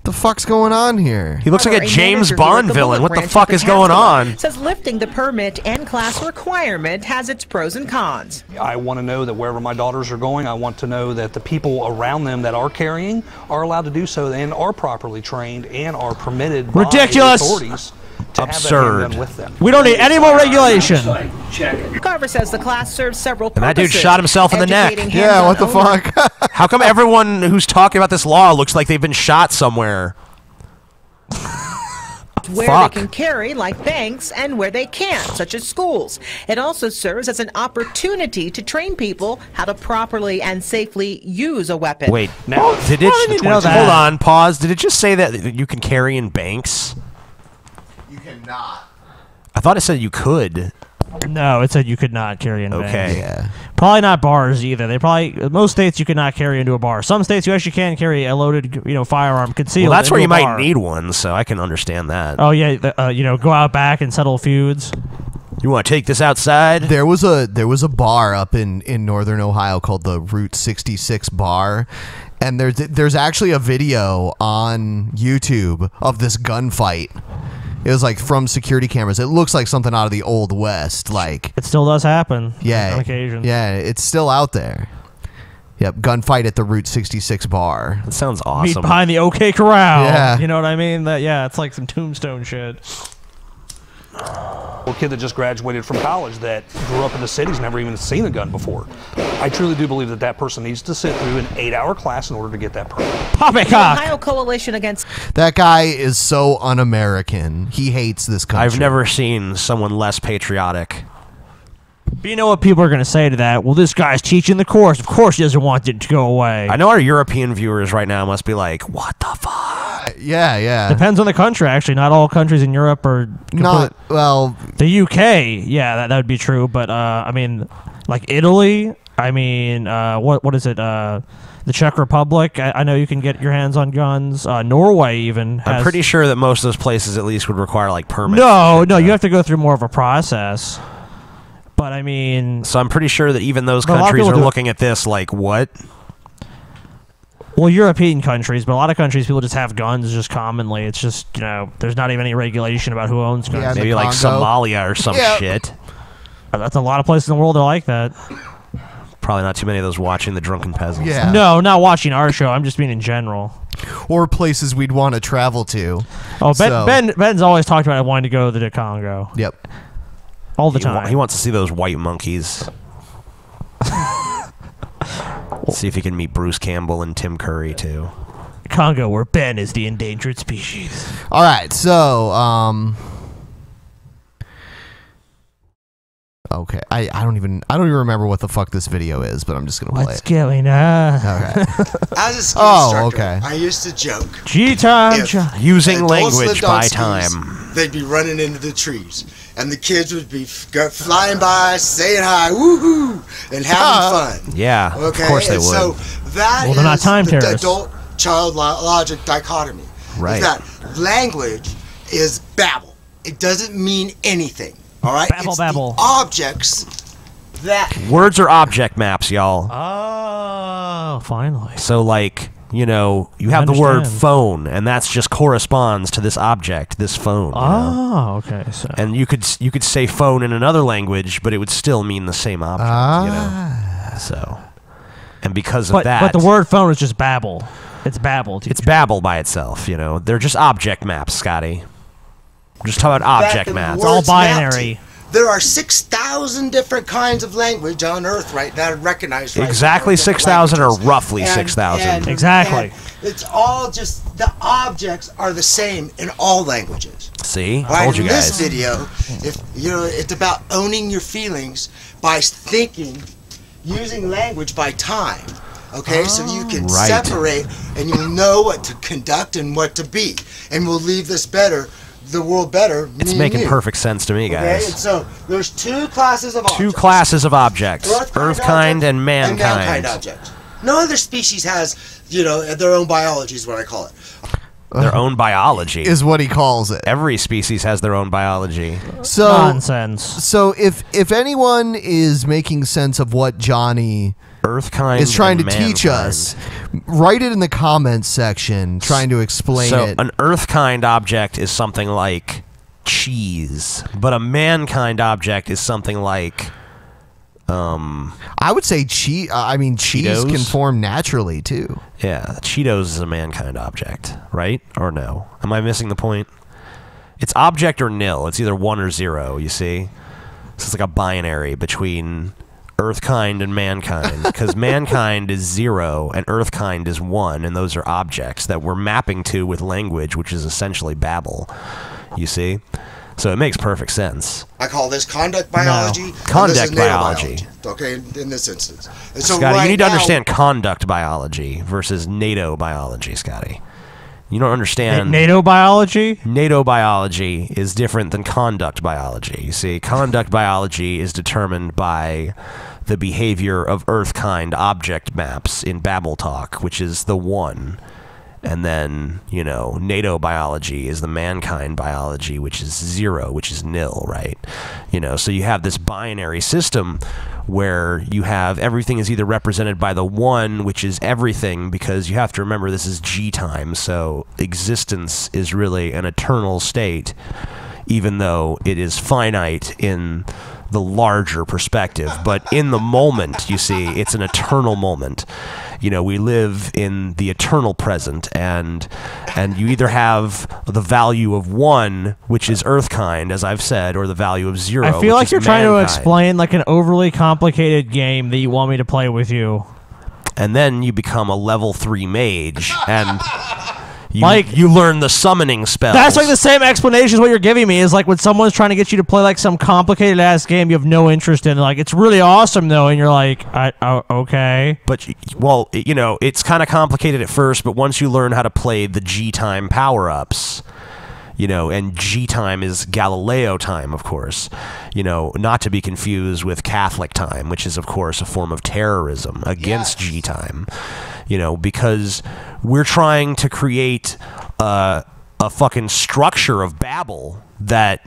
The fuck's going on here? He looks like a However, James manager here Bond at the villain. Bullet What the Branch fuck at is going Castle on? Says lifting the permit and class requirement has its pros and cons. I want to know that wherever my daughters are going, I want to know that the people around them that are carrying are allowed to do so and are properly trained and are permitted by Ridiculous. the authorities to Absurd. have that handgun with them. We don't need any more regulation. Carver says the class serves several And that dude purposes, shot himself in the neck. educating Yeah, what the hands-on owners fuck? How come everyone who's talking about this law looks like they've been shot somewhere? where Fuck. they can carry, like banks, and where they can't, such as schools. It also serves as an opportunity to train people how to properly and safely use a weapon. Wait, now did it? I didn't know that. Hold on, pause. Did it just say that you can carry in banks? You cannot. I thought it said you could. No, it said you could not carry in Okay. banks. Yeah. Probably not bars either. Most states you could not carry into a bar. Some states you actually can carry a loaded, firearm concealed. Well, that's where into you a might bar. need one, so I can understand that. Oh yeah, go out back and settle feuds. You want to take this outside? There was a bar up in northern Ohio called the Route 66 bar, and there's actually a video on YouTube of this gunfight. It was like from security cameras. It looks like something out of the Old West. Like It still does happen. yeah, on occasion. yeah, it's still out there. Yep, gunfight at the Route 66 bar. That sounds Meet awesome. behind the OK Corral. Yeah. You know what I mean? It's like some tombstone shit. A kid that just graduated from college that grew up in the city's never even seen a gun before. I truly do believe that that person needs to sit through an 8-hour class in order to get that permit. The Poppycock. Ohio Coalition Against That guy is so un-American. He hates this country. I've never seen someone less patriotic. But you know what people are going to say to that? Well, this guy's teaching the course. Of course he doesn't want it to go away. I know our European viewers right now must be like, what the fuck? Yeah. Depends on the country. Actually, not all countries in Europe are not well. The UK, yeah, that would be true. But I mean, like Italy. I mean, what is it? The Czech Republic. I know you can get your hands on guns. Norway even. I'm pretty sure that most of those places at least would require like permits. No, you have to go through more of a process. But I mean, so I'm pretty sure that even those countries are looking at this like, what? Well, European countries, but a lot of countries, people just have guns just commonly. It's just, there's not even any regulation about who owns guns. Yeah, maybe like Somalia or some shit. That's a lot of places in the world that are like that. Probably not too many of those watching the Drunken Peasants. Yeah. No, not watching our show. I'm just mean in general. Or places we'd want to travel to. Oh, Ben's always talked about wanting to go to the Congo. Yep. All the time. He wants to see those white monkeys. See if he can meet Bruce Campbell and Tim Curry too. Congo, where Ben is the endangered species. All right, so okay, I don't even remember what the fuck this video is, but I'm just gonna play What's it. going on? Okay. As a ski instructor, okay. I used to joke. G-time. Using adults language lived on by skis, time. They'd be running into the trees, and the kids would be flying by, saying hi, woohoo, and having fun. Yeah, Okay, of course they and would. So that Well, they're not is time the terrorists. adult-child logic dichotomy. Right. Is that language is babble. It doesn't mean anything. All right. Babble, it's babble. The objects that Words are object maps, y'all. Oh, finally. So like, you have the word understand. phone, and that's just corresponds to this object, this phone. Oh, okay. So. And you could say phone in another language, but it would still mean the same object. So, and because of that, But the word phone is just babble. It's babble. It's babble by itself. They're just object maps, Scotty. We're just talking about object the maps. It's all words map to. binary. There are 6,000 different kinds of language on Earth that are recognized. Right Exactly now, 6,000 or languages. roughly And- 6,000. and- Exactly. and it's all just the objects are the same in all languages. See, Right, told you in guys. this video, it's about owning your feelings by thinking, using language by time. Okay, so you can Right. separate and you'll know what to conduct and what to be, and we'll leave the world better. It's me making and you. perfect sense to me, Okay, guys. and so there's two classes of objects. Two classes of objects: Earthkind and mankind. objects. No other species has, their own biology is what I call it. Their own biology is what he calls it. Every species has their own biology. So Nonsense. So if anyone is making sense of what Johnny Earthkind is trying to and teach mankind. us, write it in the comments section, trying to explain So it. an Earthkind object is something like cheese, but a mankind object is something like I would say cheese. I mean, cheese Cheetos? can form naturally too. Yeah, Cheetos is a mankind object, right? Or no? Am I missing the point? It's object or nil. It's either 1 or 0, you see? So it's like a binary between Earthkind and mankind, because mankind is 0 and Earthkind is 1, and those are objects that we're mapping to with language, which is essentially babble, you see? So it makes perfect sense. I call this conduct biology. and Conduct this is biology. Okay, in this instance. And so Scotty, right you need to now- understand conduct biology versus NATO biology, Scotty. You don't understand. NATO biology? NATO biology is different than conduct biology. You see, conduct biology is determined by the behavior of Earthkind object maps in Babel Talk, which is the 1. And then, NATO biology is the mankind biology, which is 0, which is nil, right? So you have this binary system where you have everything is either represented by the 1, which is everything, because you have to remember this is G time, so existence is really an eternal state, even though it is finite in the larger perspective. But in the moment, you see, it's an eternal moment. We live in the eternal present, and you either have the value of 1, which is Earthkind, as I've said, or the value of 0, I feel which like is you're trying to mankind. explain like an overly complicated game that you want me to play with you. And then you become a level 3 mage, and You learn the summoning spells. That's like the same explanation as what you're giving me. Is like when someone's trying to get you to play like some complicated ass game you have no interest in. Like it's really awesome though, and you're like, okay. But well, it's kind of complicated at first, but once you learn how to play the G time power ups. And G time is Galileo time, of course. Not to be confused with Catholic time, which is, of course, a form of terrorism against G time. Because we're trying to create a fucking structure of Babel that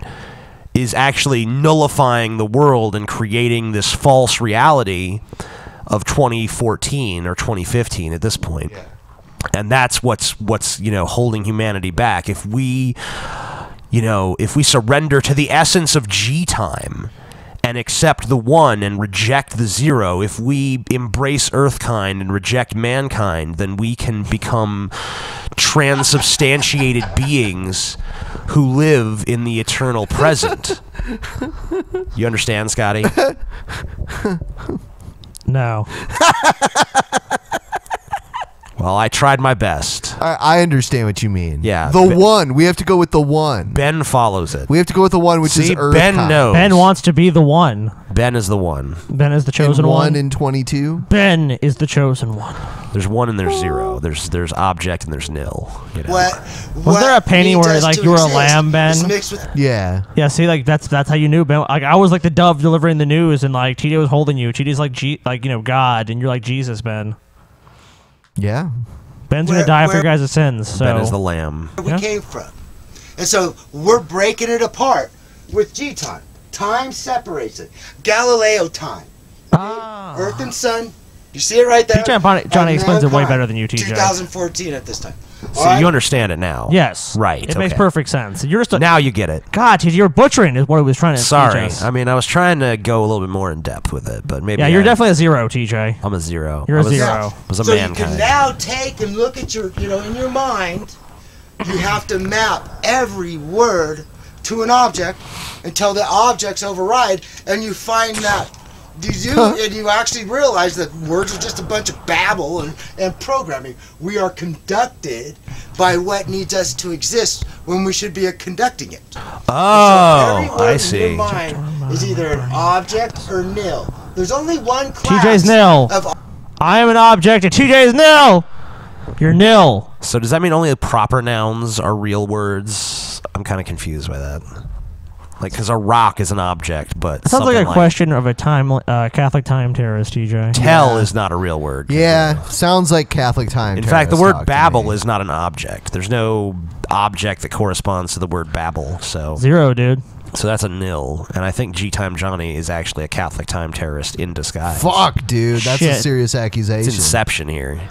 is actually nullifying the world and creating this false reality of 2014 or 2015 at this point. Yeah. And that's what's holding humanity back. If we surrender to the essence of G time and accept the one and reject the zero, if we embrace Earthkind and reject mankind, then we can become transubstantiated beings who live in the eternal present. You understand, Scotty? No. Well, I tried my best. I understand what you mean. Yeah. The one. We have to go with the one. Ben follows it. We have to go with the one, which is Earthkind. Ben knows. Ben wants to be the one. Ben is the one. Ben is the chosen one. 1 in 22. Ben is the chosen one. There's 1 and there's 0. There's object and there's nil. Was there a painting where like you were a lamb, Ben? Yeah. Yeah. See, like that's how you knew, Ben. Like I was like the dove delivering the news, and like TJ was holding you. TJ's like God, and you're like Jesus, Ben. Yeah. Ben's going to die for your guys' sins. So. Ben is the lamb. Where we came from. And so we're breaking it apart with G-time. Time separates it. Galileo time. Earth and sun. You see it right there? Johnny explains it way better than you, TJ. 2014 at this time. So you understand it now. Yes. Right. It makes perfect sense. You're just now you get it. God, TJ, you're butchering is what he was trying to Sorry. teach us. I mean, I was trying to go a little bit more in depth with it, but maybe. Yeah, you're definitely a 0, TJ. I'm a 0. You're a 0. I was a so mankind. you can now take and look at your, in your mind, you have to map every word to an object until the objects override, and you find that. And you actually realize that words are just a bunch of babble and programming. We are conducted by what needs us to exist when we should be conducting it. Oh, so every word I see. in your mind is either an object or nil. There's only one class. TJ's nil. I am an object, and TJ's nil. You're nil. So does that mean only proper nouns are real words? I'm kind of confused by that. Like, because a rock is an object, but it sounds like a question of a Catholic time terrorist, TJ. Tell is not a real word. Yeah, sounds like Catholic time. In fact, the word Babel is not an object. There's no object that corresponds to the word Babel. So 0, dude. So that's a nil, and I think G-Time Johnny is actually a Catholic time terrorist in disguise. Fuck, dude, that's a serious accusation. It's Inception here.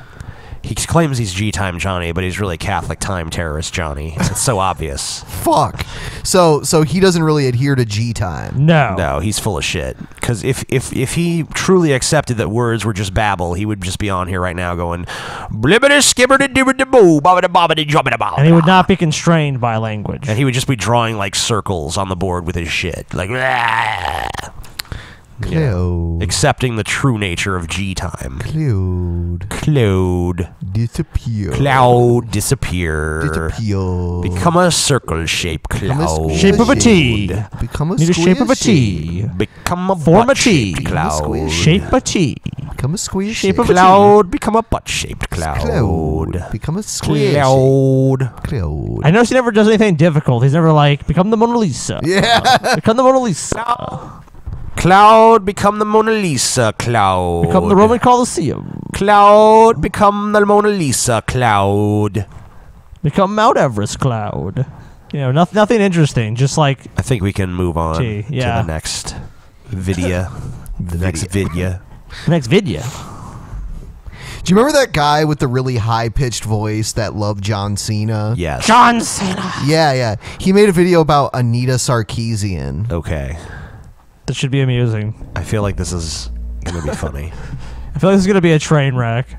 He claims he's G-Time Johnny, but he's really Catholic time terrorist Johnny. It's so obvious. Fuck. So he doesn't really adhere to G-time. No, he's full of shit. Because if he truly accepted that words were just babble, he would just be on here right now going blibbity skibberty dibbity boo bobbity bobbity jubbity bobbity. And he would not be constrained by language. And he would just be drawing like circles on the board with his shit, like. Accepting the true nature of G-time. Cloud. Disappear. Cloud disappear. Become a circle-shaped cloud. Shape of a T. Become a Need a shape of a T. Become a form a T. Cloud. Shape a T. Become a square shape of cloud. Become a butt-shaped cloud. Become a square cloud. I notice he never does anything difficult. He's never like become the Mona Lisa. Yeah. Become the Mona Lisa. Cloud, become the Mona Lisa, cloud. Become the Roman Colosseum. Cloud, become the Mona Lisa, cloud. Become Mount Everest, cloud. Nothing interesting, just like... I think we can move on to yeah. the next video. Next video. Do you remember that guy with the really high-pitched voice that loved John Cena? Yes. John Cena! Yeah. He made a video about Anita Sarkeesian. Okay. That should be amusing. I feel like this is going to be funny. I feel like this is going to be a train wreck.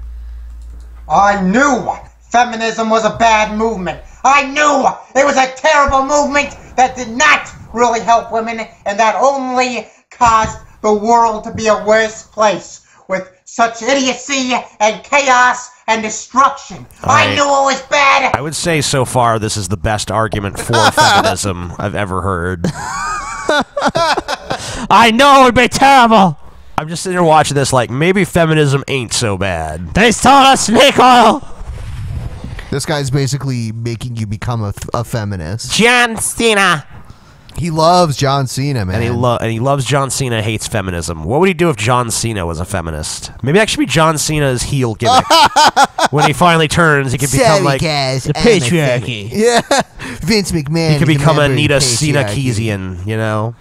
I knew feminism was a bad movement. I knew it was a terrible movement that did not really help women and that only caused the world to be a worse place with such idiocy and chaos and destruction. I knew it was bad I would say so far this is the best argument for feminism I've ever heard. I know it would be terrible. I'm just sitting here watching this like, maybe feminism ain't so bad. They stole us snake oil. This guy's basically making you become a feminist. John Cena. He loves John Cena, man. And he loves John Cena, hates feminism. What would he do if John Cena was a feminist? Maybe that should be John Cena's heel gimmick. When he finally turns, he could become like guys, the patriarchy. Yeah, Vince McMahon. He could is a become member of Anita the patriarchy. Cena-Keesian, you know?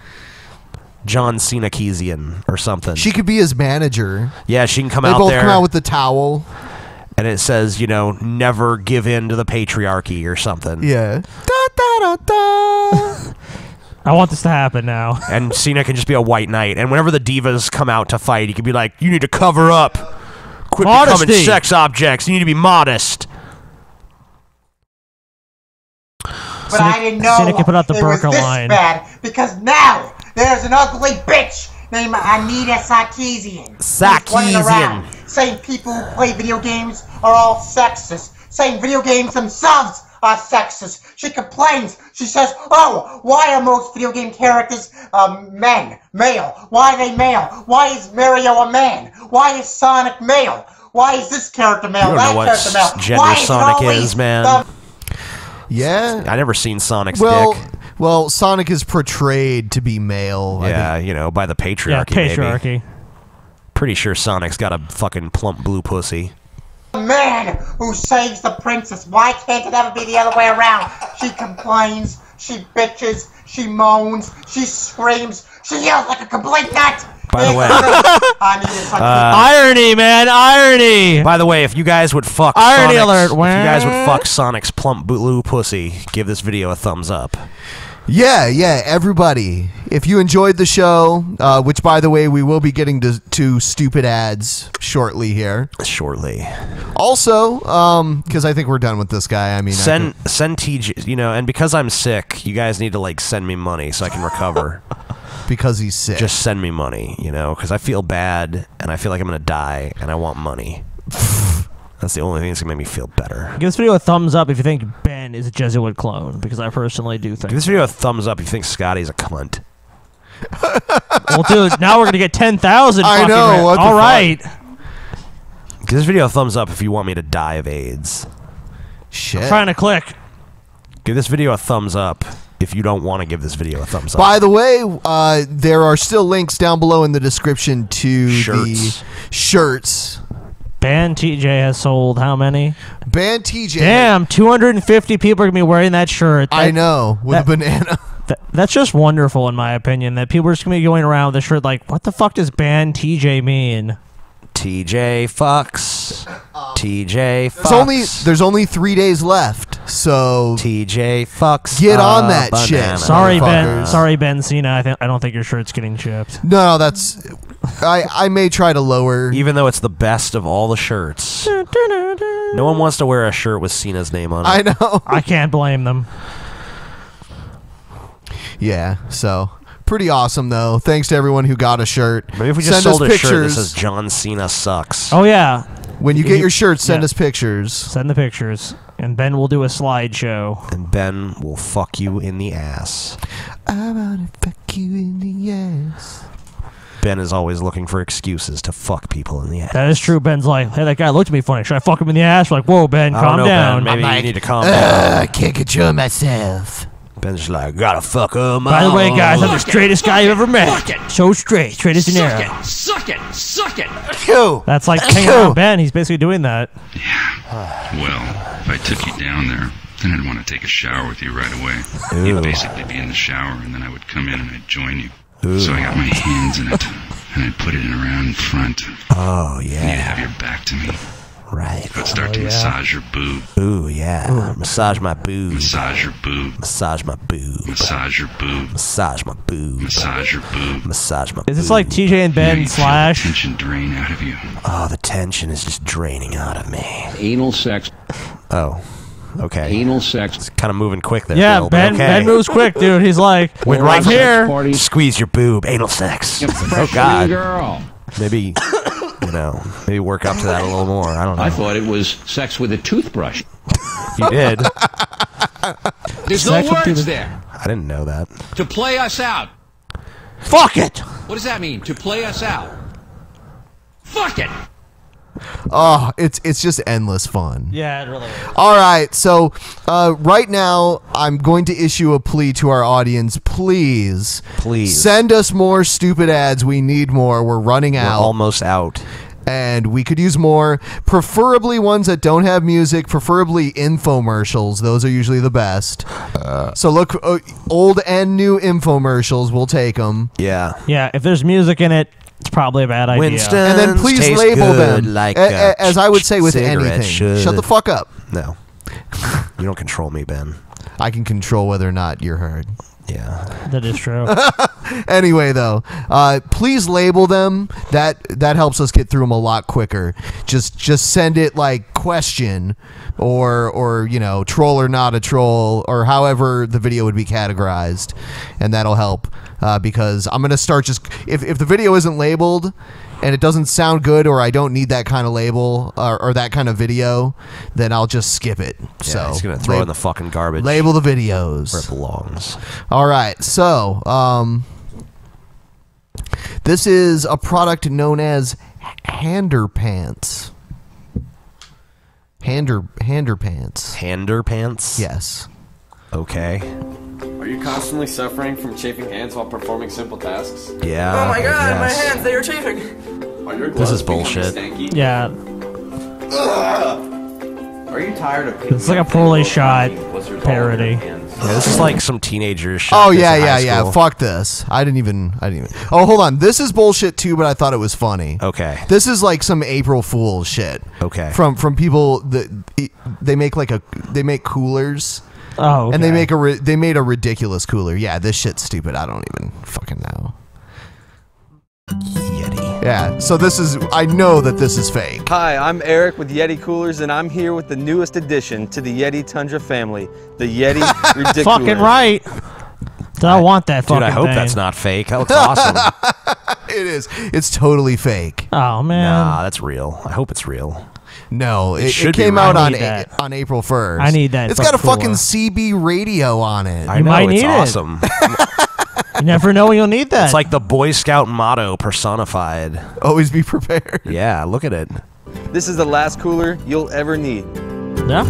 John Cena-Keesian or something. She could be his manager. Yeah, she can come They out both there. come out with the towel. And it says, you know, never give in to the patriarchy or something. Yeah. Da, da, da, da. I want this to happen now. And Cena can just be a white knight. And whenever the divas come out to fight, he can be like, you need to cover up. Quit Modesty. becoming sex objects. You need to be modest. But I didn't know Cena can put out the it was burqa this line. bad because now there's an ugly bitch named Anita Sarkeesian. Sarkeesian. Saying people who play video games are all sexist. Saying video games themselves are sexist. She complains. She says, oh, why are most video game characters male? Why are they male? Why is Mario a man? Why is Sonic male? Why is this character male? You don't That know what character male? gender Why is it Sonic always is, man. Yeah. I never seen Sonic's Well, dick. well, Sonic is portrayed to be male. I Yeah, think. you know, by the patriarchy, patriarchy. maybe. Pretty sure Sonic's got a fucking plump blue pussy. The man who saves the princess. Why can't it ever be the other way around? She complains, she bitches, she moans, she screams, she yells like a complete nut. By the way, irony, man, irony. By the way, if you guys would fuck Irony Sonic's, alert. if you guys would fuck Sonic's plump blue pussy, give this video a thumbs up. Yeah, everybody. If you enjoyed the show, which, by the way, we will be getting to stupid ads shortly here. Shortly. Also, because I think we're done with this guy. I mean, Send TJ, you know, and because I'm sick, you guys need to, like, send me money so I can recover. Because he's sick. Just send me money, you know, because I feel bad, and I feel like I'm going to die, and I want money. That's the only thing that's going to make me feel better. Give this video a thumbs up if you think Ben is a Jesuit clone, because I personally do think. Give this video a thumbs up if you think Scotty's a cunt. Well, dude, now we're going to get 10,000. I know. What the All fuck? right. Give this video a thumbs up if you want me to die of AIDS. Shit. I'm trying to click. Give this video a thumbs up if you don't want to give this video a thumbs up. By the way, there are still links down below in the description to the shirts. Band TJ has sold how many? Band TJ. Damn, 250 people are going to be wearing that shirt. I know, with a banana. That's just wonderful, in my opinion, that people are just going to be going around with a shirt like, what the fuck does Band TJ mean? TJ fucks. TJ fucks. There's only 3 days left, so TJ fucks. Get on that shit. Sorry, Ben. Sorry, Ben Cena. I don't think your shirt's getting shipped. No, that's. I may try to lower. Even though it's the best of all the shirts. No one wants to wear a shirt with Cena's name on it. I know. I can't blame them. Yeah, so pretty awesome though. Thanks to everyone who got a shirt. Maybe if we just sold a shirt that says John Cena sucks. Oh yeah. When you get your shirt, send us pictures. Send the pictures, and Ben will do a slideshow. And Ben will fuck you in the ass. I wanna fuck you in the ass. Ben is always looking for excuses to fuck people in the ass. That is true. Ben's like, hey, that guy looked at me funny. Should I fuck him in the ass? We're like, whoa, Ben, I don't calm know, down. Ben. Maybe you need to calm down. I can't control myself. Ben's just like, gotta fuck him. By the way, guys, I'm the straightest guy you've ever met. So straight as an arrow. Suck it. That's like hanging out Ben. He's basically doing that. Well, if I took you down there, then I'd want to take a shower with you right away. You'd basically be in the shower, and then I would come in and I'd join you. So I got my hands in it, and I'd put it in around in front. Oh, yeah. And you'd have your back to me. Right. I'd start to massage your boob. Ooh, yeah. Massage my boob. Massage your boob. Massage my boob. Massage your boob. Massage my boob. Massage your boob. Massage my boob. Is this like TJ and Ben slash? Tension drain out of you. Oh, the tension is just draining out of me. Anal sex. Oh. Okay. Anal sex. It's kind of moving quick there. Yeah, Bill, Ben. okay. Ben moves quick, dude. He's like, Went I'm here. Squeeze your boob. Anal sex. Oh, God. Girl. Maybe You know, maybe work up to that a little more. I don't know. I thought it was sex with a toothbrush. You did. There's no words there. I didn't know that. To play us out. Fuck it. What does that mean? To play us out. Fuck it. Oh, it's just endless fun. Yeah, it really is. All right, so right now I'm going to issue a plea to our audience. Please send us more stupid ads. We need more. We're running out. We're almost out. And we could use more, preferably ones that don't have music, preferably infomercials. Those are usually the best. So look, old and new infomercials, we'll take them. Yeah. Yeah, if there's music in it, it's probably a bad idea. Winston. And then please Tastes label good them, like as I would say with cigarette anything. should. Shut the fuck up. No. You don't control me, Ben. I can control whether or not you're heard. Yeah. That is true. Anyway, though, please label them. That helps us get through them a lot quicker. Just send it like question or you know, troll or not a troll, or however the video would be categorized, and that'll help because I'm gonna start just if the video isn't labeled and it doesn't sound good, or I don't need that kind of label or that kind of video, then I'll just skip it. Yeah, so he's gonna throw it in the fucking garbage. Label the videos where it belongs. All right, so this is a product known as Hander Pants. Hander Pants. Hander Pants? Yes. Okay. Are you constantly suffering from chafing hands while performing simple tasks? Yeah. Oh my god, my yes. hands, they are chafing. Are your This gloves is bullshit. becoming stanky? Yeah. Are you tired of It's like a poorly shot parody. Yeah, this is like some teenagers shot. Oh this yeah, in high yeah. school. Fuck this. I didn't even. Oh, hold on. This is bullshit too, but I thought it was funny. Okay. This is like some April Fool's shit. Okay. From people that they make coolers. Oh. Okay. And they made a ridiculous cooler. Yeah, this shit's stupid. I don't even fucking know. Yeti. Yeah. So this is. I know that this is fake. Hi, I'm Eric with Yeti Coolers, and I'm here with the newest addition to the Yeti Tundra family, the Yeti Ridiculous. Fucking right. I want that fucking Dude, I hope thing. that's not fake. That looks awesome. It is. It's totally fake. Oh man. Nah, that's real. I hope it's real. No, it should be came real. out I on need that. on April 1st. I need that It's got a fucking fucking CB radio on it. I You know, might it's need it. awesome. You never know when you'll need that. It's like the Boy Scout motto personified. Always be prepared. Yeah, look at it. This is the last cooler you'll ever need. Yeah.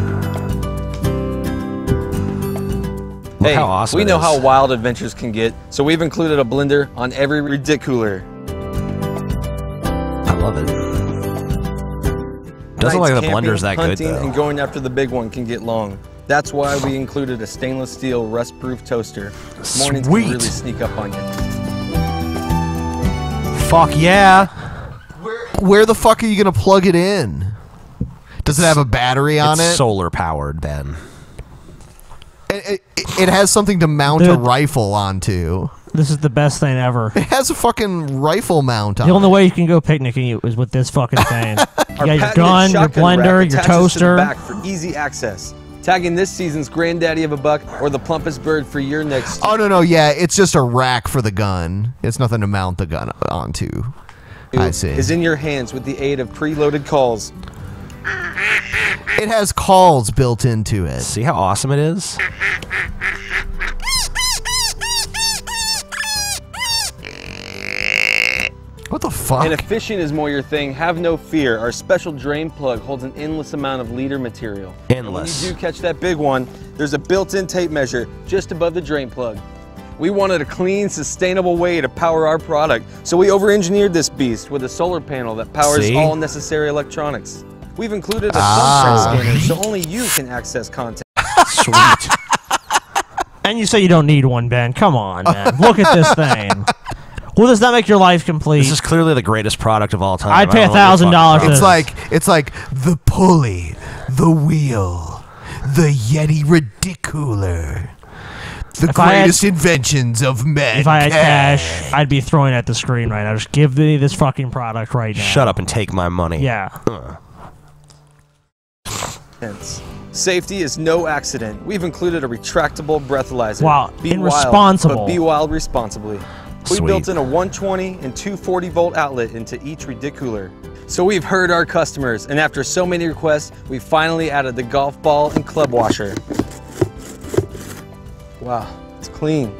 Look Hey, how awesome we it know is. how wild adventures can get, so we've included a blender on every Ridicooler. I love it. Doesn't look like the Camping, blender's that good hunting, though. and going after the big one can get long. That's why we included a stainless steel rust-proof toaster. Mornings Sweet. can really sneak up on you. Fuck yeah. Where the fuck are you gonna plug it in? Does it have a battery on It's it? solar powered, Ben. It has something to mount a Dude. rifle onto. This is the best thing ever. It has a fucking rifle mount on The only it. way you can go picnicking is with this fucking thing. You got your patented gun, your shotgun blender, rack your attaches to the toaster. back for easy access. Tagging this season's granddaddy of a buck or the plumpest bird for your next. Oh no, yeah, it's just a rack for the gun. It's nothing to mount the gun onto. I see. Is in your hands with the aid of preloaded calls. It has calls built into it. See how awesome it is? What the fuck? And if fishing is more your thing, have no fear. Our special drain plug holds an endless amount of leader material. Endless. When you do catch that big one, there's a built-in tape measure just above the drain plug. We wanted a clean, sustainable way to power our product, so we over-engineered this beast with a solar panel that powers See? all necessary electronics. We've included a thumbprint scanner, so only you can access content. Sweet. And you say you don't need one, Ben. Come on, man. Look at this thing. Will this not make your life complete? This is clearly the greatest product of all time. I'd pay I don't know what you're $1,000 fucking It's about. like the pulley, the wheel, the Yeti Ridiculer. The If I had- greatest inventions of man. If I had cash, I'd be throwing it at the screen right now. Just give me this fucking product right now. Shut up and take my money. Yeah. Safety is no accident. We've included a retractable breathalyzer. Wow, Be irresponsible. wild, but be wild responsibly. We Sweet. built in a 120 and 240 volt outlet into each Ridicooler. So we've heard our customers, and after so many requests, we finally added the golf ball and club washer. Wow, it's clean.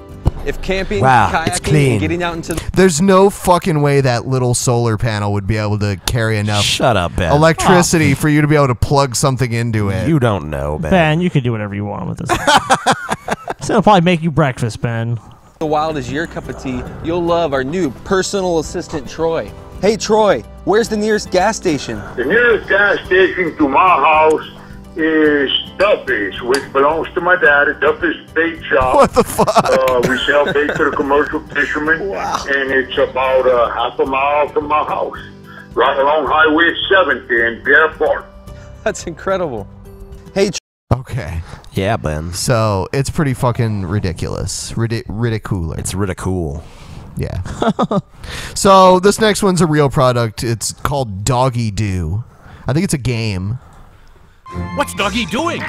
If camping, kayaking, and getting out into the There's no fucking way that little solar panel would be able to carry enough Shut up, Ben. electricity for you to be able to plug something into it. You don't know, Ben. Ben, you can do whatever you want with this. It'll probably make you breakfast, Ben. The wild is your cup of tea. You'll love our new personal assistant, Troy. Hey, Troy, where's the nearest gas station? The nearest gas station to my house is Duffy's, which belongs to my dad, a Duffy's bait shop. What the fuck? We sell bait to the commercial fishermen, and it's about half a mile from my house, right along Highway 70 in Bear Park. That's incredible. Hey, Okay. Yeah, Ben. So it's pretty fucking ridiculous. Ridicooler. It's ridicule. Yeah. So this next one's a real product. It's called Doggy Doo. I think it's a game. What's Doggy doing?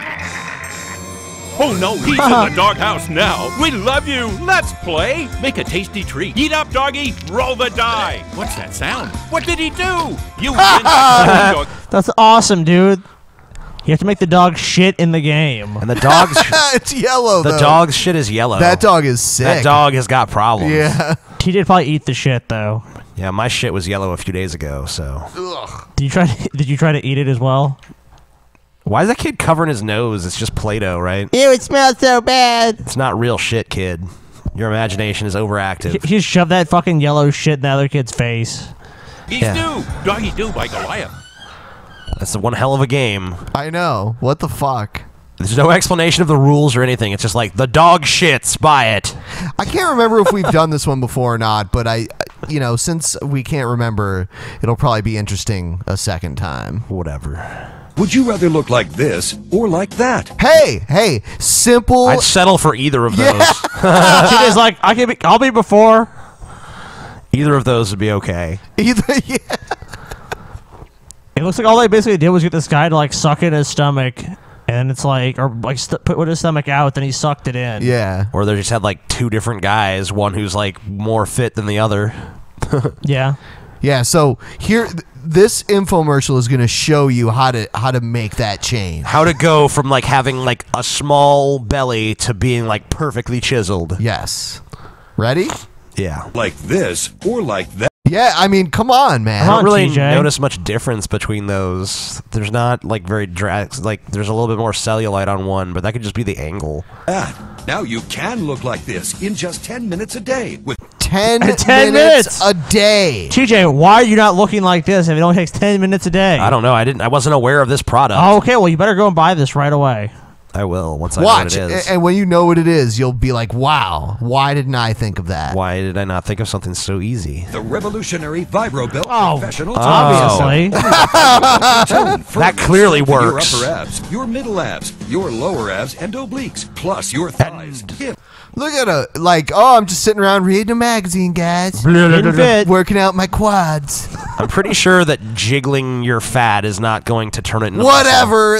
Oh no, he's in the doghouse now. We love you. Let's play. Make a tasty treat. Eat up, Doggy. Roll the die. What's that sound? What did he do? You win. Dog. That's awesome, dude. You have to make the dog shit in the game. And the dog's it's yellow. The though. dog's shit is yellow. That dog is sick. That dog has got problems. Yeah. He did probably eat the shit though. Yeah, my shit was yellow a few days ago. So. Ugh. Did you try to eat it as well? Why is that kid covering his nose? It's just Play-Doh, right? Ew, it smells so bad. It's not real shit, kid. Your imagination is overactive. He just shoved that fucking yellow shit in the other kid's face. He's due. Doggy do by Goliath. That's one hell of a game. I know. What the fuck? There's no explanation of the rules or anything. It's just like, the dog shits, buy it. I can't remember if we've done this one before or not, but since we can't remember, it'll probably be interesting a second time. Whatever. Would you rather look like this or like that? Hey, simple. I'd settle for either of those. She is like, I'll be before. Either of those would be okay. Either, yeah. It looks like all they basically did was get this guy to like suck in his stomach, and it's like, or like put his stomach out, then he sucked it in. Yeah. Or they just had like two different guys, one who's like more fit than the other. Yeah. Yeah, so here, this infomercial is going to show you how to make that change. How to go from like having like a small belly to being like perfectly chiseled. Yes. Ready? Yeah. Like this or like that. Yeah, I mean, come on, man. I don't really notice much difference between those. There's not like very like there's a little bit more cellulite on one, but that could just be the angle. Now you can look like this in just 10 minutes a day with 10 minutes a day. TJ, why are you not looking like this if it only takes 10 minutes a day? I don't know. I wasn't aware of this product. Oh, okay, well, you better go and buy this right away. I will once I know Watch, what it is. and when you know what it is, you'll be like, wow, why didn't I think of that? Why did I not think of something so easy? the revolutionary Vibro Belt Professional obviously. That clearly works. Your upper abs, your middle abs, your lower abs and obliques, plus your thighs. Look at I'm just sitting around reading a magazine, guys. Working out my quads. I'm pretty sure that jiggling your fat is not going to turn it into Whatever.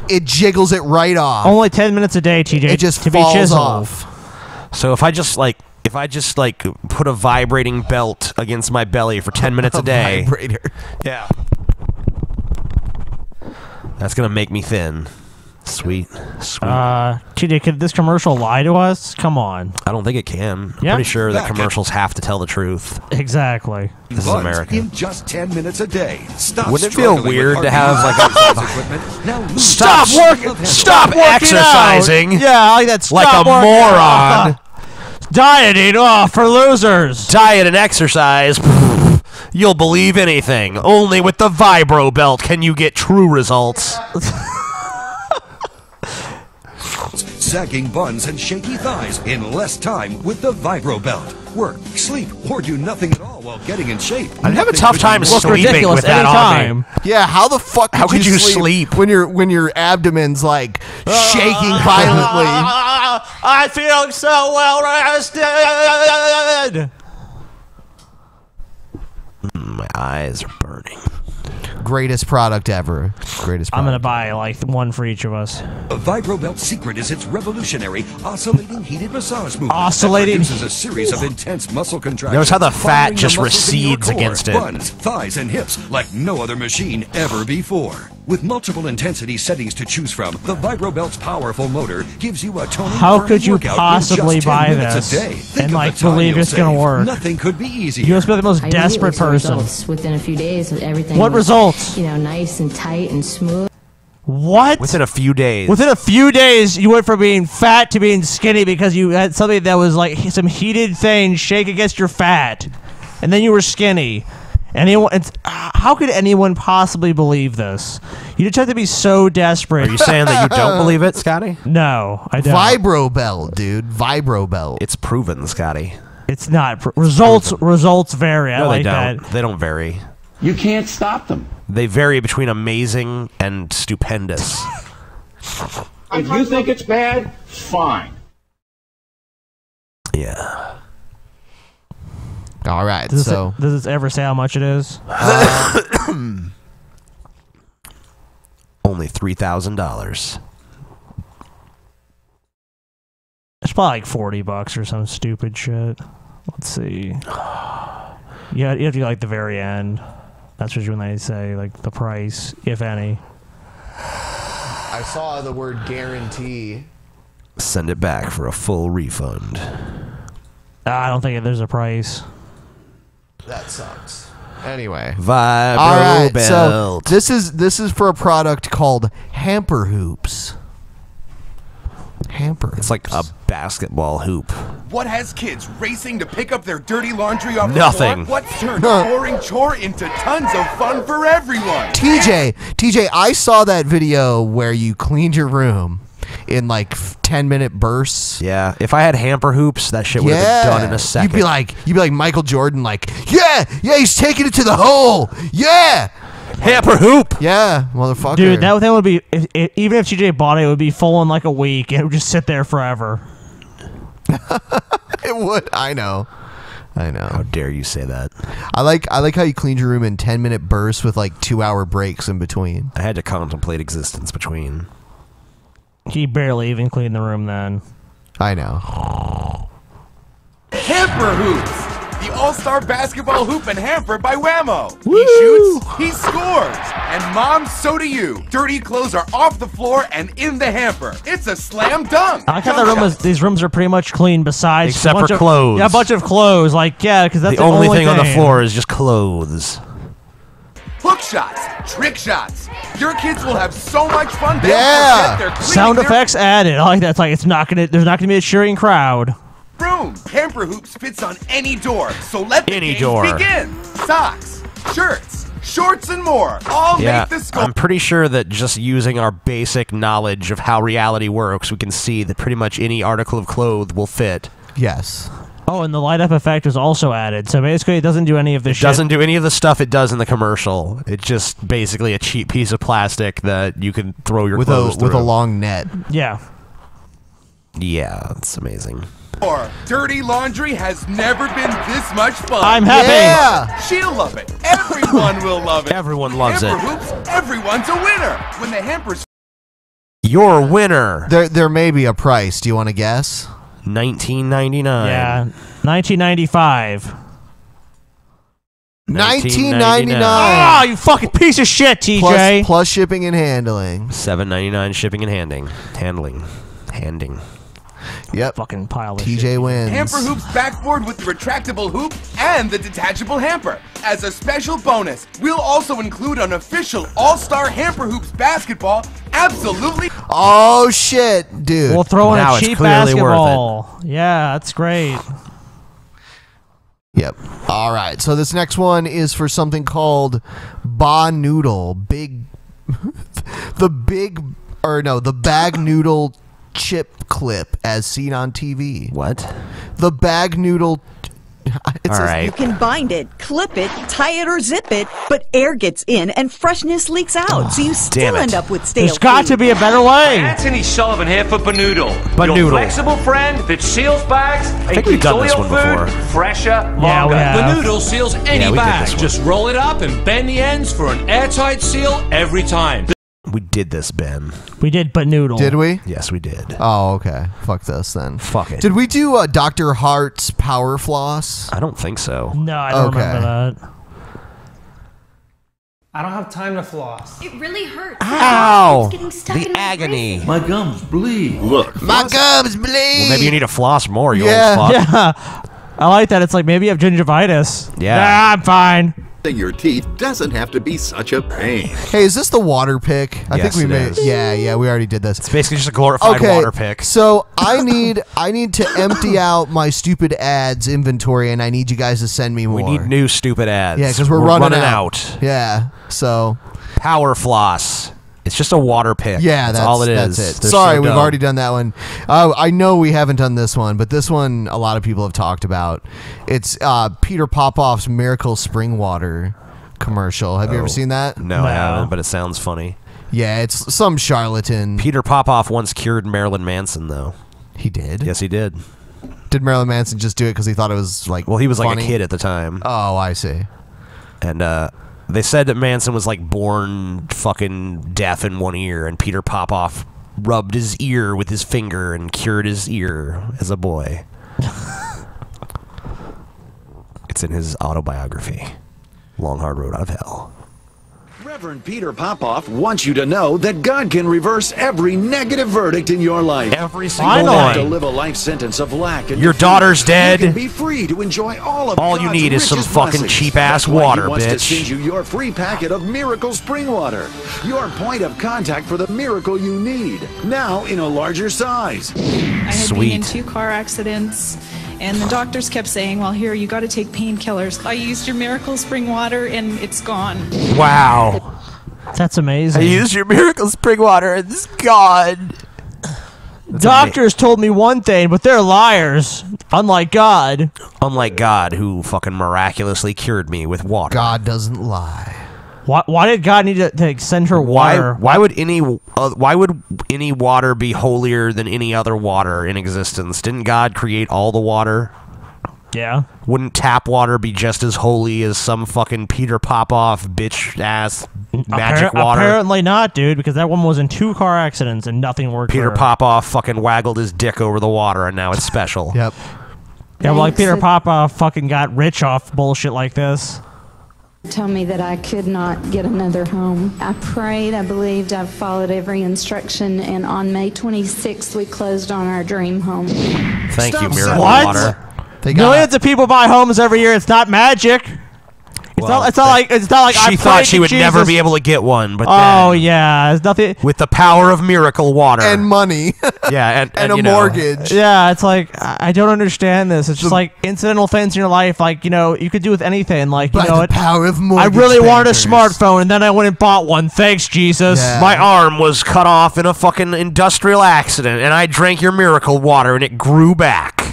It jiggles it right off. Only 10 minutes a day, TJ. It just to falls be chiseled. off. So if I just put a vibrating belt against my belly for 10 minutes a day. Vibrator. Yeah. That's going to make me thin. Sweet. TJ, could this commercial lie to us? Come on. I don't think it can. I'm Yeah. pretty sure that commercials have to tell the truth. Exactly. This is But America. in just 10 minutes a day. Stop Wouldn't it feel struggling weird with to have hard like equipment. Now lose Stop the working! of Stop working exercising! out. Yeah, I like that. Like Stop a working moron. out. Dieting for losers. Diet and exercise. You'll believe anything. Only with the Vibro Belt can you get true results. Sagging buns and shaky thighs in less time with the Vibro Belt. Work, sleep, or do nothing at all while getting in shape. I'd have a Nothing tough could time be more sleeping with that on me. Yeah, how the fuck How could you sleep? when your abdomen's like shaking violently? I feel so well rested. My eyes are burning. Greatest product ever. Greatest product. I'm gonna buy like one for each of us. A VibroBelt's secret is its revolutionary oscillating heated massage movement. Oscillating. That produces a series of intense muscle contractions. Notice how the fat firing just the muscles in your recedes core, against it. Buns, thighs, and hips like no other machine ever before. With multiple intensity settings to choose from, the VibroBelt's powerful motor gives you a toning How burning could you workout in possibly just 10 buy minutes this a day. Think and of like the time believe you'll it's gonna save. work? Nothing could be easier. You must be the most I desperate immediately saw person. results. Within a few days, everything. What was, results? You know, nice and tight and smooth. What? Within a few days. Within a few days, you went from being fat to being skinny because you had something that was like some heated thing shake against your fat, and then you were skinny. How could anyone possibly believe this? You just have to be so desperate. Are you saying that you don't believe it, Scotty? No, I don't. VibroBelt, dude. VibroBelt. It's proven, Scotty. It's not. Results vary. I No, like they don't. that. They don't vary. You can't stop them. They vary between amazing and stupendous. If you think it's bad, fine. Yeah. All right. Does So this ever say how much it is? Only $3,000. It's probably like $40 or some stupid shit. Let's see. Yeah, you have to go like the very end. That's what when they say like the price, if any. I saw the word guarantee. Send it back for a full refund. I don't think there's a price. That sucks. Anyway. VibroBelt. All right. So this is for a product called Hamper Hoops. Hamper. It's like a basketball hoop. What has kids racing to pick up their dirty laundry off Nothing. the floor? What's turned a boring chore into tons of fun for everyone? TJ, I saw that video where you cleaned your room in like 10-minute bursts. Yeah, if I had hamper hoops, that shit would have been done in a second. You'd be like Michael Jordan, like, yeah, he's taking it to the hole. Yeah. Hamper hoop. Yeah, motherfucker. Dude, that thing would be even if TJ bought it, it would be full in like a week and it would just sit there forever. It would. I know. How dare you say that? I like how you cleaned your room in 10-minute bursts with like 2-hour breaks in between. I had to contemplate existence between. He barely even cleaned the room then. I know. Hamper Hoops, the all-star basketball hoop and hamper by Whammo. He shoots, he scores, and Mom, so do you. Dirty clothes are off the floor and in the hamper. It's a slam dunk. I like how these rooms are pretty much clean besides Except a bunch for of clothes. Yeah, a bunch of clothes. Like, yeah, because that's The only thing on the floor is just clothes. Hook shots, trick shots. Your kids will have so much fun. They'll Yeah. forget they're cleaning Sound their effects added. I like that. It's like there's not gonna be a cheering crowd. room. Hamper Hoops fits on any door, so let the Any games door. begin. Socks, shirts, shorts, and more. All Yeah, make the score. I'm pretty sure that just using our basic knowledge of how reality works, we can see that pretty much any article of clothes will fit. Yes. Oh, and the light up effect was also added. So basically, it doesn't do any of this shit. Doesn't do any of the stuff it does in the commercial. It's just basically a cheap piece of plastic that you can throw your clothes through. with a long net. Yeah. Yeah, it's amazing. Dirty laundry has never been this much fun. I'm happy. Yeah. She'll love it. Everyone will love it. Everyone loves Hamper it. Hoops, everyone's a winner. When the hampers Your winner. There may be a price. Do you want to guess? $19.99. Yeah, 1995. $19.99. Ah, you fucking piece of shit, TJ. Plus shipping and handling. $7.99 shipping and handling. Yep. Fucking pile of TJ shit. wins. Hamper Hoops backboard with the retractable hoop and the detachable hamper. As a special bonus, we'll also include an official all-star Hamper Hoops basketball. Absolutely. Oh shit, dude. We'll throw in Now a it's cheap clearly worth it. basketball. Yeah, that's great. Yep. All right. So this next one is for something called Ba Noodle. The bag noodle chip clip as seen on TV. What? The bag noodle All right. You can bind it, clip it, tie it, or zip it, but air gets in and freshness leaks out, so you still end up with stale There's got to be a better way. Anthony Sullivan here for Banoodle. Banoodle. Your flexible friend that seals bags and think we've keeps done all this your one food before. fresher, Yeah, longer. we have. Banoodle seals any Yeah, we did bag. this one. Just roll it up and bend the ends for an airtight seal every time. We did this, Ben. We did, but noodle. Did we? Yes, we did. Oh, okay. Fuck this then. Fuck it. Did we do Dr. Hart's Power Floss? I don't think so. No, I don't Okay. remember that. I don't have time to floss. It really hurts. Ow! It's getting stuck The in my agony. My gums bleed. Look. My gums bleed. Well, maybe you need to floss more, you Yeah. old fuck. Yeah. I like that. It's like maybe you have gingivitis. Yeah. Nah, I'm fine. Your teeth doesn't have to be such a pain. Hey, is this the water pick? I Yes, think we it made. is. Yeah, we already did this. It's basically just a glorified water pick. So I need to empty out my stupid ads inventory, and I need you guys to send me more. We need new stupid ads. Yeah, because we're running out. Yeah, so Power floss. It's just a water pick. yeah, that's all it is. That's it. They're Sorry, so we've dumb. already done that one. I know we haven't done this one, but this one a lot of people have talked about. It's Peter Popoff's Miracle Spring Water commercial. Have you ever seen that? No, I haven't, but it sounds funny. Yeah, it's some charlatan. Peter Popoff once cured Marilyn Manson, though. He did? Yes, he did. Did Marilyn Manson just do it because he thought it was like? Well, he was like funny? a kid at the time. Oh, I see. And they said that Manson was like born fucking deaf in one ear, and Peter Popoff rubbed his ear with his finger and cured his ear as a boy. It's in his autobiography, Long Hard Road Out of Hell. Reverend Peter Popoff wants you to know that God can reverse every negative verdict in your life. Every single You don't have to one. live a life sentence of lack. And Your defeat. daughter's dead. You can be free to enjoy all of All you God's need is some richest fucking blessings. cheap-ass That's why water, he wants to bitch. send you your free packet of Miracle Spring Water. Your point of contact for the miracle you need. Now in a larger size. I had been in 2 car accidents, and the doctors kept saying, well, here, you got to take painkillers. I used your Miracle Spring Water, and it's gone. Wow. That's amazing. I used your Miracle Spring Water and it's gone. Doctors told me one thing, but they're liars. Unlike God. Unlike God, who fucking miraculously cured me with water. God doesn't lie. Why did God need to send her water? Why would any water be holier than any other water in existence? Didn't God create all the water? Yeah. Wouldn't tap water be just as holy as some fucking Peter Popoff bitch ass magic water? Apparently not, dude, because that woman was in 2 car accidents and nothing worked. Peter for her. Popoff fucking waggled his dick over the water and now it's special. Yep. Yeah, well, like Peter Popoff fucking got rich off bullshit like this. Told me that I could not get another home. I prayed, I believed, I followed every instruction, and on May 26th, we closed on our dream home. Thank you, Stop Miracle saying- Water. They got Millions of people buy homes every year. It's not magic. It's not like I She prayed thought she to would never Jesus. be able to get one, but Oh then, yeah, it's nothing. with the power of miracle water and money. yeah, and a you know, mortgage. Yeah, it's like I don't understand this. It's just like incidental things in your life, like you could do with anything. Like By the power of I mortgage really wanted a bankers. smartphone, and then I went and bought one. Thanks, Jesus. Yeah. My arm was cut off in a fucking industrial accident, and I drank your miracle water, and it grew back.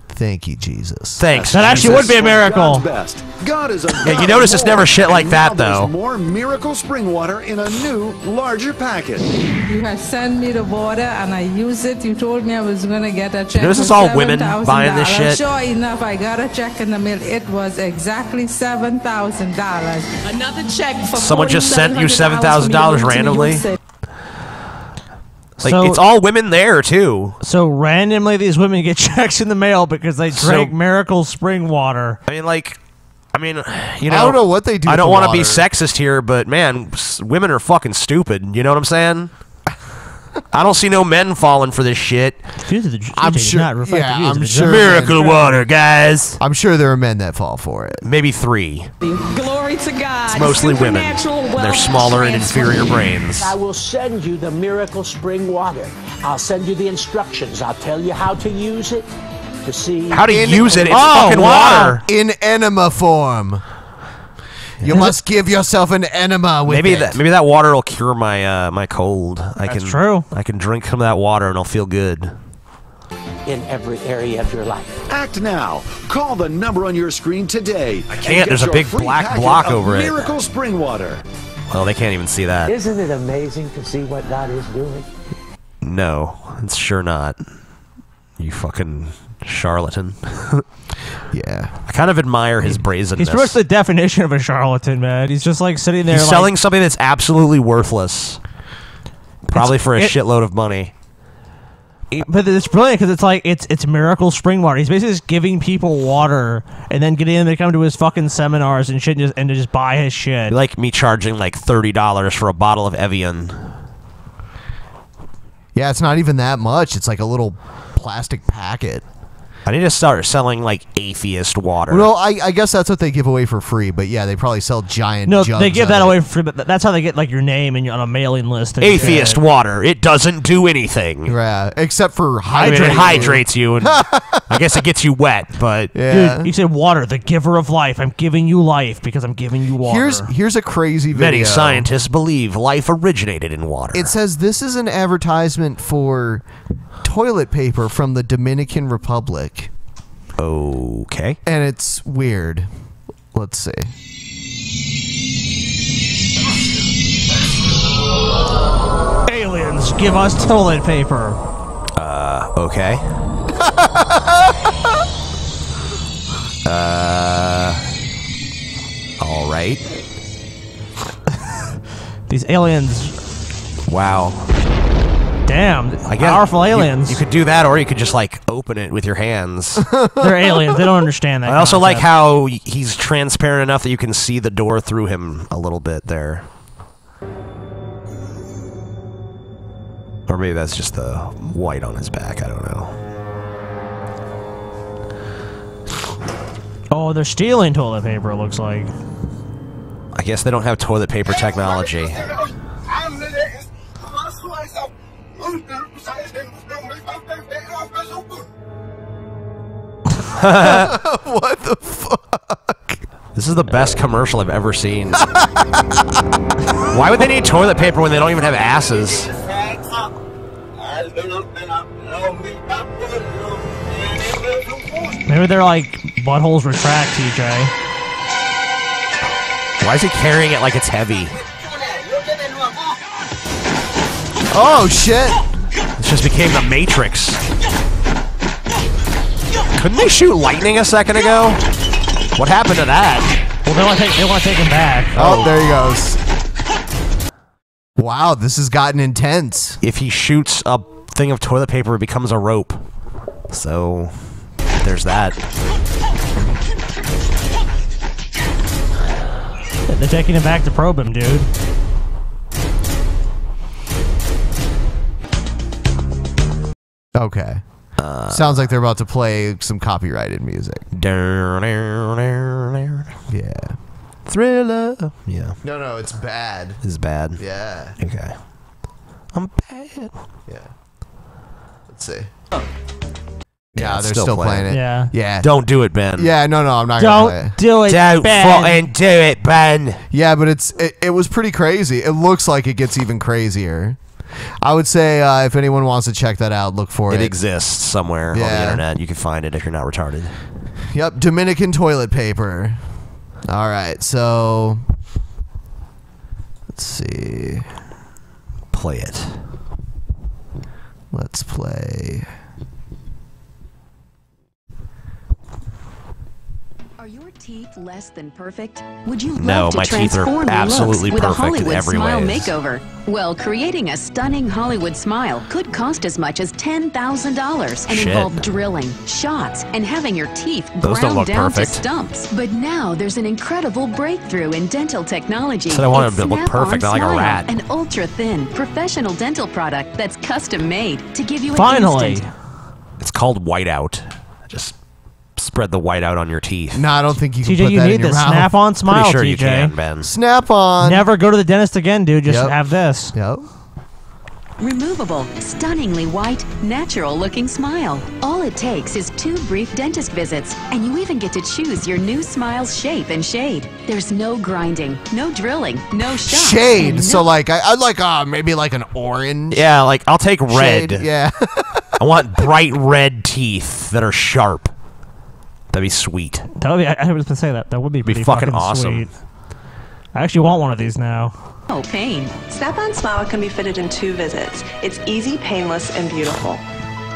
Thank you, Jesus. Thanks. That actually would Jesus. be a miracle. God's best. God is a Yeah, God you notice of it's never more. shit like And that, now there's though. More Miracle Spring Water in a new, larger packet. You had sent me the water and I used it. You told me I was going to get a check. This is for all women $7,000. buying this shit. Sure enough, I got a check in the mail. It was exactly $7,000. Another check for Someone just sent you $7,000 randomly. Like, So- it's all women there, too. So randomly, these women get checks in the mail because they drank Miracle Spring Water. I mean, you know, I don't know what they do I don't for want to be water. sexist here, but man, women are fucking stupid. You know what I'm saying? I don't see no men falling for this shit. I'm sure. Yeah, I'm sure. Miracle water, guys. I'm sure there are men that fall for it. Maybe 3. Glory to God. It's mostly women. Supernatural And they're wealth smaller and transfer. inferior brains. I will send you the Miracle Spring Water. I'll send you the instructions. I'll tell you how to use it to see How to use it? It's fucking water. In enema form. You must give yourself an enema with Maybe it. that water will cure my my cold. That's true. I can drink some of that water and I'll feel good. in every area of your life. Act now. Call the number on your screen today. I can't. There's a big black block over it. Miracle Spring Water. Well, they can't even see that. Isn't it amazing to see what God is doing? No, it's sure not. You fucking charlatan. Yeah. I kind of admire his brazenness. He's pretty much the definition of a charlatan, man. He's just like sitting there. He's like, selling something that's absolutely worthless. Probably for a shitload of money. But it's brilliant because it's like it's miracle spring water. He's basically just giving people water and then getting them to come to his fucking seminars and shit and to just buy his shit. Like me charging like $30 for a bottle of Evian. Yeah, it's not even that much. It's like a little plastic packet. I need to start selling like atheist water. Well, I guess that's what they give away for free, but yeah, they probably sell giant No, jugs they give of that it. away for free, but that's how they get like your name and you're on a mailing list. And Atheist shit. water. It doesn't do anything. Yeah, except for I mean, it hydrates you, and I guess it gets you wet, but... Yeah. Dude, you said water, the giver of life. I'm giving you life because I'm giving you water. Here's a crazy video. Many scientists believe life originated in water. It says this is an advertisement for toilet paper from the Dominican Republic. Okay. And it's weird. Let's see. Aliens, give us toilet paper. Okay. All right. These aliens. Wow. Damn, I guess powerful aliens. You could do that, or you could just like open it with your hands. They're aliens. They don't understand that. I also like concept. how he's transparent enough that you can see the door through him a little bit there. Or maybe that's just the white on his back. I don't know. Oh, they're stealing toilet paper, it looks like. I guess they don't have toilet paper technology. What the fuck? This is the best commercial I've ever seen. Why would they need toilet paper when they don't even have asses? Maybe they're like buttholes retract, TJ. Why is he carrying it like it's heavy? Oh shit! This just became the Matrix. Couldn't they shoot lightning a second ago? What happened to that? Well, they want to take him back. Oh, there he goes. Wow, this has gotten intense. If he shoots a thing of toilet paper, it becomes a rope. So, there's that. They're taking him back to probe him, dude. Okay. Sounds like they're about to play some copyrighted music. Yeah. Thriller. Yeah. No, it's bad. It's bad. Yeah. Okay. I'm bad. Yeah. Let's see. Yeah, they're still playing it. Yeah. Yeah. Don't do it, Ben. Yeah, no, I'm not gonna play it. Don't do it, Don't Ben. fucking do it, Ben. Yeah, but it was pretty crazy. It looks like it gets even crazier. I would say if anyone wants to check that out, look for it. It exists somewhere on the Yeah. internet. You can find it if you're not retarded. Yep, Dominican toilet paper. All right, so let's see. Play it. Let's play. Are your teeth less than perfect? Would you love No, to my teeth are transform your absolutely looks with a perfect in Hollywood every smile ways. makeover? Well, creating a stunning Hollywood smile could cost as much as $10,000 and Shit. involve drilling, shots, and having your teeth Those don't ground look down perfect. to stumps. But now there's an incredible breakthrough in dental technology. Said I wanted It's it to look Snap-on perfect, not like a Smile, rat. An ultra-thin, professional dental product that's custom-made to give you an Finally. instant. It's called whiteout. Just spread the whiteout on your teeth. No, I don't think you can TJ, put you that need in your the mouth. Snap-on Smile, Pretty sure TJ. you can, Ben. Snap on. Never go to the dentist again, dude. Just Yep. have this. Yep. Removable, stunningly white, natural-looking smile. All it takes is 2 brief dentist visits, and you even get to choose your new smile's shape and shade. There's no grinding, no drilling, no shots. Shade. and So no like I'd like maybe like an orange. Yeah, like I'll take red. Shade. Yeah. I want bright red teeth that are sharp. That'd be sweet. That would be. I was gonna say that. That would be pretty fucking awesome. Sweet. I actually want one of these now. Oh, pain. Snap-on Smile can be fitted in 2 visits. It's easy, painless, and beautiful.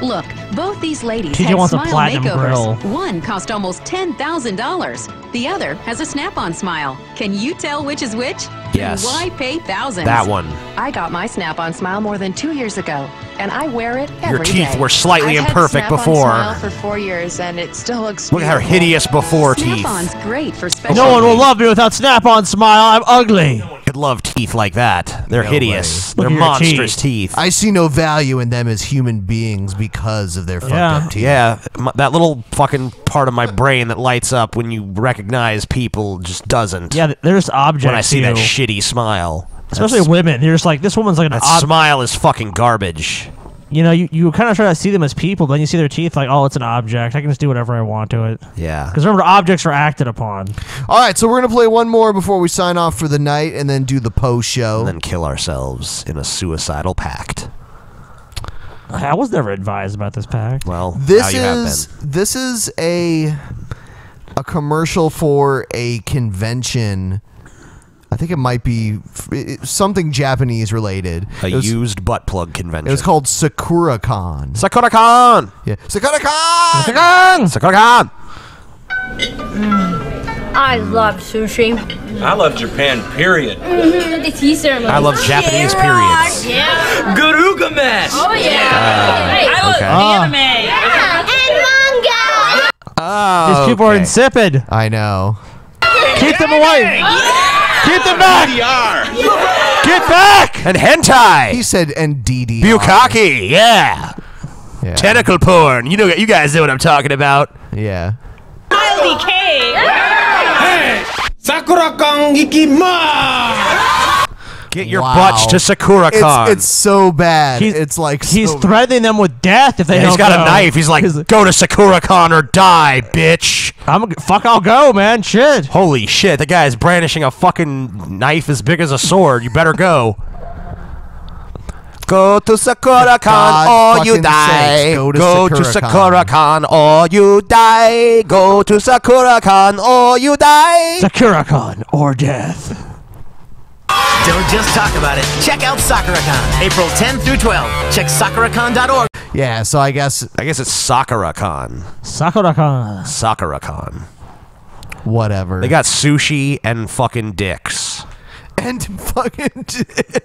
Look, both these ladies TJ had wants a smile platinum makeovers. grill. One cost almost $10,000. The other has a Snap-on Smile. Can you tell which is which? Yes. Why pay thousands? That one. I got my Snap-on Smile more than 2 years ago, and I wear it every day. Your teeth were slightly imperfect I've had before. Snap-on Smile for 4 years, and it still looks Look at her beautiful. hideous before teeth. Snap-on's great for special. No one will love me without Snap-on Smile. I'm ugly. Could love teeth like that. They're hideous. way. They're Look at your monstrous teeth. I see no value in them as human beings because of their fucked up teeth. Yeah, that little fucking part of my brain that lights up when you recognize people just doesn't. Yeah, there's objects. When I see that you- shitty smile. Especially women. You're just like, this woman's like an That ob- smile is fucking garbage. You know, you kind of try to see them as people, but then you see their teeth like, oh, it's an object. I can just do whatever I want to it. Yeah. Because remember, objects are acted upon. All right, so we're going to play one more before we sign off for the night and then do the post show. And then kill ourselves in a suicidal pact. I was never advised about this pack. Well, This is a commercial for a convention. I think it might be something Japanese related. A used butt plug convention. It was called SakuraCon. SakuraCon! Yeah. SakuraCon! SakuraCon! SakuraCon! I love sushi. I love Japan, period. The tea ceremony. I love Japanese periods. Yeah. Garuga mess! Oh, yeah. I love okay. anime. Yeah. And manga. Oh, These people are insipid. I know. Keep them away. Keep them back. Get back! And hentai! He said and DD. Bukkake, yeah. Tentacle porn. You know, you guys know what I'm talking about. Yeah. Miley K. Hey! Sakura-kan ikimasu! Get your butts to SakuraCon. It's so bad. He's- it's like He's so threatening them with death if they Yeah, don't he's got go. a knife. He's like, go to SakuraCon or die, bitch. I'll go, man. Shit. Holy shit, the guy is brandishing a fucking knife as big as a sword. You better go. Go to SakuraCon or you die. sakes, go to SakuraCon or you die. Go to SakuraCon or you die. SakuraCon or death. Don't just talk about it. Check out SakuraCon, April 10th through 12th. Check sakuracon.org. Yeah, so I guess it's SakuraCon. SakuraCon. SakuraCon. Whatever. They got sushi and fucking dicks. And fucking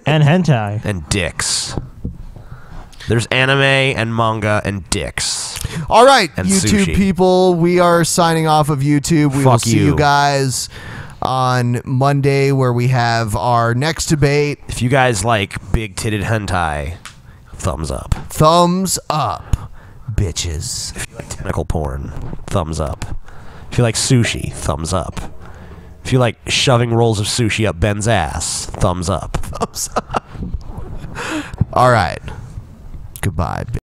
and hentai. And dicks. There's anime and manga and dicks. All right, And YouTube sushi. people, we are signing off of YouTube. We will Fuck see you you. guys on Monday where we have our next debate. If you guys like big-titted hentai, thumbs up. Thumbs up, bitches. If you like tentacle porn, thumbs up. If you like sushi, thumbs up. If you like shoving rolls of sushi up Ben's ass, thumbs up. Thumbs up. All right. Goodbye.